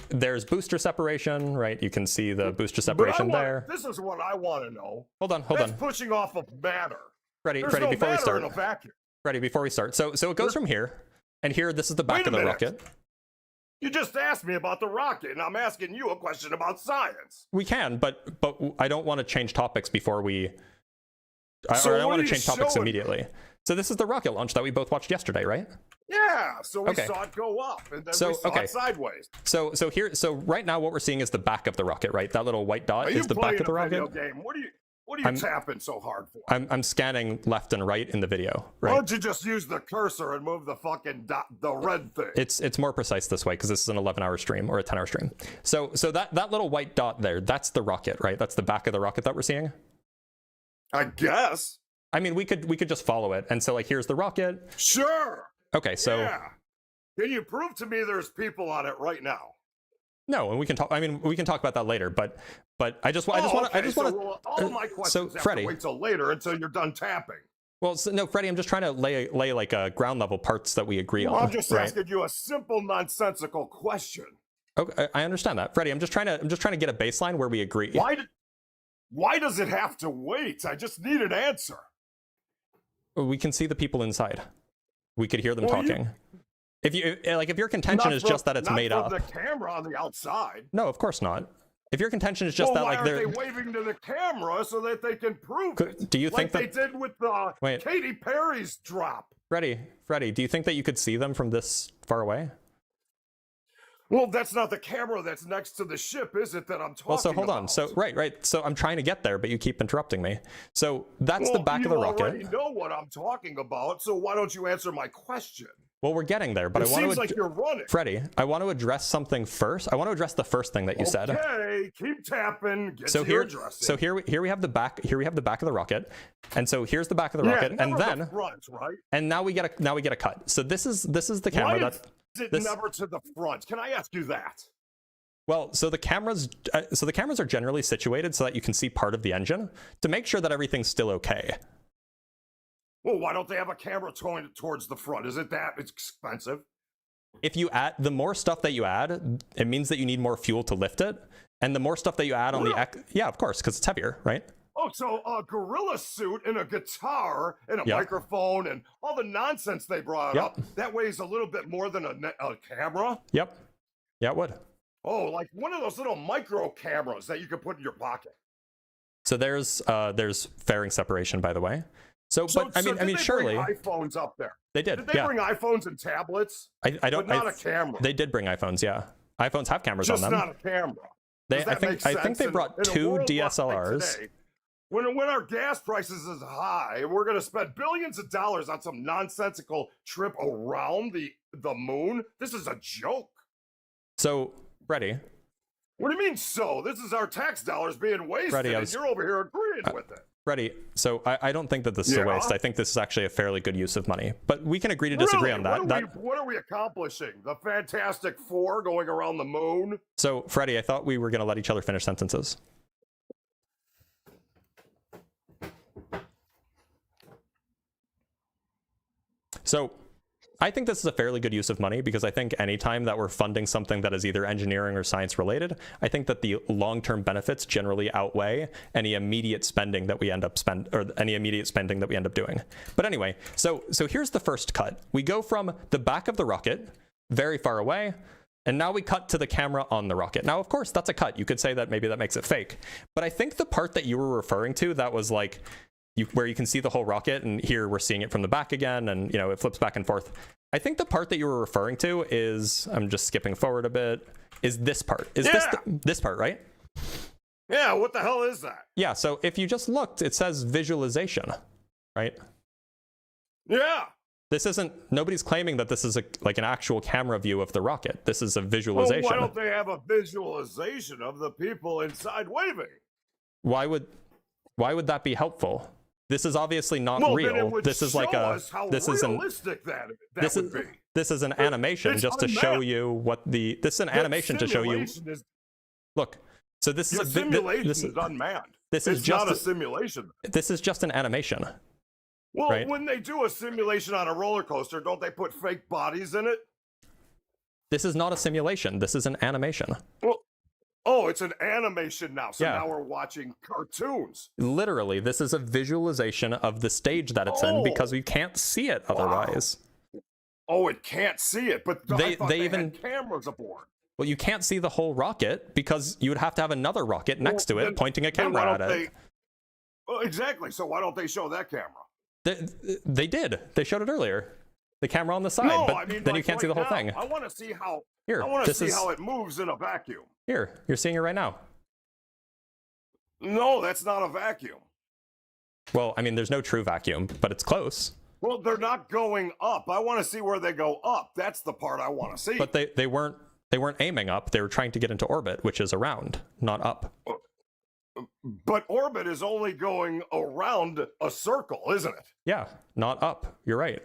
there's booster separation, right? You can see the booster But separation there. This is what I want to know. Hold on. That's pushing off of matter. Freddie, There's Freddie, no before we matter start. in a vacuum. Freddie, before we start. So it goes from here, and here this is the back Wait a of the minute. rocket. You just asked me about the rocket, and I'm asking you a question about science. We can, but I don't want to change topics before we. So I don't what want are to you change topics showing me? immediately. So this is the rocket launch that we both watched yesterday, right? Yeah, so we Okay. saw it go up, and then So, we saw okay. it sideways. So right now what we're seeing is the back of the rocket, right? That little white dot Are you is the back playing of the a video rocket. game? What are you? What are you tapping so hard for? I'm scanning left and right in the video, Why right? don't you just use the cursor and move the fucking the red thing? It's more precise this way because this is an 11-hour stream or a 10-hour stream. So that little white dot there, that's the rocket, right? That's the back of the rocket that we're seeing. I guess. I mean, we could just follow it. And so like, here's the rocket. Sure. Okay, so Yeah. Can you prove to me there's people on it right now? no, and we can talk. I mean, we can talk about that later. But I just want to. All my questions have Freddie, to wait till later until you're done tapping. well, no, Freddie, I'm just trying to lay like a ground level parts that we agree on. I'm just right? asking you a simple, nonsensical question. Okay, I understand that, Freddie. I'm just trying to get a baseline where we agree. Why does it have to wait? I just need an answer. We can see the people inside. We could hear them talking. If your contention is just that it's made up. Not from the camera on the outside. No, of course not. If your contention is just that, why like, aren't they waving to the camera so that they can prove it? Do you think they did with Katy Perry's drop? Freddie, do you think that you could see them from this far away? Well, that's not the camera that's next to the ship, is it, that I'm talking about? Well, so hold on. So, right. So I'm trying to get there, but you keep interrupting me. So that's the back of the rocket. You already know what I'm talking about, so why don't you answer my question? Well, we're getting there, but I want to... seems like you're running. Freddie, I want to address something first. I want to address the first thing that you said. Okay, keep tapping. Get to your addressing. So here we have the back. Here we have the back of the rocket, and so here's the back of the rocket, and then the front, right? And now we get a cut. So this is the camera. Why is it never to the front? Can I ask you that? Well, so the cameras are generally situated so that you can see part of the engine to make sure that everything's still okay. Well, why don't they have a camera towing towards the front? Is it that expensive? If you add the more stuff that you add, it means that you need more fuel to lift it, and the more stuff that you add on yeah, of course, because it's heavier, right? Oh, so a gorilla suit and a guitar and a microphone and all the nonsense they brought up, that weighs a little bit more than a camera? Yep. Yeah, it would. Oh, like one of those little micro cameras that you can put in your pocket. So there's fairing separation, by the way. So I mean, surely bring iPhones up there. They did. Did they bring iPhones and tablets? I don't. But not a camera. They did bring iPhones. Yeah, iPhones have cameras Just on them. not a camera. I think they brought two DSLRs. Today, when our gas prices is high, we're going to spend billions of dollars on some nonsensical trip around the moon. This is a joke. So, Freddie. What do you mean? So this is our tax dollars being wasted, Freddie, and you're over here agreeing with it. Freddie, so I don't think that this is a waste. I think this is actually a fairly good use of money. But we can agree to disagree on that. What are we accomplishing? The Fantastic Four going around the moon? So, Freddie, I thought we were going to let each other finish sentences. So, I think this is a fairly good use of money because I think anytime that we're funding something that is either engineering or science related, I think that the long-term benefits generally outweigh any immediate spending that we end up doing. But anyway, so here's the first cut. We go from the back of the rocket, very far away, and now we cut to the camera on the rocket. Now, of course, that's a cut. You could say that maybe that makes it fake. But I think the part that you were referring to that was like, where you can see the whole rocket, and here we're seeing it from the back again, and it flips back and forth. I think the part that you were referring to is, I'm just skipping forward a bit, is this part. This part, right? Yeah, what the hell is that? Yeah, so if you just looked, it says visualization, right? Yeah. This isn't, nobody's claiming that this is like an actual camera view of the rocket. This is a visualization. Well, why don't they have a visualization of the people inside waving? Why would that be helpful? This is obviously not real. This is like this is an animation just to show you what this is an animation to show you. Look, so this is a simulation is unmanned. This is just not a simulation. This is just an animation. Well, when they do a simulation on a roller coaster, don't they put fake bodies in it? This is not a simulation. This is an animation. Well, oh, it's an animation now. So now we're watching cartoons. Literally, this is a visualization of the stage that it's in because we can't see it otherwise. Oh, it can't see it, but they even had cameras aboard. Well, you can't see the whole rocket because you would have to have another rocket next to it pointing a camera at it. Well, exactly. So why don't they show that camera? They did. They showed it earlier. The camera on the side, no, but I mean, then you can't see the whole thing. I want to see how. Here, I want to see how it moves in a vacuum. Here, you're seeing it right now. No, that's not a vacuum. Well, I mean, there's no true vacuum, but it's close. Well, they're not going up. I want to see where they go up. That's the part I want to see. But they weren't aiming up. They were trying to get into orbit, which is around, not up. But orbit is only going around a circle, isn't it? Yeah, not up. You're right.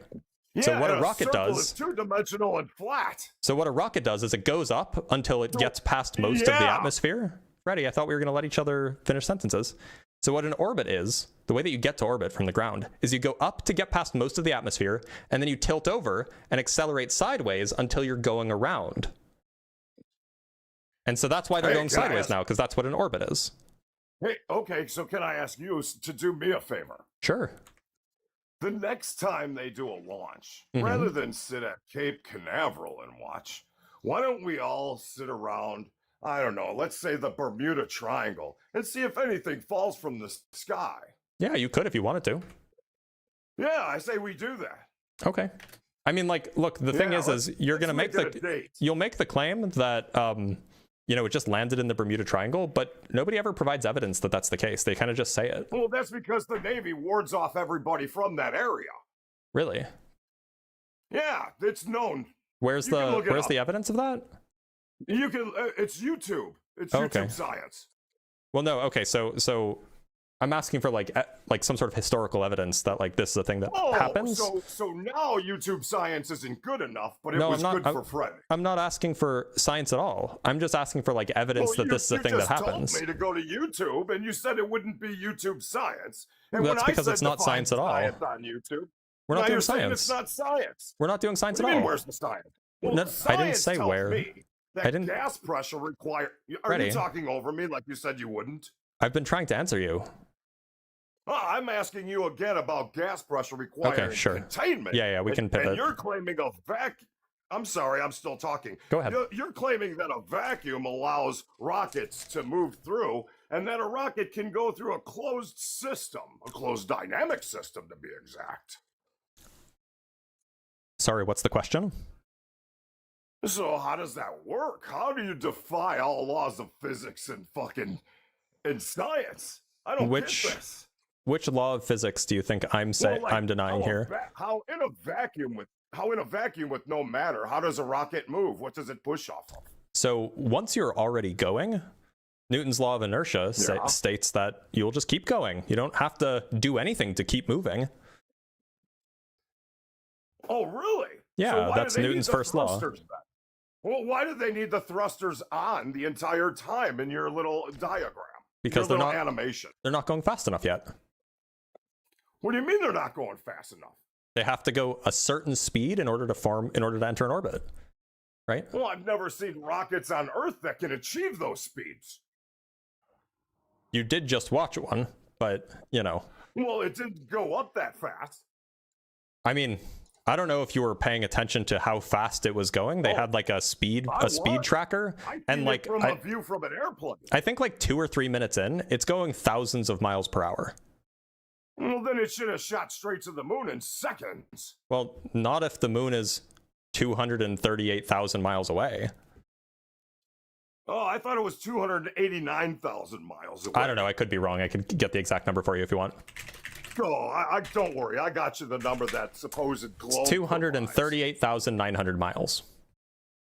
Yeah, so what a and rocket circle does is two-dimensional and flat. So what a rocket does is it goes up until it gets past most of the atmosphere. Freddie, I thought we were going to let each other finish sentences. So what an orbit is, the way that you get to orbit from the ground, is you go up to get past most of the atmosphere, and then you tilt over and accelerate sideways until you're going around. And so that's why they're going sideways now, because that's what an orbit is. Hey, okay, so can I ask you to do me a favor? Sure. The next time they do a launch, rather than sit at Cape Canaveral and watch, why don't we all sit around, I don't know, let's say the Bermuda Triangle, and see if anything falls from the sky? Yeah, you could if you wanted to. Yeah, I say we do that. Okay. I mean, like, look, the thing is you're going to make you'll make the claim that, you know, it just landed in the Bermuda Triangle, but nobody ever provides evidence that that's the case. They kind of just say it. Well, that's because the Navy wards off everybody from that area. Really? Yeah, it's known. Where's the evidence of that? You can, it's YouTube. It's YouTube science. Well, no, okay, so I'm asking for like some sort of historical evidence that like this is a thing that happens. So now YouTube science isn't good enough, but it was good for Fred. I'm not asking for science at all. I'm just asking for like evidence that this is a thing that happens. You just told me to go to YouTube, and you said it wouldn't be YouTube science. And that's because it's not science at all. On YouTube, we're not doing science. It's not science. We're not doing science at all. Where's the science? Well, no, I didn't say where. I didn't. Gas pressure required. Are you talking over me like you said you wouldn't? I've been trying to answer you. I'm asking you again about gas pressure requiring containment. Yeah, we can pivot. And you're claiming a vacuum. I'm sorry, I'm still talking. Go ahead. You're claiming that a vacuum allows rockets to move through, and that a rocket can go through a closed system, a closed dynamic system to be exact. Sorry, what's the question? So how does that work? How do you defy all laws of physics and science? I don't get this. Which law of physics do you think I'm denying here? How in a vacuum with no matter, how does a rocket move? What does it push off of? So once you're already going, Newton's law of inertia states that you'll just keep going. You don't have to do anything to keep moving. Oh, really? Yeah, so that's Newton's first law. Well, why do they need the thrusters on the entire time in your little diagram? Because they're not animation. They're not going fast enough yet. What do you mean they're not going fast enough? They have to go a certain speed in order to enter an orbit, right? Well, I've never seen rockets on Earth that can achieve those speeds. You did just watch one, but you know. Well, it didn't go up that fast. I mean, I don't know if you were paying attention to how fast it was going. They had like a speed tracker, and like a view from an airplane. I think like 2 or 3 minutes in, it's going thousands of miles per hour. Well, then it should have shot straight to the moon in seconds. Well, not if the moon is 238,000 miles away. Oh, I thought it was 289,000 miles away. I don't know. I could be wrong. I could get the exact number for you if you want. Oh, I don't worry. I got you the number that supposed globe. It's 238,900 miles.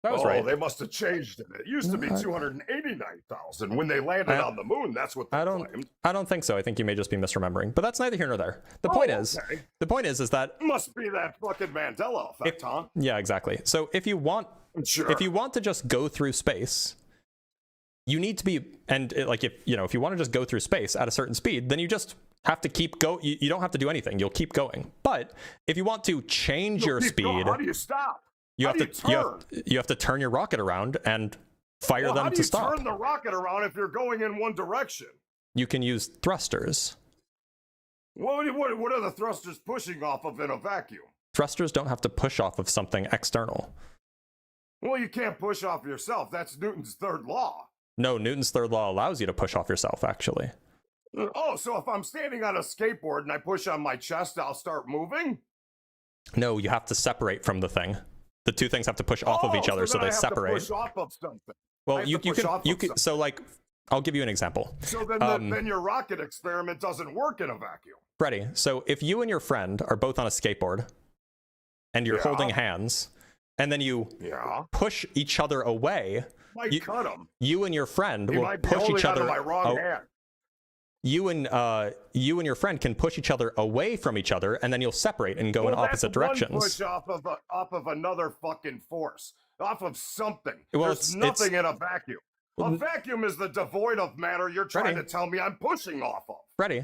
That was right. Oh, they must have changed it. It used to be 289,000 when they landed on the moon. That's what they claimed. I don't think so. I think you may just be misremembering. But that's neither here nor there. The point is that must be that fucking Mandela effect, huh? Yeah, exactly. So if you want to just go through space, you need to be if you want to just go through space at a certain speed, then you just have to keep go. You don't have to do anything. You'll keep going. But if you want to change your speed, how do you stop? You have to turn your rocket around and fire them to stop. How do you turn the rocket around if you're going in one direction? You can use thrusters. What are the thrusters pushing off of in a vacuum? Thrusters don't have to push off of something external. Well, you can't push off yourself. That's Newton's third law. No, Newton's third law allows you to push off yourself, actually. Oh, so if I'm standing on a skateboard and I push on my chest, I'll start moving? No, you have to separate from the thing. The two things have to push off of each other, so they separate. Push off of something. Well, you can. So, like, I'll give you an example. So then your rocket experiment doesn't work in a vacuum. Freddie, so if you and your friend are both on a skateboard and you're holding hands, and then you push each other away, cut them. You and your friend He will might be push holding each other. onto my wrong hand. You and your friend can push each other away from each other, and then you'll separate and go in opposite directions. One push off of another fucking force, off of something. Well, There's nothing in a vacuum. A vacuum is the devoid of matter you're trying to tell me I'm pushing off of. Freddie,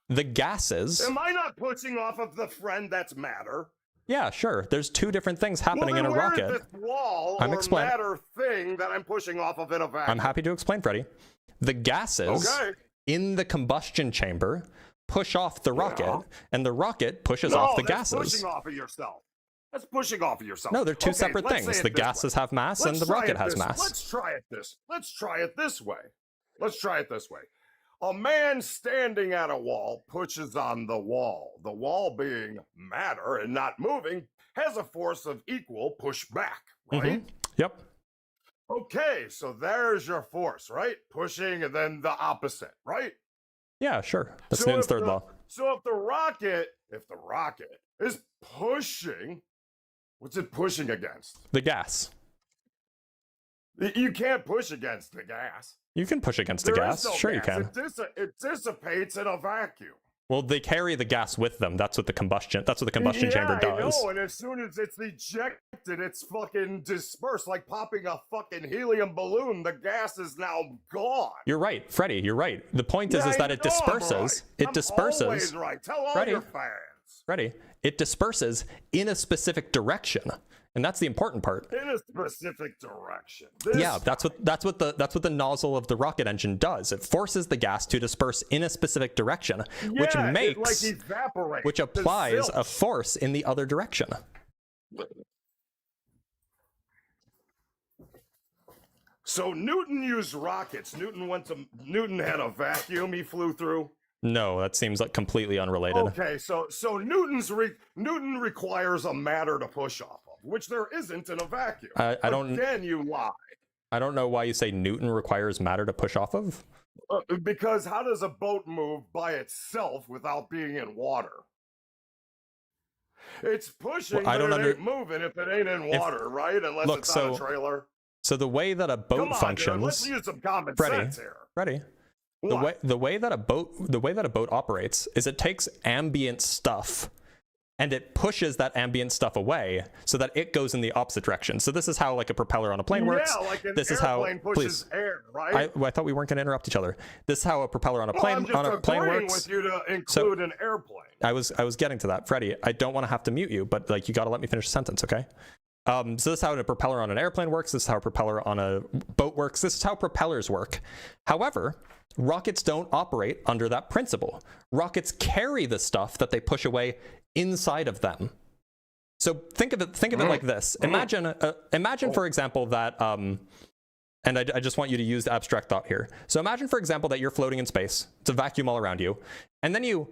the gases. Am I not pushing off of the friend that's matter? Yeah, sure. There's two different things happening in a where rocket. Is this wall or matter thing that I'm pushing off of in a vacuum? I'm happy to explain, Freddie. The gases in the combustion chamber push off the rocket, and the rocket pushes off the gases. That's pushing off of yourself. That's pushing off of yourself. No, they're two separate things. The gases have mass, and the rocket has mass. Let's try it this way. Let's try it this way. A man standing at a wall pushes on the wall. The wall, being matter and not moving, has a force of equal pushback, right? Yep. Okay, so there's your force, right? Pushing and then the opposite, right? Yeah, sure. That's Newton's third law. So if the rocket is pushing, what's it pushing against? The gas. You can't push against the gas. You can push against the gas. Sure, you can. It dissipates in a vacuum. Well, they carry the gas with them. That's what the combustion chamber does. I know, and as soon as it's ejected, it's fucking dispersed, like popping a fucking helium balloon. The gas is now gone. You're right, Freddie. You're right. The point is that it disperses. It disperses. I'm always right. Tell all your fans. Freddie, it disperses in a specific direction. And that's the important part. In a specific direction. That's what the nozzle of the rocket engine does. It forces the gas to disperse in a specific direction, which applies a force in the other direction. So Newton used rockets. Newton had a vacuum he flew through. No, that seems like completely unrelated. Okay, so Newton requires a matter to push off of, which there isn't in a vacuum. Again, you lie. I don't know why you say Newton requires matter to push off of. Because how does a boat move by itself without being in water? It's pushing, but it ain't moving if it ain't in water, right? Unless it's on a trailer. So the way that a boat functions. Dude, let's use some common sense here. Freddie. The way that a boat operates is it takes ambient stuff and it pushes that ambient stuff away so that it goes in the opposite direction. So this is how like a propeller on a plane works. Yeah, like an airplane pushes air, right? I thought we weren't going to interrupt each other. This is how a propeller on a plane I'm just plane agreeing works. with you to include an airplane. I was getting to that, Freddie. I don't want to have to mute you, but like you got to let me finish the sentence, okay? So this is how a propeller on an airplane works. This is how a propeller on a boat works. This is how propellers work. However, rockets don't operate under that principle. Rockets carry the stuff that they push away inside of them. So think of it like this. Imagine, for example, that, and I just want you to use the abstract thought here. So imagine, for example, that you're floating in space. It's a vacuum all around you. And then you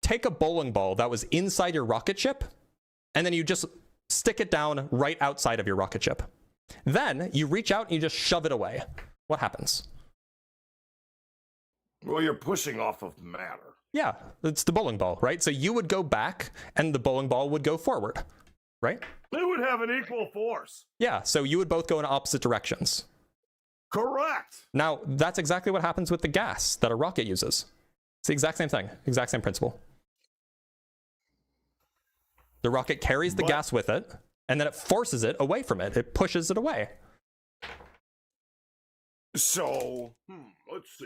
take a bowling ball that was inside your rocket ship, and then you just stick it down right outside of your rocket ship. Then you reach out and you just shove it away. What happens? Well, you're pushing off of matter. Yeah, it's the bowling ball, right? So you would go back and the bowling ball would go forward, right? It would have an equal force. Yeah, so you would both go in opposite directions. Correct. Now, that's exactly what happens with the gas that a rocket uses. It's the exact same thing, exact same principle. The rocket carries the gas with it, and then it forces it away from it. It pushes it away. So, let's see.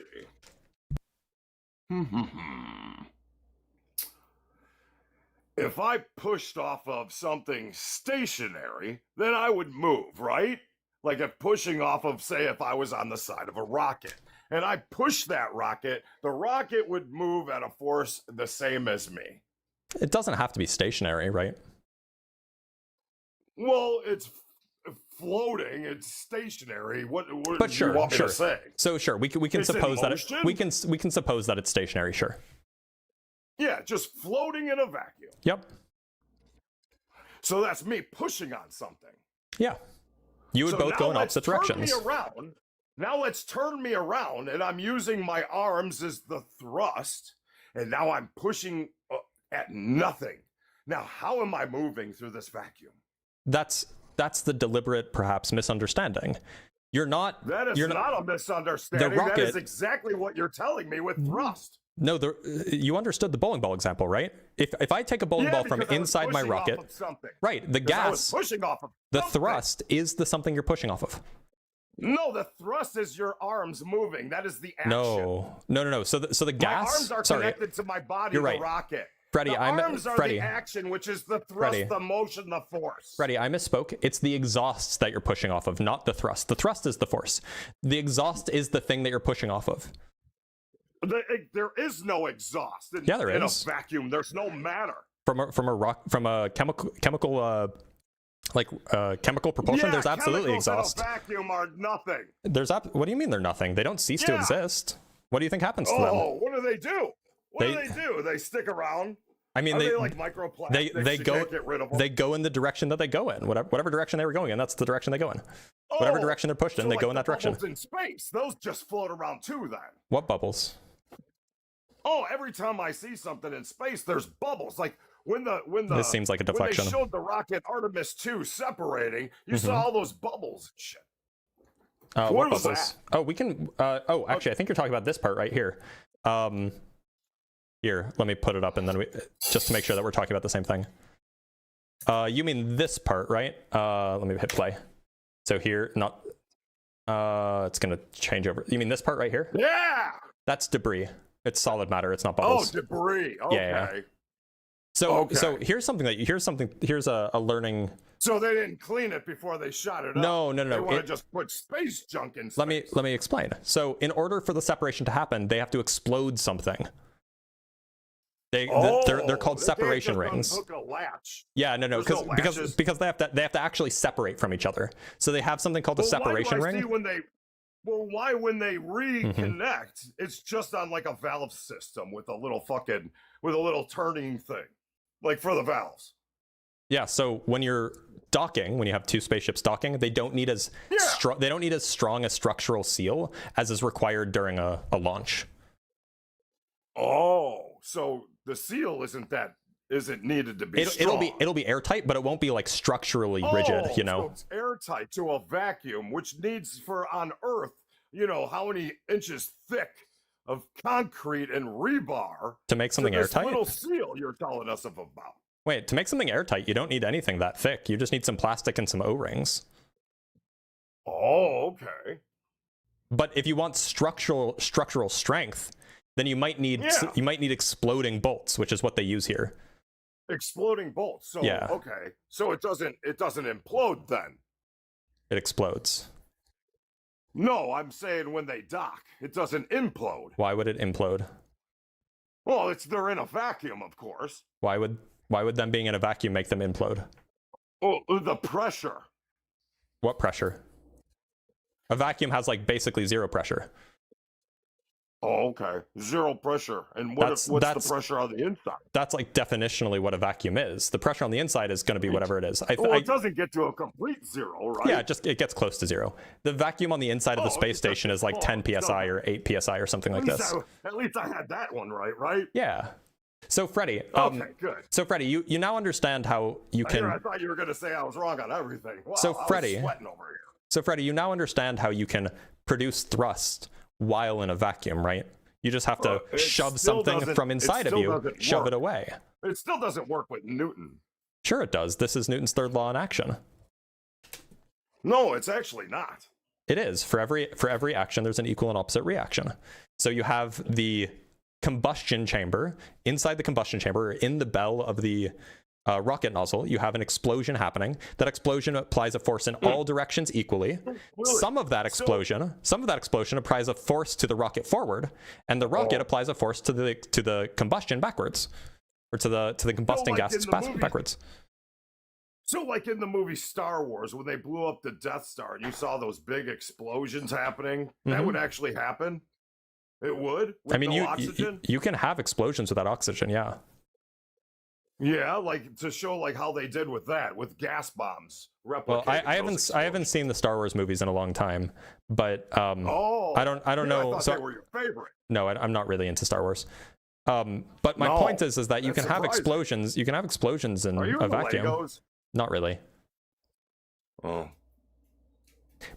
If I pushed off of something stationary, then I would move, right? Like if pushing off of, say, if I was on the side of a rocket, and I pushed that rocket, the rocket would move at a force the same as me. It doesn't have to be stationary, right? Well, it's floating, it's stationary. What do you want me to say? So sure, we can suppose that we can suppose that it's stationary, sure. Yeah, just floating in a vacuum. Yep. So that's me pushing on something. Yeah. You would both go in opposite directions. Now let's turn me around, and I'm using my arms as the thrust, and now I'm pushing at nothing. Now, how am I moving through this vacuum? That's the deliberate, perhaps, misunderstanding. You're not. That is not a misunderstanding. Rocket, that is exactly what you're telling me with thrust. No, you understood the bowling ball example, right? If I take a bowling ball from inside my rocket, right? The gas, pushing off of the thrust is the something you're pushing off of. No, the thrust is your arms moving. That is the action. No. So the gas. My arms are connected to my body. You're right. The rocket. Freddie, the arms are the action, which is the thrust, the motion, the force. Freddie, I misspoke. It's the exhausts that you're pushing off of, not the thrust. The thrust is the force. The exhaust is the thing that you're pushing off of. There is no exhaust. In a vacuum. There's no matter. From a chemical propulsion. There's absolutely exhaust. In a vacuum are nothing. What do you mean they're nothing? They don't cease to exist. What do you think happens to them? Oh, what do they do? What do they do? They stick around. I mean, they like microplastics. They go. Get rid of them? They go in the direction that they go in. Whatever direction they were going in, that's the direction they go in. Whatever direction they're pushed in, they go in that direction. Bubbles in space, those just float around too. Then what bubbles? Oh, every time I see something in space, there's bubbles. Like when this seems like a deflection. When they showed the rocket Artemis 2 separating, you saw all those bubbles and shit. What was bubbles? That? Oh, we can. Actually, I think you're talking about this part right here. Here, let me put it up, and then just to make sure that we're talking about the same thing. You mean this part, right? Let me hit play. So here, it's gonna change over. You mean this part right here? Yeah. That's debris. It's solid matter. It's not bubbles. Oh, debris. Okay. Yeah. So here's a learning. So they didn't clean it before they shot it up. No. They want to just put space junk in space. Let me explain. So in order for the separation to happen, they have to explode something. They're called separation rings. Unhook a latch. Yeah, no, because they have to actually separate from each other. So they have something called a separation ring. Why when they reconnect, it's just on like a valve system with a little turning thing, like for the valves. Yeah, so when you're docking, when you have two spaceships docking, they don't need as strong a structural seal as is required during a launch. Oh, so the seal isn't needed to be strong. It'll be airtight, but it won't be like structurally rigid, you know. So it's airtight to a vacuum, which needs on Earth, how many inches thick of concrete and rebar to make something airtight? Little seal you're telling us about. Wait, to make something airtight, you don't need anything that thick. You just need some plastic and some O-rings. Oh, okay. But if you want structural strength, then you might need exploding bolts, which is what they use here. Exploding bolts. So yeah. Okay. So it doesn't implode then. It explodes. No, I'm saying when they dock, it doesn't implode. Why would it implode? Well, they're in a vacuum, of course. Why would them being in a vacuum make them implode? Oh, the pressure. What pressure? A vacuum has like basically zero pressure. Oh, okay. Zero pressure. And what's the pressure on the inside? That's like definitionally what a vacuum is. The pressure on the inside is going to be whatever it is. It doesn't get to a complete zero, right? Yeah, it gets close to zero. The vacuum on the inside of the space station is like 10 psi or 8 psi or something like this. At least I had that one right? Yeah. So Freddie, okay, good. So Freddie, you now understand how you can. I thought you were going to say I was wrong on everything. Wow, so Freddie, I was sweating over here. So Freddie, you now understand how you can produce thrust while in a vacuum, right? You just have to shove something from inside of you, shove it away. It still doesn't work with Newton. Sure it does. This is Newton's third law in action. No, it's actually not. It is. For every action, there's an equal and opposite reaction. So you have the combustion chamber. Inside the combustion chamber, in the bell of the rocket nozzle, you have an explosion happening. That explosion applies a force in all directions equally. Really? Some of that explosion applies a force to the rocket forward, and the rocket applies a force to the combustion backwards, or to the combusting gas backwards. So like in the movie Star Wars, when they blew up the Death Star and you saw those big explosions happening, that would actually happen? It would? With oxygen? You can have explosions without oxygen, yeah. Yeah, like to show like how they did with gas bombs. Well, I haven't seen the Star Wars movies in a long time, but I don't know. I thought they were your favorite. No, I'm not really into Star Wars. But my No, point is that you that's can have surprising. explosions. You can have explosions in Are you a into vacuum. Legos? Not really. Oh.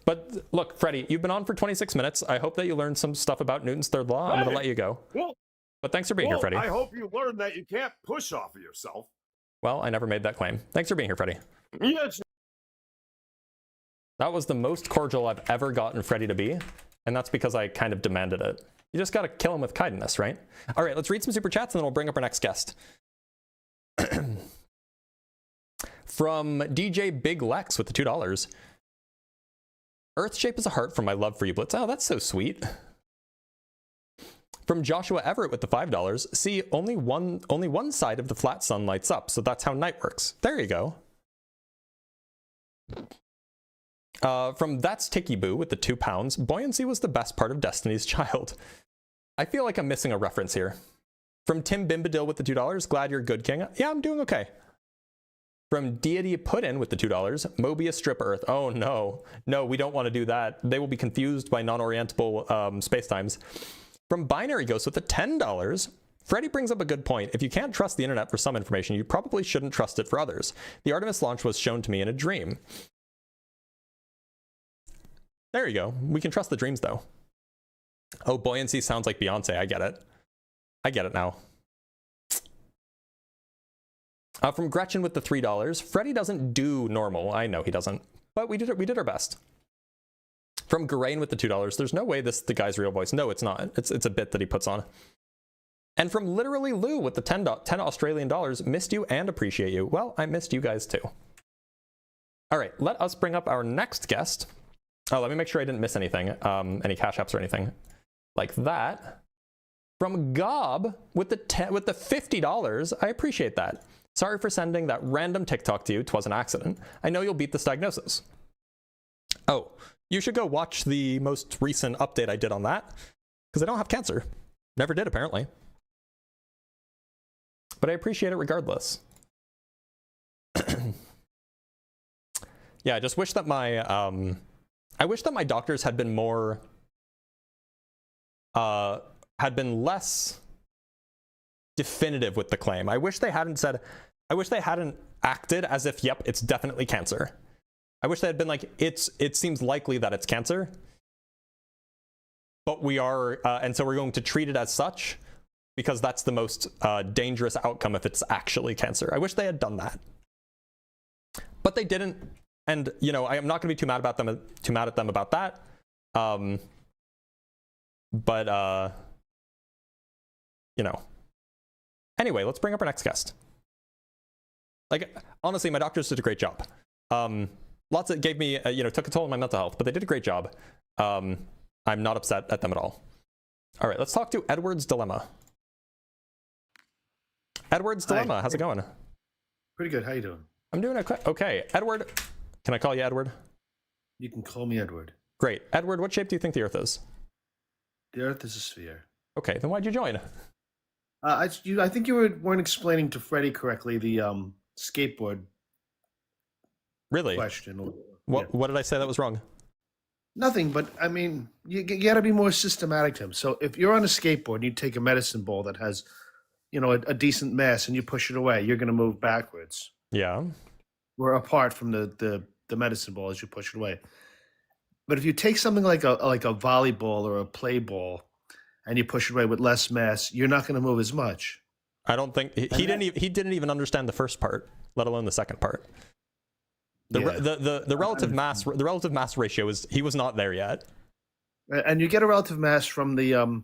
But look, Freddie, you've been on for 26 minutes. I hope that you learned some stuff about Newton's third law. I'm going to let you go. Well, But thanks for being here, Freddie. I hope you learned that you can't push off of yourself. Well, I never made that claim. Thanks for being here, Freddie. Yes. That was the most cordial I've ever gotten Freddie to be, and that's because I kind of demanded it. You just got to kill him with kindness, right? All right, let's read some super chats, and then we'll bring up our next guest. From DJ Big Lex with the $2. Earth shape is a heart from my love for you, Blitz. Oh, that's so sweet. From Joshua Everett with the $5. See, only one side of the flat sun lights up, so that's how night works. There you go. From That's Ticky Boo with the £2. Buoyancy was the best part of Destiny's Child. I feel like I'm missing a reference here. From Tim Bimbadil with the $2. Glad you're good, King. Yeah, I'm doing okay. From Deity Puddin with the $2. Mobius Strip Earth. Oh no. No, we don't want to do that. They will be confused by non-orientable spacetimes. From Binary Ghost with the $10. Freddie brings up a good point. If you can't trust the internet for some information, you probably shouldn't trust it for others. The Artemis launch was shown to me in a dream. There you go. We can trust the dreams though. Oh, buoyancy sounds like Beyonce. I get it. I get it now. From Gretchen with the $3. Freddie doesn't do normal. I know he doesn't, but we did our best. From Garain with the $2. There's no way this is the guy's real voice. No, it's not. It's a bit that he puts on. And from Literally Lou with the 10 Australian dollars. Missed you and appreciate you. Well, I missed you guys too. All right, let us bring up our next guest. Oh, let me make sure I didn't miss anything. Any cash apps or anything like that. From Gob with the $50. I appreciate that. Sorry for sending that random TikTok to you. 'Twas an accident. I know you'll beat this diagnosis. Oh, you should go watch the most recent update I did on that, because I don't have cancer. Never did, apparently. But I appreciate it regardless. Yeah, I just wish that my doctors had been more had been less definitive with the claim. I wish they hadn't acted as if, yep, it's definitely cancer. I wish they had been like, it seems likely that it's cancer, but we are, and so we're going to treat it as such, because that's the most dangerous outcome if it's actually cancer. I wish they had done that, but they didn't. And you know, I am not going to be too mad at them about that. But you know. Anyway, let's bring up our next guest. Like, honestly, my doctors did a great job. Gave me, took a toll on my mental health, but they did a great job. I'm not upset at them at all. All right, let's talk to Edward's Dilemma. Edward's Dilemma, how's it going? Pretty good. How you doing? I'm doing okay. Edward, can I call you Edward? You can call me Edward. Great. Edward, what shape do you think the Earth is? The Earth is a sphere. Okay, then why'd you join? I think you weren't explaining to Freddie correctly the skateboard Really? question. What did I say that was wrong? Nothing, but I mean, you got to be more systematic to him. So if you're on a skateboard and you take a medicine ball that has, a decent mass and you push it away, you're going to move backwards. Yeah. Or apart from the medicine ball as you push it away. But if you take something like a volleyball or a play ball and you push it away with less mass, you're not going to move as much. I don't think he didn't even understand the first part, let alone the second part. The relative mass ratio he was not there yet. And you get a relative mass from the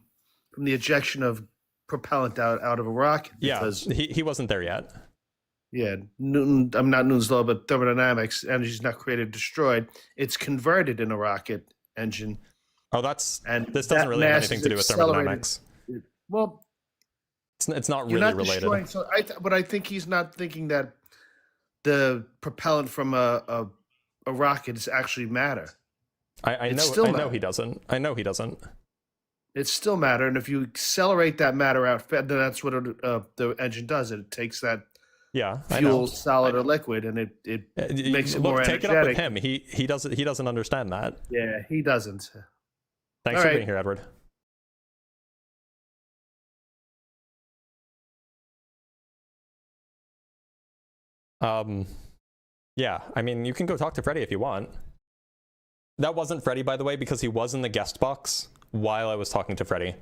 ejection of propellant out of a rocket. Because he wasn't there yet. Yeah, not Newton's law, but thermodynamics. Energy is not created, destroyed. It's converted in a rocket engine. Oh, this doesn't really have anything to do with thermodynamics. Well, it's not really related. So but I think he's not thinking that the propellant from a rocket is actually matter. I know he doesn't. It's still matter, and if you accelerate that matter out, then that's what the engine does. It takes that fuel, solid or liquid, and it makes it more energetic. Take it up with him. He doesn't understand that. Yeah, he doesn't. Thanks for being here, Edward. Yeah, I mean, you can go talk to Freddy if you want. That wasn't Freddy, by the way, because he was in the guest box while I was talking to Freddy.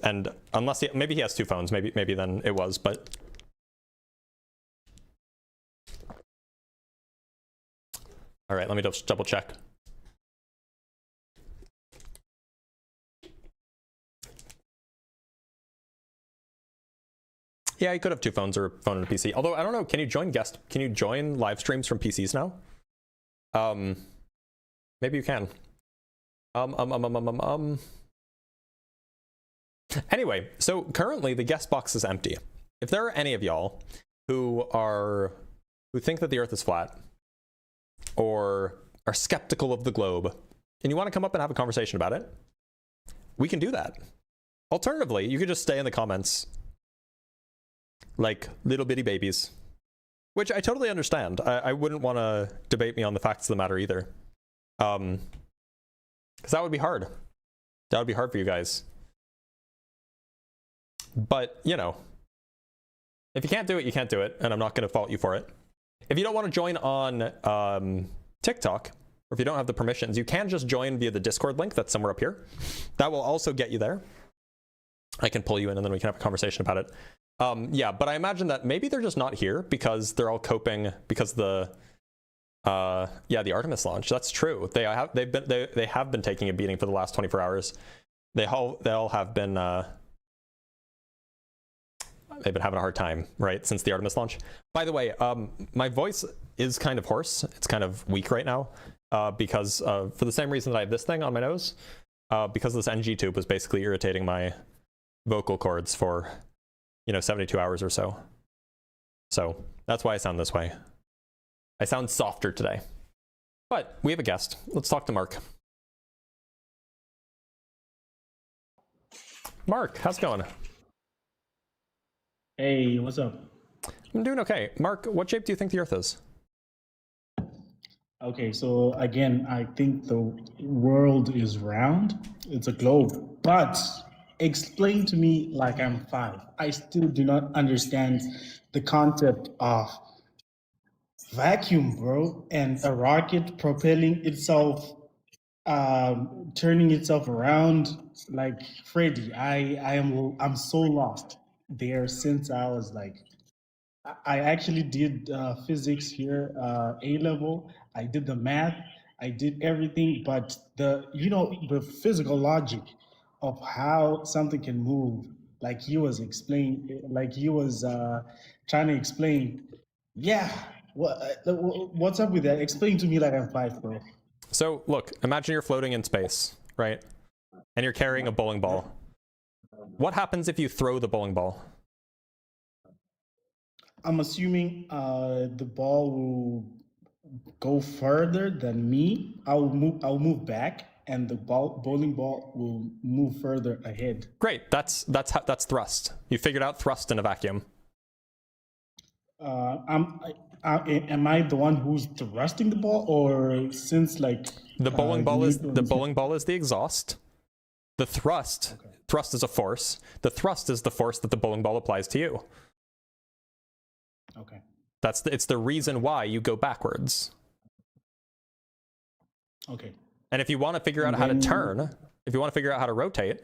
And unless maybe he has two phones, maybe then it was, but... All right, let me just double check. Yeah, you could have two phones or a phone and a PC. Although I don't know, can you join live streams from PCs now? Maybe you can. Anyway, so currently the guest box is empty. If there are any of y'all who think that the Earth is flat or are skeptical of the globe and you want to come up and have a conversation about it, we can do that. Alternatively, you could just stay in the comments like little bitty babies, which I totally understand. I wouldn't want to debate me on the facts of the matter either. Because that would be hard. That would be hard for you guys. But, you know, if you can't do it, you can't do it, and I'm not going to fault you for it. If you don't want to join on TikTok, or if you don't have the permissions, you can just join via the Discord link that's somewhere up here. That will also get you there. I can pull you in and then we can have a conversation about it. Yeah, but I imagine that maybe they're just not here because they're all coping because the Artemis launch. That's true. They have been taking a beating for the last 24 hours. They all have been they've been having a hard time, right, since the Artemis launch. By the way, my voice is kind of hoarse. It's kind of weak right now because for the same reason that I have this thing on my nose, because this NG tube was basically irritating my vocal cords for 72 hours or so. So that's why I sound this way. I sound softer today. But we have a guest. Let's talk to Mark. Mark, how's it going? Hey, what's up? I'm doing okay. Mark, what shape do you think the Earth is? Okay, so again, I think the world is round. It's a globe. But explain to me like I'm 5. I still do not understand the concept of vacuum, bro, and a rocket propelling itself, turning itself around. Like Freddy, I'm so lost there since I was like, I actually did physics here, A level. I did the math, I did everything, but the physical logic of how something can move, like he was trying to explain. Yeah, what's up with that? Explain to me like I'm 5, bro. So look, imagine you're floating in space, right? And you're carrying a bowling ball. What happens if you throw the bowling ball? I'm assuming the ball will go further than me. I'll move back, and the bowling ball will move further ahead. Great. That's thrust. You figured out thrust in a vacuum. Am I the one who's thrusting the ball, or since like the bowling ball is the exhaust. The thrust is a force. The thrust is the force that the bowling ball applies to you. Okay. It's the reason why you go backwards. Okay. And if you want to figure out how to turn, if you want to figure out how to rotate,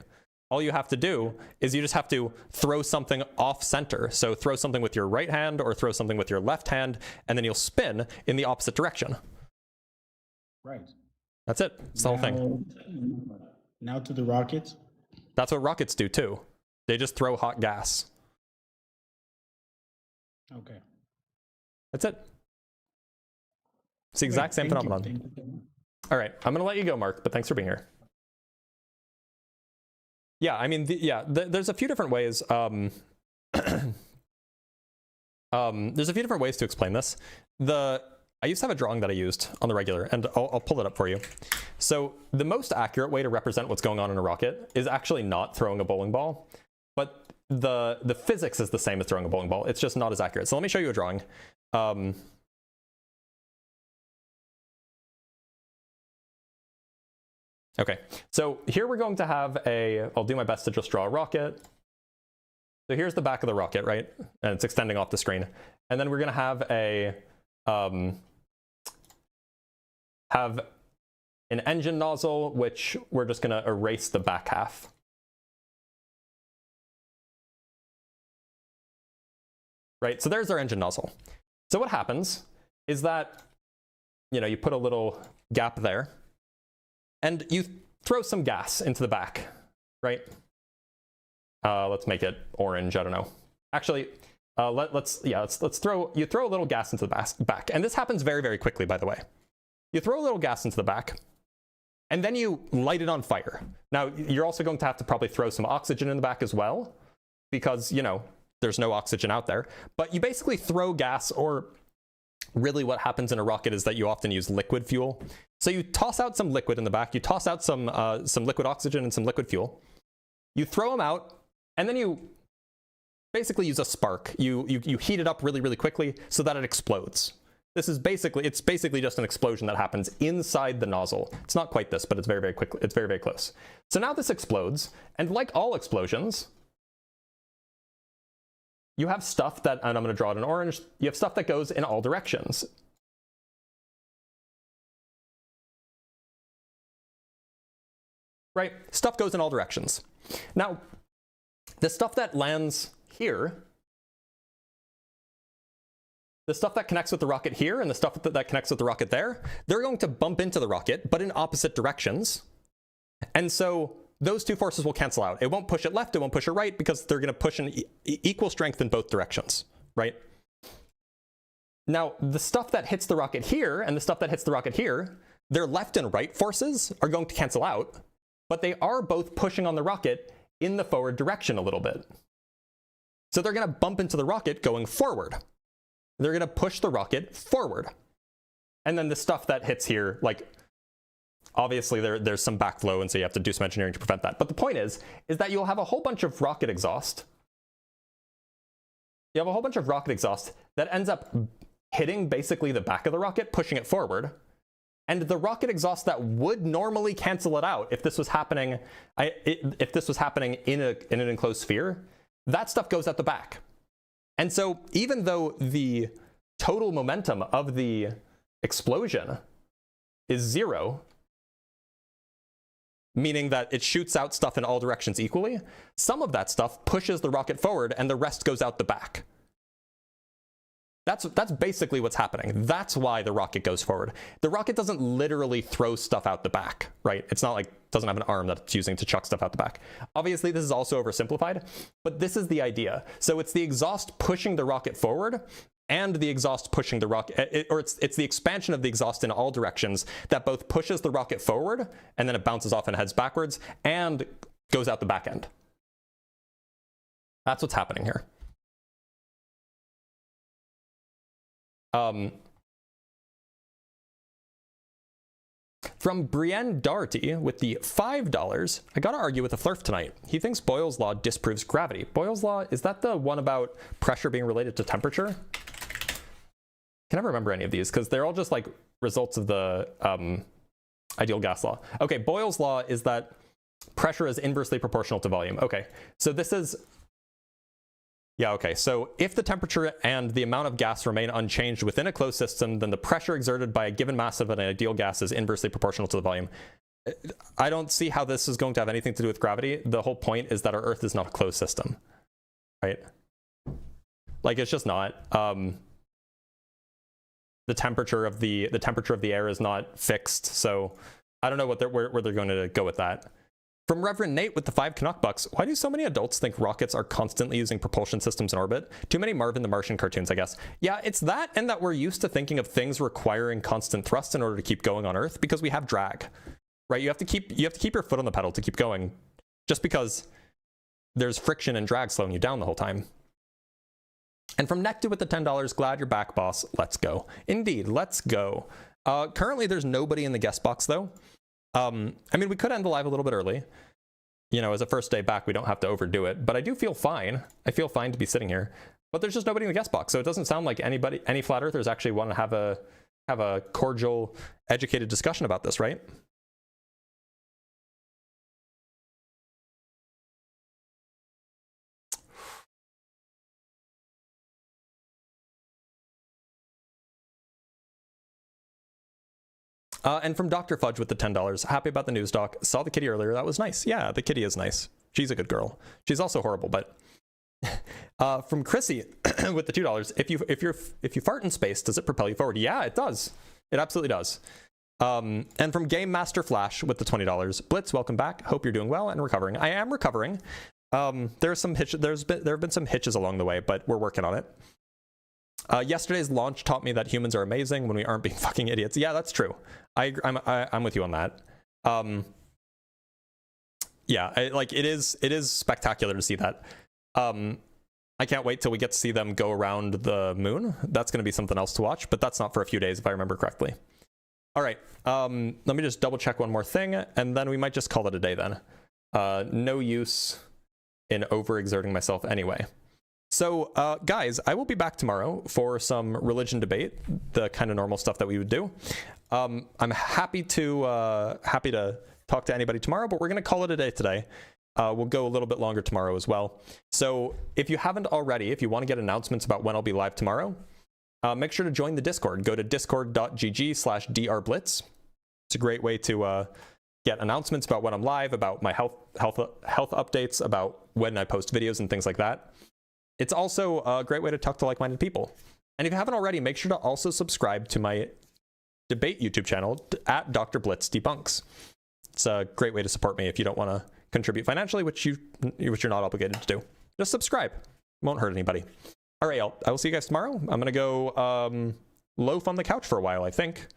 all you have to do is you just have to throw something off center. So throw something with your right hand or throw something with your left hand, and then you'll spin in the opposite direction. Right. That's it. It's the whole thing. Now to the rockets. That's what rockets do too. They just throw hot gas. Okay. That's it. It's the exact same phenomenon. All right, I'm going to let you go, Mark, but thanks for being here. Yeah, I mean, there's a few different ways. There's a few different ways to explain this. I used to have a drawing that I used on the regular, and I'll pull it up for you. So the most accurate way to represent what's going on in a rocket is actually not throwing a bowling ball, but the physics is the same as throwing a bowling ball. It's just not as accurate. So let me show you a drawing. Okay, so here we're going to have I'll do my best to just draw a rocket. So here's the back of the rocket, right? And it's extending off the screen. And then we're going to have have an engine nozzle, which we're just going to erase the back half. Right, so there's our engine nozzle. So what happens is that, you know, you put a little gap there, and you throw some gas into the back, right? Let's make it orange, I don't know. Actually, let's throw a little gas into the back. And this happens very, very quickly, by the way. You throw a little gas into the back, and then you light it on fire. Now, you're also going to have to probably throw some oxygen in the back as well, because, you know, there's no oxygen out there. But you basically throw gas, or really what happens in a rocket is that you often use liquid fuel. So you toss out some liquid in the back, you toss out some liquid oxygen and some liquid fuel. You throw them out, and then you basically use a spark. You heat it up really, really quickly so that it explodes. It's basically just an explosion that happens inside the nozzle. It's not quite this, but it's very, very quickly. It's very, very close. So now this explodes, and like all explosions, you have stuff that, and I'm going to draw it in orange, you have stuff that goes in all directions. Right? Stuff goes in all directions. Now, the stuff that lands here, the stuff that connects with the rocket here and the stuff that connects with the rocket there, they're going to bump into the rocket, but in opposite directions. And so those two forces will cancel out. It won't push it left, it won't push it right, because they're going to push in equal strength in both directions, right? Now, the stuff that hits the rocket here and the stuff that hits the rocket here, their left and right forces are going to cancel out, but they are both pushing on the rocket in the forward direction a little bit. So they're going to bump into the rocket going forward. They're going to push the rocket forward. And then the stuff that hits here, like, obviously there's some backflow, and so you have to do some engineering to prevent that. But the point is that you'll have a whole bunch of rocket exhaust. You have a whole bunch of rocket exhaust that ends up hitting basically the back of the rocket, pushing it forward. And the rocket exhaust that would normally cancel it out if this was happening, in an enclosed sphere, that stuff goes out the back. And so even though the total momentum of the explosion is 0, meaning that it shoots out stuff in all directions equally, some of that stuff pushes the rocket forward and the rest goes out the back. That's basically what's happening. That's why the rocket goes forward. The rocket doesn't literally throw stuff out the back, right? It's not like it doesn't have an arm that it's using to chuck stuff out the back. Obviously, this is also oversimplified, but this is the idea. So it's the exhaust pushing the rocket forward and the exhaust pushing the rocket, or it's the expansion of the exhaust in all directions that both pushes the rocket forward and then it bounces off and heads backwards and goes out the back end. That's what's happening here. From Brienne Doherty with the $5, I gotta argue with the FLERF tonight. He thinks Boyle's law disproves gravity. Boyle's law, is that the one about pressure being related to temperature? I can never remember any of these because they're all just like results of the ideal gas law. Okay, Boyle's law is that pressure is inversely proportional to volume. Okay, so this is, yeah, okay, so if the temperature and the amount of gas remain unchanged within a closed system, then the pressure exerted by a given mass of an ideal gas is inversely proportional to the volume. I don't see how this is going to have anything to do with gravity. The whole point is that our Earth is not a closed system, right? Like, it's just not. The temperature of the air is not fixed, so I don't know where they're going to go with that. From Reverend Nate with the 5 Canuck bucks, why do so many adults think rockets are constantly using propulsion systems in orbit? Too many Marvin the Martian cartoons, I guess. Yeah, it's that, and that we're used to thinking of things requiring constant thrust in order to keep going on Earth because we have drag, right? You have to keep your foot on the pedal to keep going, just because there's friction and drag slowing you down the whole time. And from Necta with the $10, glad you're back, boss. Let's go. Indeed, let's go. Currently, there's nobody in the guest box, though. I mean, we could end the live a little bit early. You know, as a first day back, we don't have to overdo it. But I do feel fine. I feel fine to be sitting here. But there's just nobody in the guest box, so it doesn't sound like any flat earthers actually want to have a cordial, educated discussion about this, right? And from Dr. Fudge with the $10. Happy about the news, doc. Saw the kitty earlier. That was nice. Yeah, the kitty is nice. She's a good girl. She's also horrible, but from Chrissy with the $2. If you fart in space, does it propel you forward? Yeah, it does. It absolutely does. And from Game Master Flash with the $20. Blitz, welcome back. Hope you're doing well and recovering. I am recovering. There have been some hitches along the way, but we're working on it. Yesterday's launch taught me that humans are amazing when we aren't being fucking idiots. Yeah, that's true. I'm with you on that. Yeah, it is spectacular to see that. I can't wait till we get to see them go around the moon. That's going to be something else to watch, but that's not for a few days if I remember correctly. All right, let me just double check one more thing, and then we might just call it a day then. No use in overexerting myself anyway. So, guys, I will be back tomorrow for some religion debate, the kind of normal stuff that we would do. I'm happy to talk to anybody tomorrow, but we're going to call it a day today. We'll go a little bit longer tomorrow as well. So if you haven't already, if you want to get announcements about when I'll be live tomorrow, make sure to join the Discord. Go to discord.gg/drblitz. It's a great way to get announcements about when I'm live, about my health updates, about when I post videos and things like that. It's also a great way to talk to like-minded people. And if you haven't already, make sure to also subscribe to my debate YouTube channel at Dr. Blitz Debunks. It's a great way to support me if you don't want to contribute financially, which you're not obligated to do. Just subscribe. Won't hurt anybody. All right, I will see you guys tomorrow. I'm going to go loaf on the couch for a while, I think.